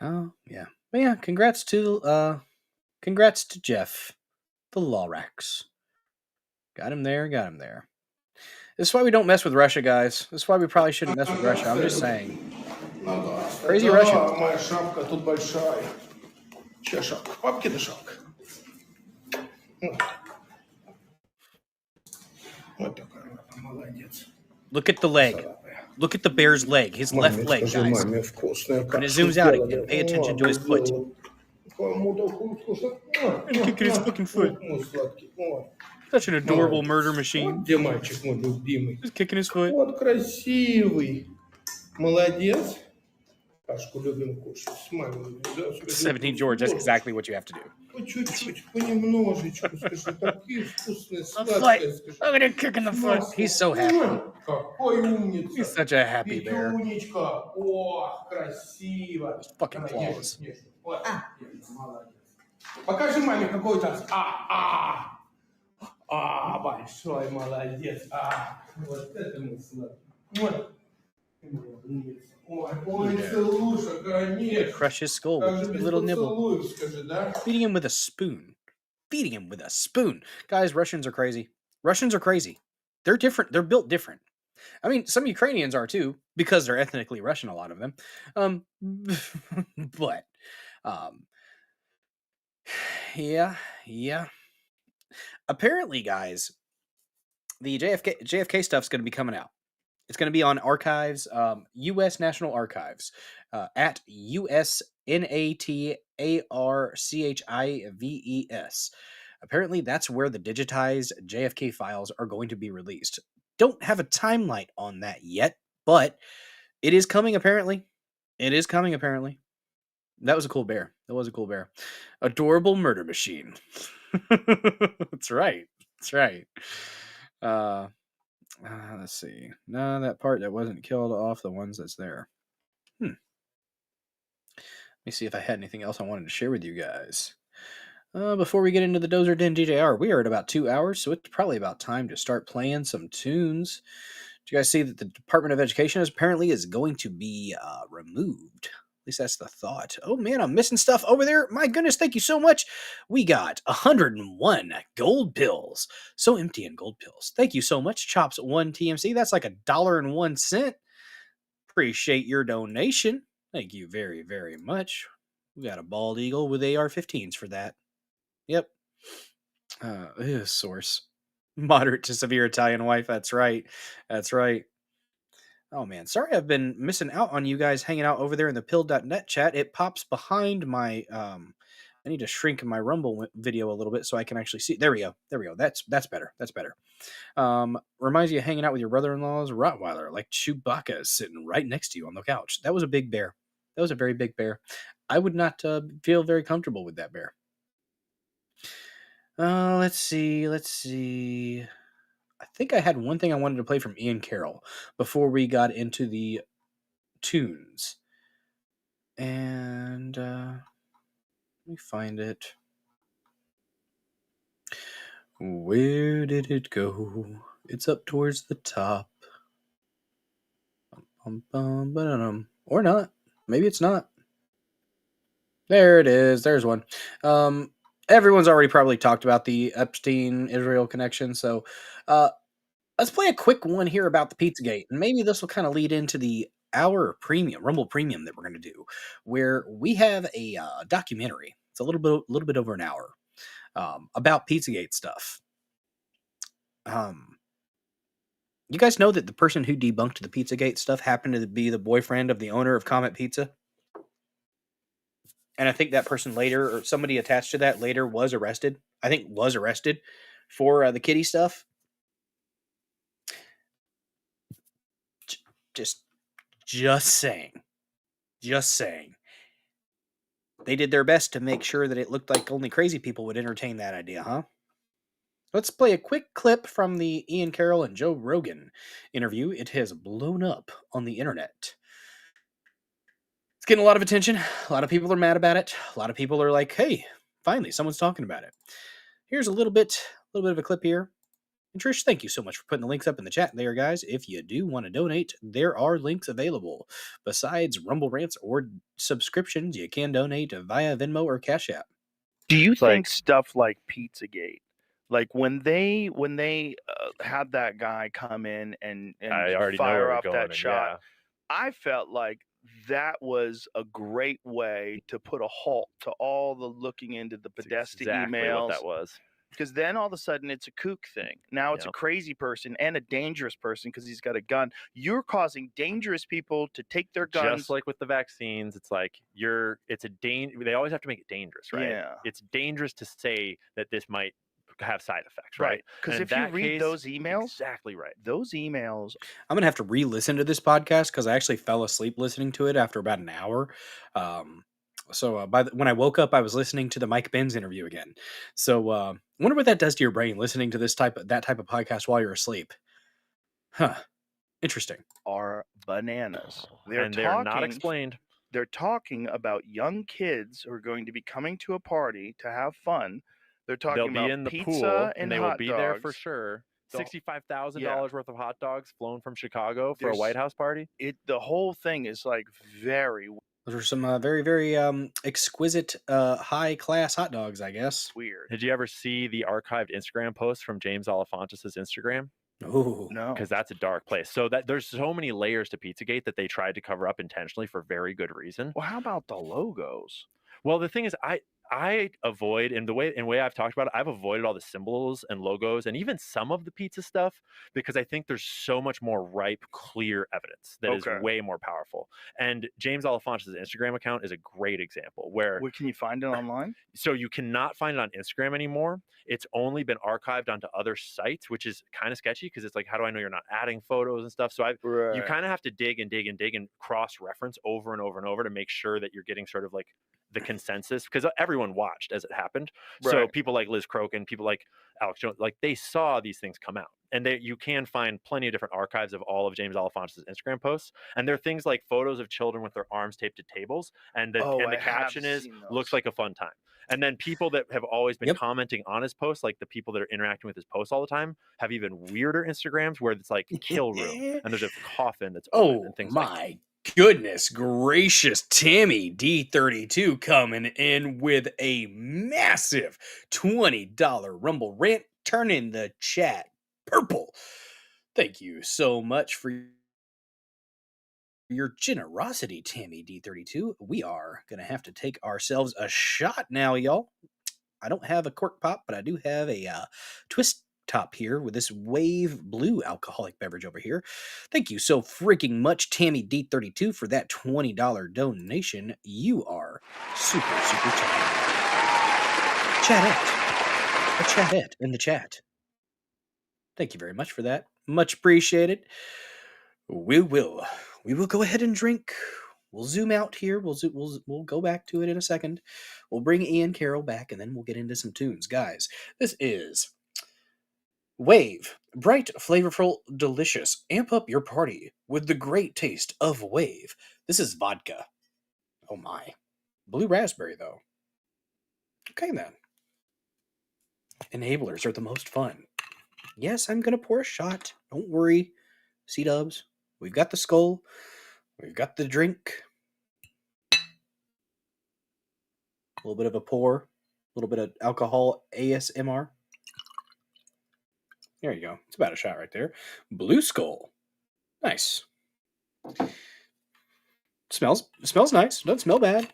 Oh, yeah. But yeah, congrats to Jeff, the Lorax. Got him there. This is why we don't mess with Russia, guys. This is why we probably shouldn't mess with Russia. I'm just saying. Crazy Russia. Моя шапка тут большая. Чья шапка? Папкина шапка. Вот такая молодец. Look at the leg. Look at the bear's leg. His left leg, guys. When it zooms out again, pay attention to his foot. And kicking his fucking foot. Such an adorable murder machine. Где мальчик мой любимый? Just kicking his foot. Вот красивый. Молодец. Кашку любим кушать. С мамой. 17 George, that's exactly what you have to do. По чуть-чуть, понемножечку, скажи, такие вкусные, The сладкие, foot. скажи. Look at him kicking the foot. He's so happy. Какой умница. He's such a happy bear. Петунечка. О, красиво. Those fucking claws. Вот. Молодец. Покажи маме, какой у нас. Большой молодец. Вот это мы сладкий. Ой, целуша, конечно. Crush his skull with a little nibble. Feeding him with a spoon. Feeding him with a spoon. Guys, Russians are crazy. Russians are crazy. They're different. They're built different. I mean, some Ukrainians are too, because they're ethnically Russian, a lot of them. But, yeah. Apparently, guys, the JFK stuff's going to be coming out. It's going to be on archives, U.S. National Archives, at USNATARCHIVES. Apparently, that's where the digitized JFK files are going to be released. Don't have a timeline on that yet, but it is coming, apparently. It is coming, apparently. That was a cool bear. That was a cool bear. Adorable murder machine. That's right. That's right. Let's see. No, that part that wasn't killed off the ones that's there. Let me see if I had anything else I wanted to share with you guys. Before we get into the Dozer Den DJR, we are at about 2 hours, so it's probably about time to start playing some tunes. Did you guys see that the Department of Education apparently is going to be removed? At least that's the thought. Oh man, I'm missing stuff over there. My goodness, thank you so much. We got 101 gold pills. So empty in gold pills. Thank you so much, Chops1 TMC. That's like $1.01. Appreciate your donation. Thank you very, very much. We got a bald eagle with AR-15s for that. Yep. Source. Moderate to severe Italian wife. That's right. That's right. Oh man, sorry I've been missing out on you guys hanging out over there in the pill.net chat. It pops behind my I need to shrink my Rumble video a little bit so I can actually see. There we go. There we go. That's better. That's better. Reminds you of hanging out with your brother-in-law's Rottweiler, like Chewbacca is sitting right next to you on the couch. That was a big bear. That was a very big bear. I would not feel very comfortable with that bear. Let's see. I think I had one thing I wanted to play from Ian Carroll before we got into the tunes. And let me find it. Where did it go? It's up towards the top. Or not. Maybe it's not. There it is. There's one. Everyone's already probably talked about the Epstein-Israel connection, so let's play a quick one here about the Pizzagate, and maybe this will kind of lead into the hour premium, Rumble Premium that we're going to do, where we have a documentary. It's a little bit over an hour about Pizzagate stuff. You guys know that the person who debunked the Pizzagate stuff happened to be the boyfriend of the owner of Comet Pizza? And I think that person later, or somebody attached to that later, was arrested. I think was arrested for the kitty stuff. Just saying. Just saying. They did their best to make sure that it looked like only crazy people would entertain that idea, huh? Let's play a quick clip from the Ian Carroll and Joe Rogan interview. It has blown up on the internet. It's getting a lot of attention. A lot of people are mad about it. A lot of people are like, hey, finally, someone's talking about it. Here's a little bit of a clip here. And Trish, thank you so much for putting the links up in the chat there, guys. If you do want to donate, there are links available. Besides Rumble Rants or subscriptions, you can donate via Venmo or Cash App. Do you think stuff like Pizzagate, like when they had that guy come in and I already fire know off that shot, yeah. I felt like that was a great way to put a halt to all the looking into the Podesta exactly emails. what that was. Because then all of a sudden it's a kook thing. Now it's a crazy person and a dangerous person because he's got a gun. You're causing dangerous people to take their guns. Just like with the vaccines, it's like they always have to make it dangerous, right? Yeah. It's dangerous to say that this might have side effects, right? Because And if you read those emails, exactly right. Those emails. I'm gonna have to re-listen to this podcast because I actually fell asleep listening to it after about an hour. So when I woke up, I was listening to the Mike Benz interview again. So I wonder what that does to your brain, listening to that type of podcast while you're asleep. Huh. Interesting. Are bananas. They're not explained. They're talking about young kids who are going to be coming to a party to have fun. They're talking They'll about be in the pizza pool, and they hot will be dogs. there for sure. $65,000 worth of hot dogs flown from Chicago for a White House party. The whole thing is like very. Those are some very, very exquisite, high-class hot dogs, I guess. Weird. Did you ever see the archived Instagram post from James Alefontis' Instagram? Oh no, because that's a dark place. So that there's so many layers to Pizzagate that they tried to cover up intentionally for very good reason. Well, how about the logos? Well, the thing is, I avoid, in the way I've talked about it, I've avoided all the symbols and logos and even some of the pizza stuff because I think there's so much more ripe, clear evidence that is way more powerful. And James Alefontis' Instagram account is a great example where can you find it online? So you cannot find it on Instagram anymore. It's only been archived onto other sites, which is kind of sketchy because it's like, how do I know you're not adding photos and stuff? So you kind of have to dig and dig and dig and cross-reference over and over and over to make sure that you're getting sort of like the consensus, because everyone watched as it happened. So people like Liz Crokin, people like Alex Jones, like they saw these things come out. And you can find plenty of different archives of all of James Alefontis' Instagram posts. And there are things like photos of children with their arms taped to tables. And the caption is, looks like a fun time. And then people that have always been commenting on his posts, like the people that are interacting with his posts all the time, have even weirder Instagrams where it's like kill room and there's a coffin that's open and things like that. Goodness gracious, Tammy D32 coming in with a massive $20 Rumble rant, turning the chat purple. Thank you so much for your generosity, Tammy D32. We are going to have to take ourselves a shot now, y'all. I don't have a cork pop, but I do have a twist top here with this Wave Blue alcoholic beverage over here. Thank you so freaking much, Tammy D32, for that $20 donation. You are super chatette in the chat. Thank you very much for that. Much appreciated. We will go ahead and drink. We'll zoom out here. We'll go back to it in a second. We'll bring Ian Carroll back, and then we'll get into some tunes. Guys, this is Wave. Bright, flavorful, delicious. Amp up your party with the great taste of Wave. This is vodka. Oh my. Blue raspberry, though. Okay, then. Enablers are the most fun. Yes, I'm going to pour a shot. Don't worry. C-dubs. We've got the skull. We've got the drink. A little bit of a pour. A little bit of alcohol ASMR. There you go. It's about a shot right there. Blue Skull. Nice. Smells nice. Doesn't smell bad.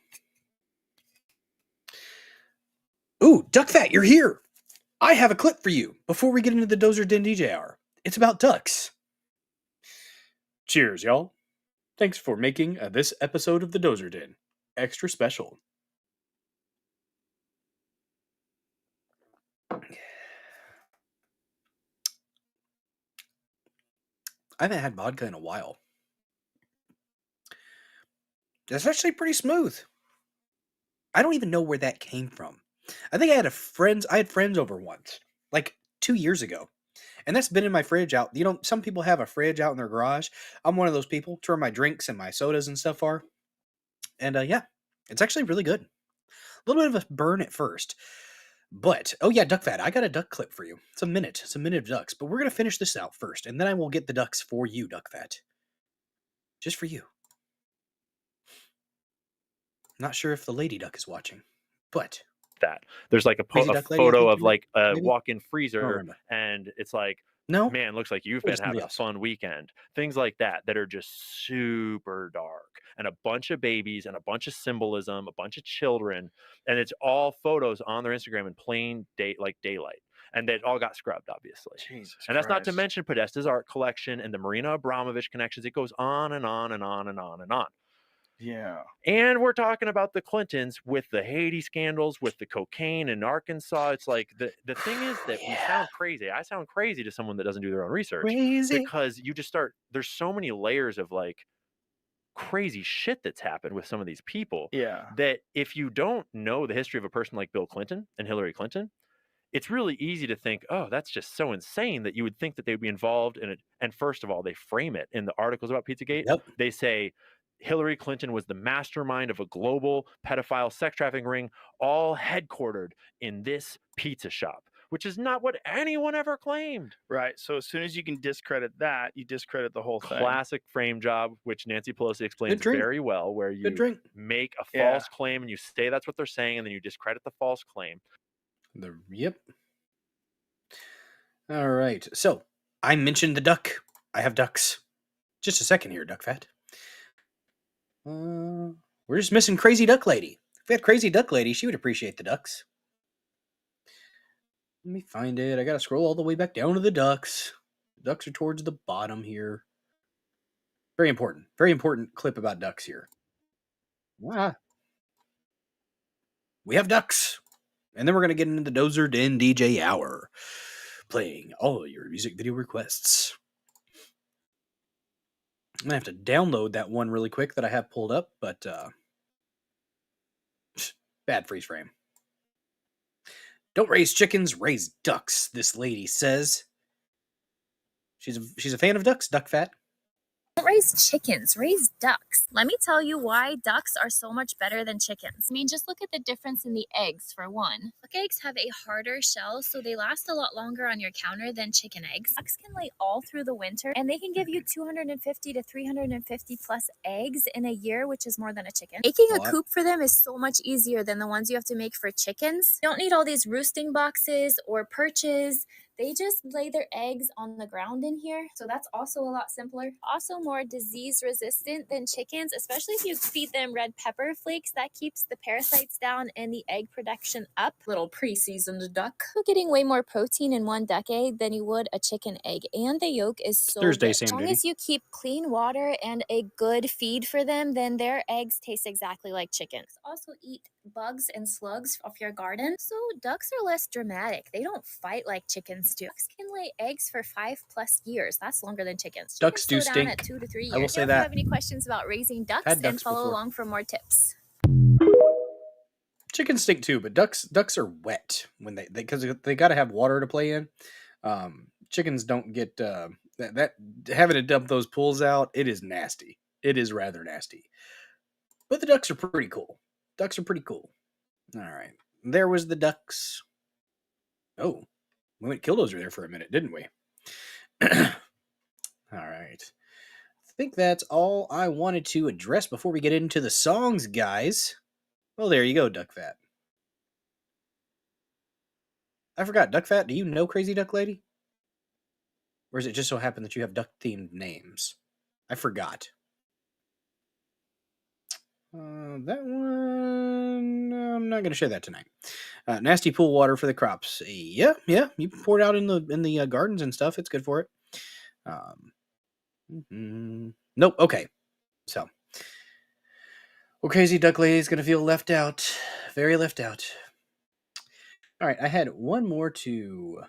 Ooh, Duck Fat, you're here. I have a clip for you before we get into the Dozer Den DJ hour. It's about ducks. Cheers, y'all. Thanks for making this episode of the Dozer Den extra special. I haven't had vodka in a while. It's actually pretty smooth. I don't even know where that came from. I think I had friends over once, like 2 years ago. And that's been in my fridge out. You know, some people have a fridge out in their garage. I'm one of those people. It's where my drinks and my sodas and stuff are. And yeah, it's actually really good. A little bit of a burn at first. But, oh yeah, Duck Fat. I got a duck clip for you. It's a minute of ducks. But we're going to finish this out first. And then I will get the ducks for you, Duck Fat. Just for you. Not sure if the lady duck is watching. But that there's like a photo of like a walk-in freezer, and it's like, no, man, looks like you've been having a fun weekend. Things like that are just super dark, and a bunch of babies and a bunch of symbolism, a bunch of children, and it's all photos on their Instagram in plain daylight. And it all got scrubbed, obviously. Jesus and that's not to Christ. mention Podesta's art collection and the Marina Abramovich connections. It goes on and on and on and on and on. Yeah. And we're talking about the Clintons with the Haiti scandals, with the cocaine in Arkansas. It's like the thing is that we sound crazy. I sound crazy to someone that doesn't do their own research. Crazy. Because you just start, there's so many layers of like crazy shit that's happened with some of these people. Yeah. That if you don't know the history of a person like Bill Clinton and Hillary Clinton, it's really easy to think, oh, that's just so insane that you would think that they'd be involved in it. And first of all, they frame it in the articles about Pizzagate. Yep. They say Hillary Clinton was the mastermind of a global pedophile sex trafficking ring, all headquartered in this pizza shop, which is not what anyone ever claimed. Right. So as soon as you can discredit that, you discredit the whole thing. Classic frame job, which Nancy Pelosi explains very well, where you make a false claim and you say that's what they're saying, and then you discredit the false claim. Yep. All right. So I mentioned the duck. I have ducks. Just a second here, Duck Fat. We're just missing Crazy Duck Lady. If we had Crazy Duck Lady, she would appreciate the ducks. Let me find it. I gotta scroll all the way back down to the ducks. The ducks are towards the bottom here. Very important clip about ducks here. Wow. We have ducks. And then we're going to get into the Dozer Den DJ Hour, playing all your music video requests. I'm going to have to download that one really quick that I have pulled up, but bad freeze frame. Don't raise chickens, raise ducks, this lady says. She's a fan of ducks, Duck Fat. Don't raise chickens, raise ducks. Let me tell you why ducks are so much better than chickens. I mean, just look at the difference in the eggs, for one. Duck eggs have a harder shell, so they last a lot longer on your counter than chicken eggs. Ducks can lay all through the winter, and they can give you 250 to 350 plus eggs in a year, which is more than a chicken. Making a coop for them is so much easier than the ones you have to make for chickens. You don't need all these roosting boxes or perches. They just lay their eggs on the ground in here, so that's also a lot simpler. Also more disease resistant than chickens, especially if you feed them red pepper flakes. That keeps the parasites down and the egg production up. Little pre-seasoned duck. You're getting way more protein in one duck egg than you would a chicken egg, and the yolk is so Thursday, good. same As long duty. as you keep clean water and a good feed for them, then their eggs taste exactly like chickens. Also eat bugs and slugs off your garden, so ducks are less dramatic. They don't fight like chickens do. Ducks can lay eggs for 5+ years. That's longer than chickens. Ducks do Slow down stink. at 2 to 3 years. I will say If that. you have any questions about raising ducks, Had then ducks follow before. along for more tips. Chickens stink too, but ducks are wet when they because they got to have water to play in. Chickens don't get that having to dump those pools out. It is nasty. It is rather nasty. But the ducks are pretty cool. Ducks are pretty cool. All right, there was the ducks. Oh, we went Killdozer there for a minute, didn't we? All right. I think that's all I wanted to address before we get into the songs, guys. Well, there you go, Duck Fat. I forgot, Duck Fat, do you know Crazy Duck Lady? Or is it just so happen that you have duck-themed names? I forgot. That one... I'm not going to share that tonight. Nasty pool water for the crops. Yeah. You pour it out in the gardens and stuff. It's good for it. Nope. Okay. So. Well, Crazy Duck Lady is going to feel left out. Very left out. All right. I had one more to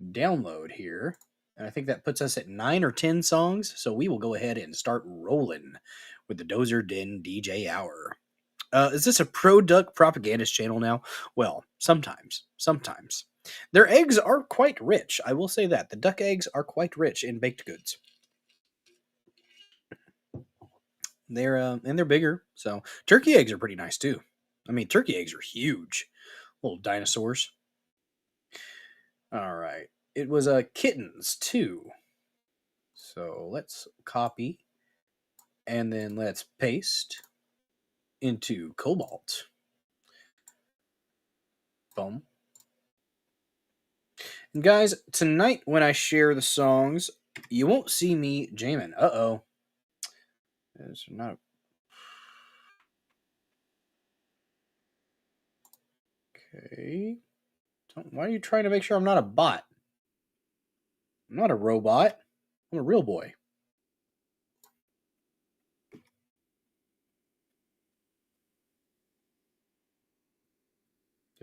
download here. And I think that puts us at 9 or 10 songs. So we will go ahead and start rolling with the Dozer Den DJ Hour. Is this a pro-duck propagandist channel now? Well, sometimes. Their eggs are quite rich. I will say that. The duck eggs are quite rich in baked goods. And they're bigger. So turkey eggs are pretty nice too. I mean, turkey eggs are huge. Little dinosaurs. All right. It was kittens too. So let's copy and then let's paste into Cobalt. Boom. And guys, tonight when I share the songs, you won't see me jamming. Uh-oh. It's not. Okay. Why are you trying to make sure I'm not a bot? I'm not a robot. I'm a real boy.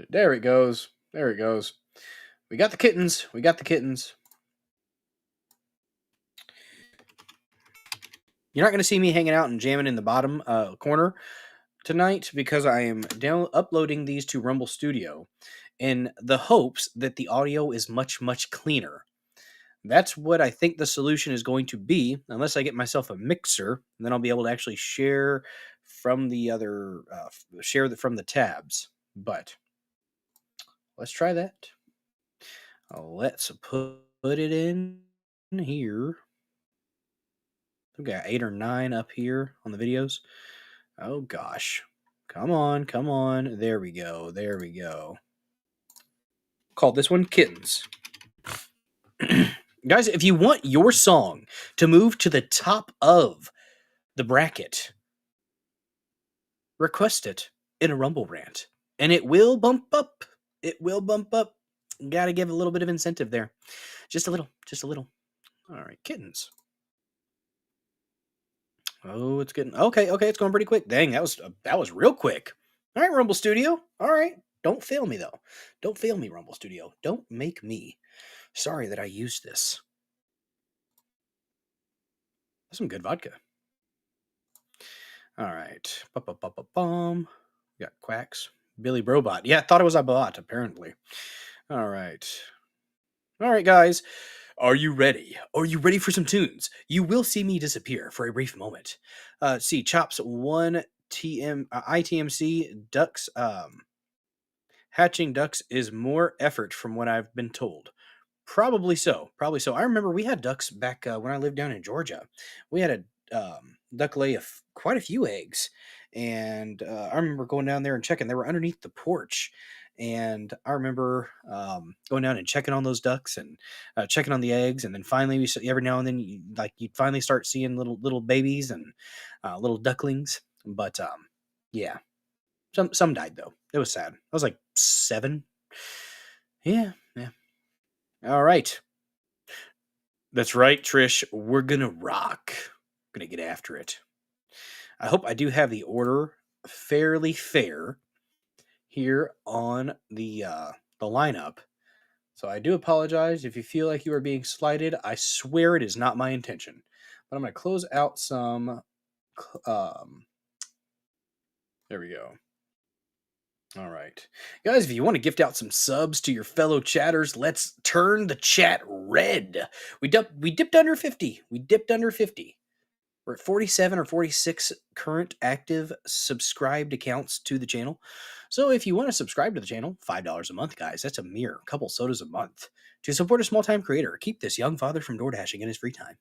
There it goes. There it goes. We got the kittens. We got the kittens. You're not going to see me hanging out and jamming in the bottom corner tonight because I am uploading these to Rumble Studio in the hopes that the audio is much, much cleaner. That's what I think the solution is going to be, unless I get myself a mixer, and then I'll be able to actually share from the other, from the tabs. But let's try that. Let's put it in here. We've got 8 or 9 up here on the videos. Oh gosh. Come on, come on. There we go. There we go. Call this one Kittens. Guys, if you want your song to move to the top of the bracket, request it in a Rumble rant. And it will bump up. It will bump up. Gotta give a little bit of incentive there. Just a little. Just a little. All right, Kittens. Oh, it's getting okay. It's going pretty quick. Dang, that was real quick. All right, Rumble Studio. All right, don't fail me though. Don't fail me, Rumble Studio. Don't make me sorry that I used this. That's some good vodka. All right, bum. Got Quacks. Billy Brobot. Yeah, I thought it was a bot. Apparently. All right, guys. Are you ready? Are you ready for some tunes? You will see me disappear for a brief moment. See, Chops 1 ITMC ducks. Hatching ducks is more effort from what I've been told. Probably so. I remember we had ducks back when I lived down in Georgia. We had a duck lay quite a few eggs, and I remember going down there and checking. They were underneath the porch. And I remember going down and checking on those ducks and checking on the eggs, and then finally, every now and then, you'd finally start seeing little babies and little ducklings. But yeah, some died though. It was sad. I was like 7. Yeah. All right, that's right, Trish. We're gonna rock. We're gonna get after it. I hope I do have the order fairly fair here on the lineup. So I do apologize if you feel like you are being slighted. I swear it is not my intention. But I'm going to close out some. There we go. All right. Guys, if you want to gift out some subs to your fellow chatters, let's turn the chat red. We dipped under 50. We're at 47 or 46 current active subscribed accounts to the channel. So if you want to subscribe to the channel, $5 a month, guys. That's a mere couple sodas a month to support a small-time creator. Keep this young father from door dashing in his free time.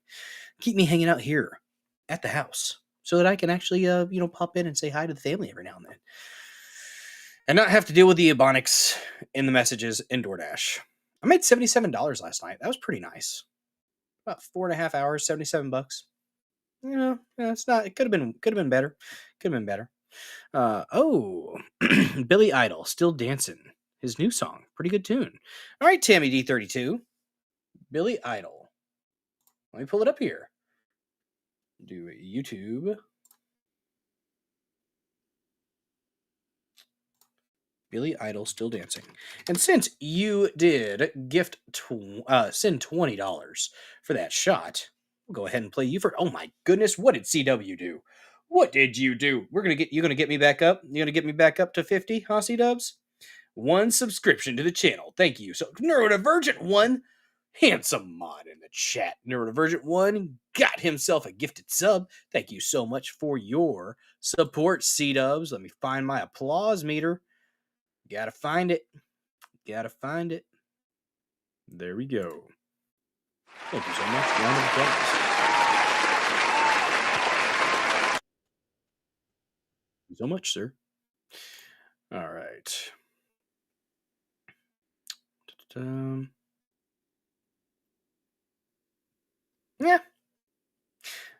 Keep me hanging out here at the house so that I can actually, pop in and say hi to the family every now and then. And not have to deal with the ebonics in the messages in DoorDash. I made $77 last night. That was pretty nice. About 4.5 hours, $77. It's not. It could have been better. Billy Idol, Still Dancing. His new song, pretty good tune. All right, Tammy D32, Billy Idol. Let me pull it up here. Do YouTube. Billy Idol, Still Dancing. And since you did send $20 for that shot, we'll go ahead and play you for. Oh my goodness, what did CW do? What did you do? You're gonna get me back up? You're gonna get me back up to 50, huh, C-Dubs? 1 subscription to the channel. Thank you. So Neurodivergent 1, handsome mod in the chat. Neurodivergent 1 got himself a gifted sub. Thank you so much for your support, C-Dubs. Let me find my applause meter. Gotta find it. There we go. Thank you so much. Round of applause. Thank you so much, sir. All right. Yeah.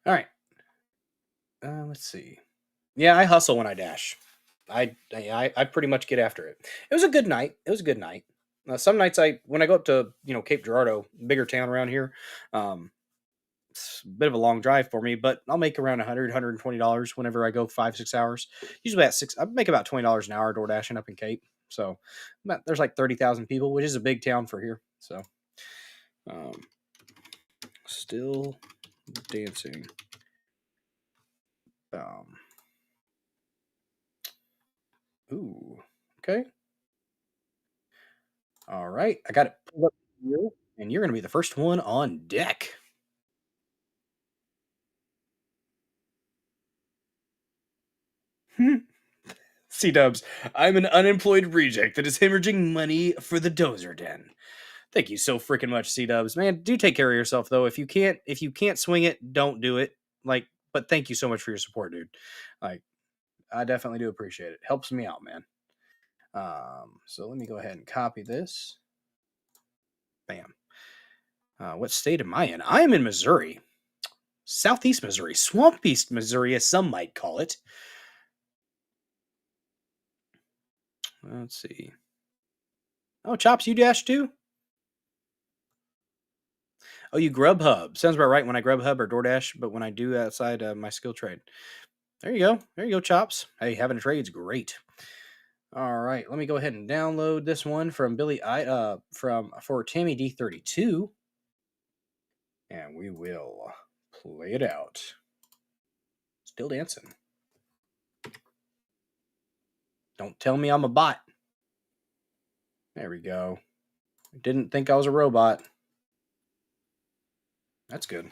All right. Let's see. Yeah, I hustle when I dash. I pretty much get after it. It was a good night. Some nights when I go up to Cape Girardeau, bigger town around here, it's a bit of a long drive for me, but I'll make around $120 whenever I go 5-6 hours. Usually I make about $20 an hour door dashing up in Cape. So there's like 30,000 people, which is a big town for here. So still dancing. Ooh, okay. All right, I got it pulled up here, and you're going to be the first one on deck. C-dubs, I'm an unemployed reject that is hemorrhaging money for the Dozer Den. Thank you so freaking much, C-dubs. Man, do take care of yourself though. If you can't swing it, don't do it. But thank you so much for your support, dude. I definitely do appreciate it. Helps me out, man. So let me go ahead and copy this. Bam. What state am I in? I am in Missouri. Southeast Missouri. Swamp East Missouri, as some might call it. Let's see. Oh, Chops, you dash too? Oh, you Grubhub. Sounds about right when I Grubhub or DoorDash, but when I do outside my skill trade. There you go. There you go, Chops. Hey, having a trade's great. All right, let me go ahead and download this one from for Tammy D32. And we will play it out. Still dancing. Don't tell me I'm a bot. There we go. Didn't think I was a robot. That's good.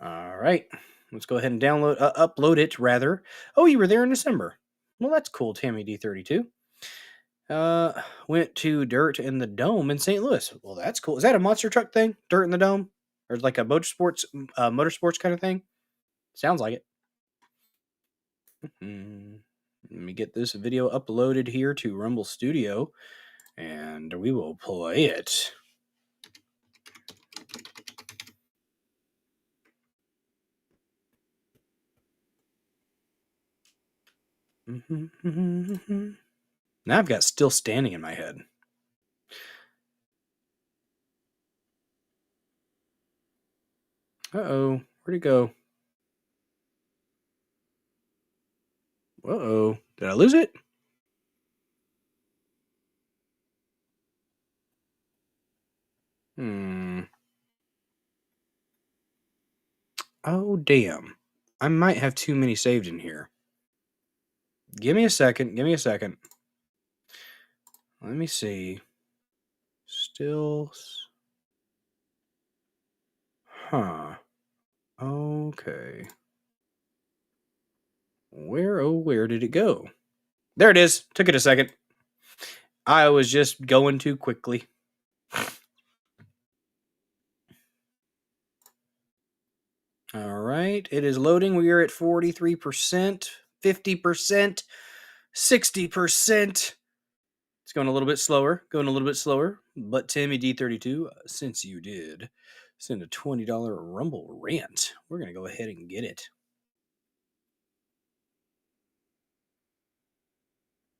All right. Let's go ahead and upload it, rather. Oh, you were there in December. Well, that's cool, Tammy D32. Went to Dirt in the Dome in St. Louis. Well, that's cool. Is that a monster truck thing? Dirt in the Dome? Or like a motorsports kind of thing? Sounds like it. Let me get this video uploaded here to Rumble Studio, and we will play it. Now I've got Still Standing in my head. Uh-oh. Where'd it go? Uh-oh. Did I lose it? Oh, damn. I might have too many saved in here. Give me a second. Give me a second. Let me see. Still. Huh. Okay. Where did it go? There it is. Took it a second. I was just going too quickly. All right. It is loading. We are at 43%, 50%, 60%. It's going a little bit slower. But Tammy D32, since you did send a $20 Rumble rant, we're going to go ahead and get it.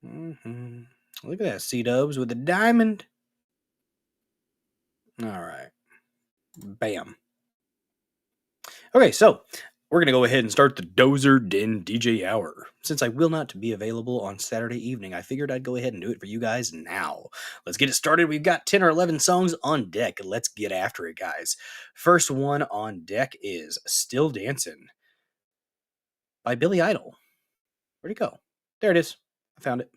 Look at that, C-dubs with the diamond. All right. Bam. Okay, so we're going to go ahead and start the Dozer Den DJ Hour. Since I will not be available on Saturday evening, I figured I'd go ahead and do it for you guys now. Let's get it started. We've got 10 or 11 songs on deck. Let's get after it, guys. First one on deck is Still Dancing by Billy Idol. Where'd it go? There it is. I found it.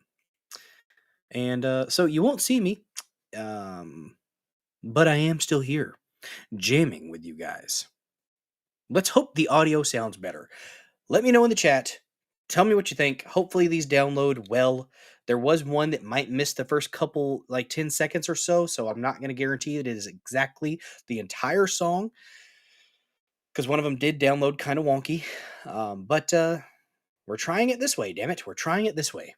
And so you won't see me, but I am still here, jamming with you guys. Let's hope the audio sounds better. Let me know in the chat. Tell me what you think. Hopefully these download well. There was one that might miss the first couple, 10 seconds or so, so I'm not going to guarantee that it is exactly the entire song, because one of them did download kind of wonky. But we're trying it this way, damn it. We're trying it this way.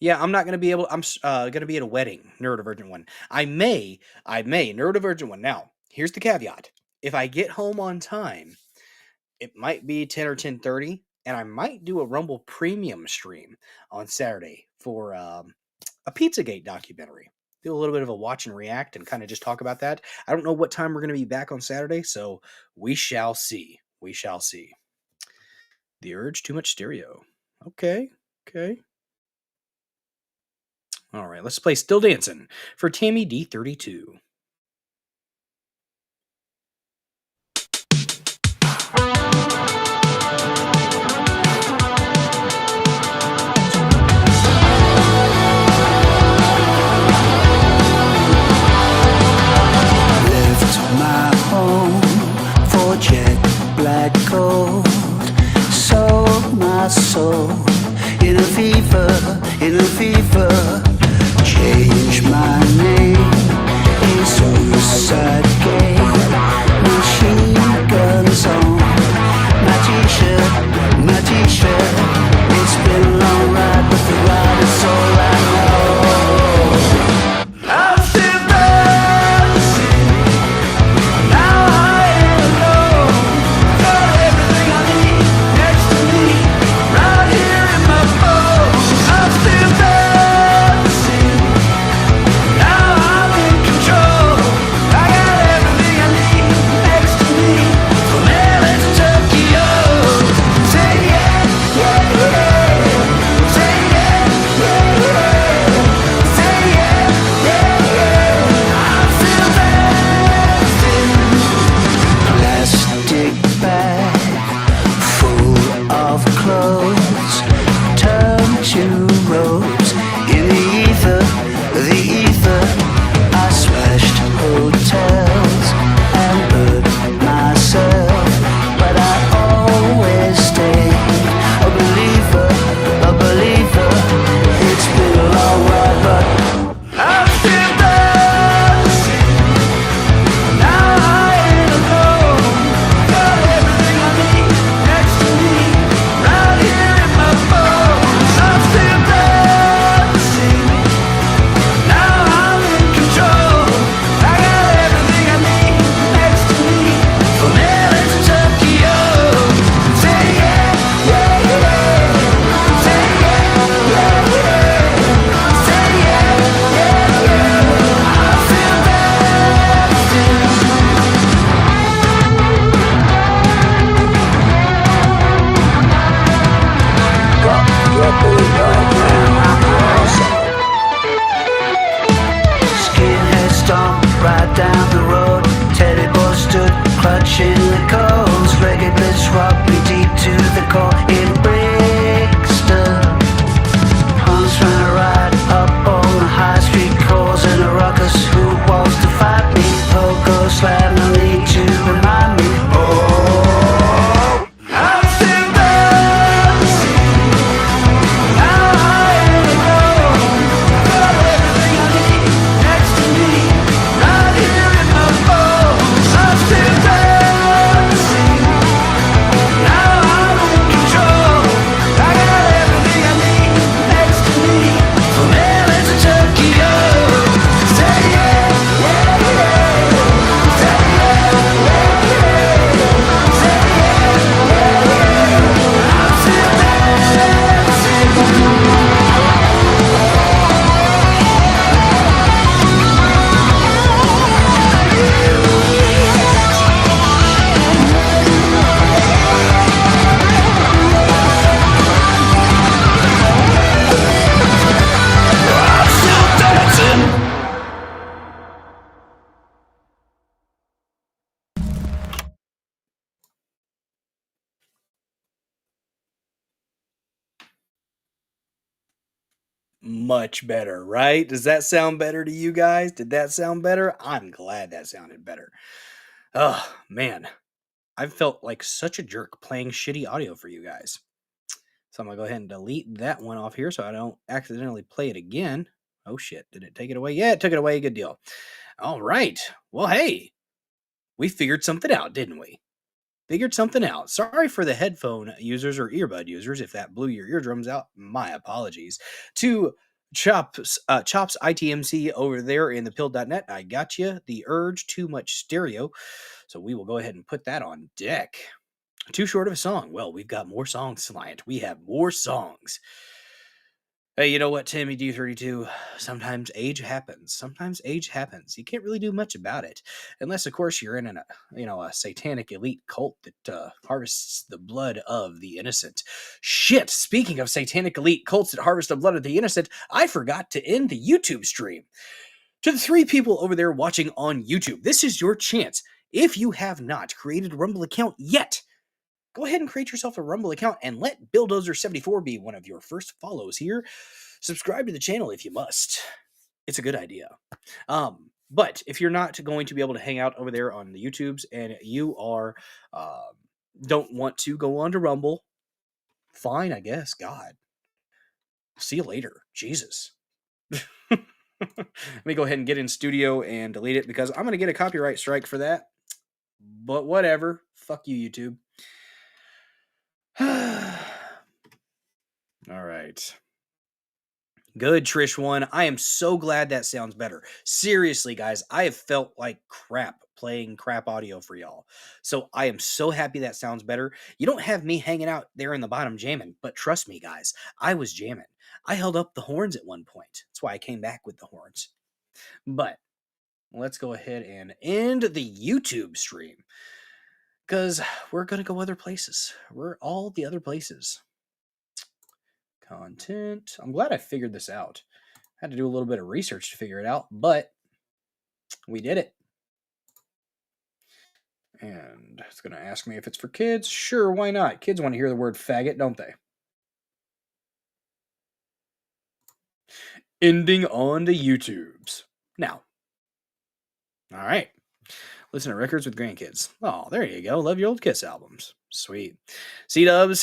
Yeah, I'm not going to be able. I'm going to be at a wedding, neurodivergent one. I may neurodivergent one. Now, here's the caveat. if I get home on time, it might be 10 or 10:30, and I might do a Rumble Premium stream on Saturday for a Pizzagate documentary. Do a little bit of a watch and react and kind of just talk about that. I don't know what time we're going to be back on Saturday, so we shall see. We shall see. The Urge, too much stereo. Okay. All right, let's play Still Dancing for Tammy D32. My home for jet black gold, sold my soul in a fever, change my name, a suicide game, machine guns on my t-shirt, it's been a long ride, but the ride is all I know. I'm still dancing. Now I am alone. Got everything I need next to me, right here in my bones. I'm still dancing. Now I'm in control. I got everything I need next to me, from LA to Tokyo. Say yeah, yeah, yeah. Say yeah, yeah, yeah. Say yeah, yeah, yeah. I'm still dancing. Plastic bag full of clothes turn to ropes in the ether. I smashed hotels and hurt myself, but I always stayed a believer. It's been a long ride, but I'm still dancing. Now I ain't alone. Got everything I need next to me, right here in my bones. I'm still dancing. Now I'm in control. I got everything I need next to me, from LA to Tokyo. Say yeah, yeah, yeah. Say yeah, yeah, yeah. Say yeah, yeah, yeah. I'm still dancing. Skinhead stomped right down the road. Teddy boy stood clutching the cones. Reggae blitz rocked me deep to the core in Brixton. Punks ran a ride up on the high street, causing a ruckus. Who wants to fight me? Pogo slam, no need to remind me. Oh, I'm still dancing. Now I ain't alone. Got everything I need next to me, right here in my bones. I'm still dancing. Now I'm in control. I got everything I need next to me, from LA to Tokyo. Say yeah, yeah, yeah. Say yeah, yeah, yeah. Say yeah, yeah, yeah. I'm still dancing. I'm still dancing. Much better, right? Does that sound better to you guys? Did that sound better? I'm glad that sounded better. Oh, man. I've felt like such a jerk playing shitty audio for you guys. So I'm going to go ahead and delete that one off here so I don't accidentally play it again. Oh, shit. Did it take it away? Yeah, it took it away. Good deal. All right. Well, hey, we figured something out, didn't we? Figured something out. Sorry for the headphone users or earbud users if that blew your eardrums out. My apologies. To Chops ITMC over there in the pill.net. I got you. The Urge, Too Much Stereo. So we will go ahead and put that on deck. Too short of a song. Well, we've got more songs tonight. We have more songs. Hey, you know what, Timmy D32? Sometimes age happens. Sometimes age happens. You can't really do much about it, unless, of course, you're in a satanic elite cult that harvests the blood of the innocent. Shit! Speaking of satanic elite cults that harvest the blood of the innocent, I forgot to end the YouTube stream. To the 3 people over there watching on YouTube, this is your chance. If you have not created a Rumble account yet, go ahead and create yourself a Rumble account and let Dozer74 be one of your first follows here. Subscribe to the channel if you must. It's a good idea. But if you're not going to be able to hang out over there on the YouTubes and you are don't want to go on to Rumble, fine, I guess. God. See you later. Jesus. Let me go ahead and get in studio and delete it because I'm going to get a copyright strike for that. But whatever. Fuck you, YouTube. All right. Good, Trish one. I am so glad that sounds better. Seriously, guys, I have felt like crap playing crap audio for y'all. So I am so happy that sounds better. You don't have me hanging out there in the bottom jamming, but trust me, guys, I was jamming. I held up the horns at one point. That's why I came back with the horns. But let's go ahead and end the YouTube stream because we're going to go other places. We're all the other places. Content. I'm glad I figured this out. I had to do a little bit of research to figure it out, but we did it. And it's going to ask me if it's for kids. Sure, why not? Kids want to hear the word faggot, don't they? Ending on the YouTubes. Now. All right. Listen to records with grandkids. Oh, there you go. Love your old Kiss albums. Sweet. C-dubs.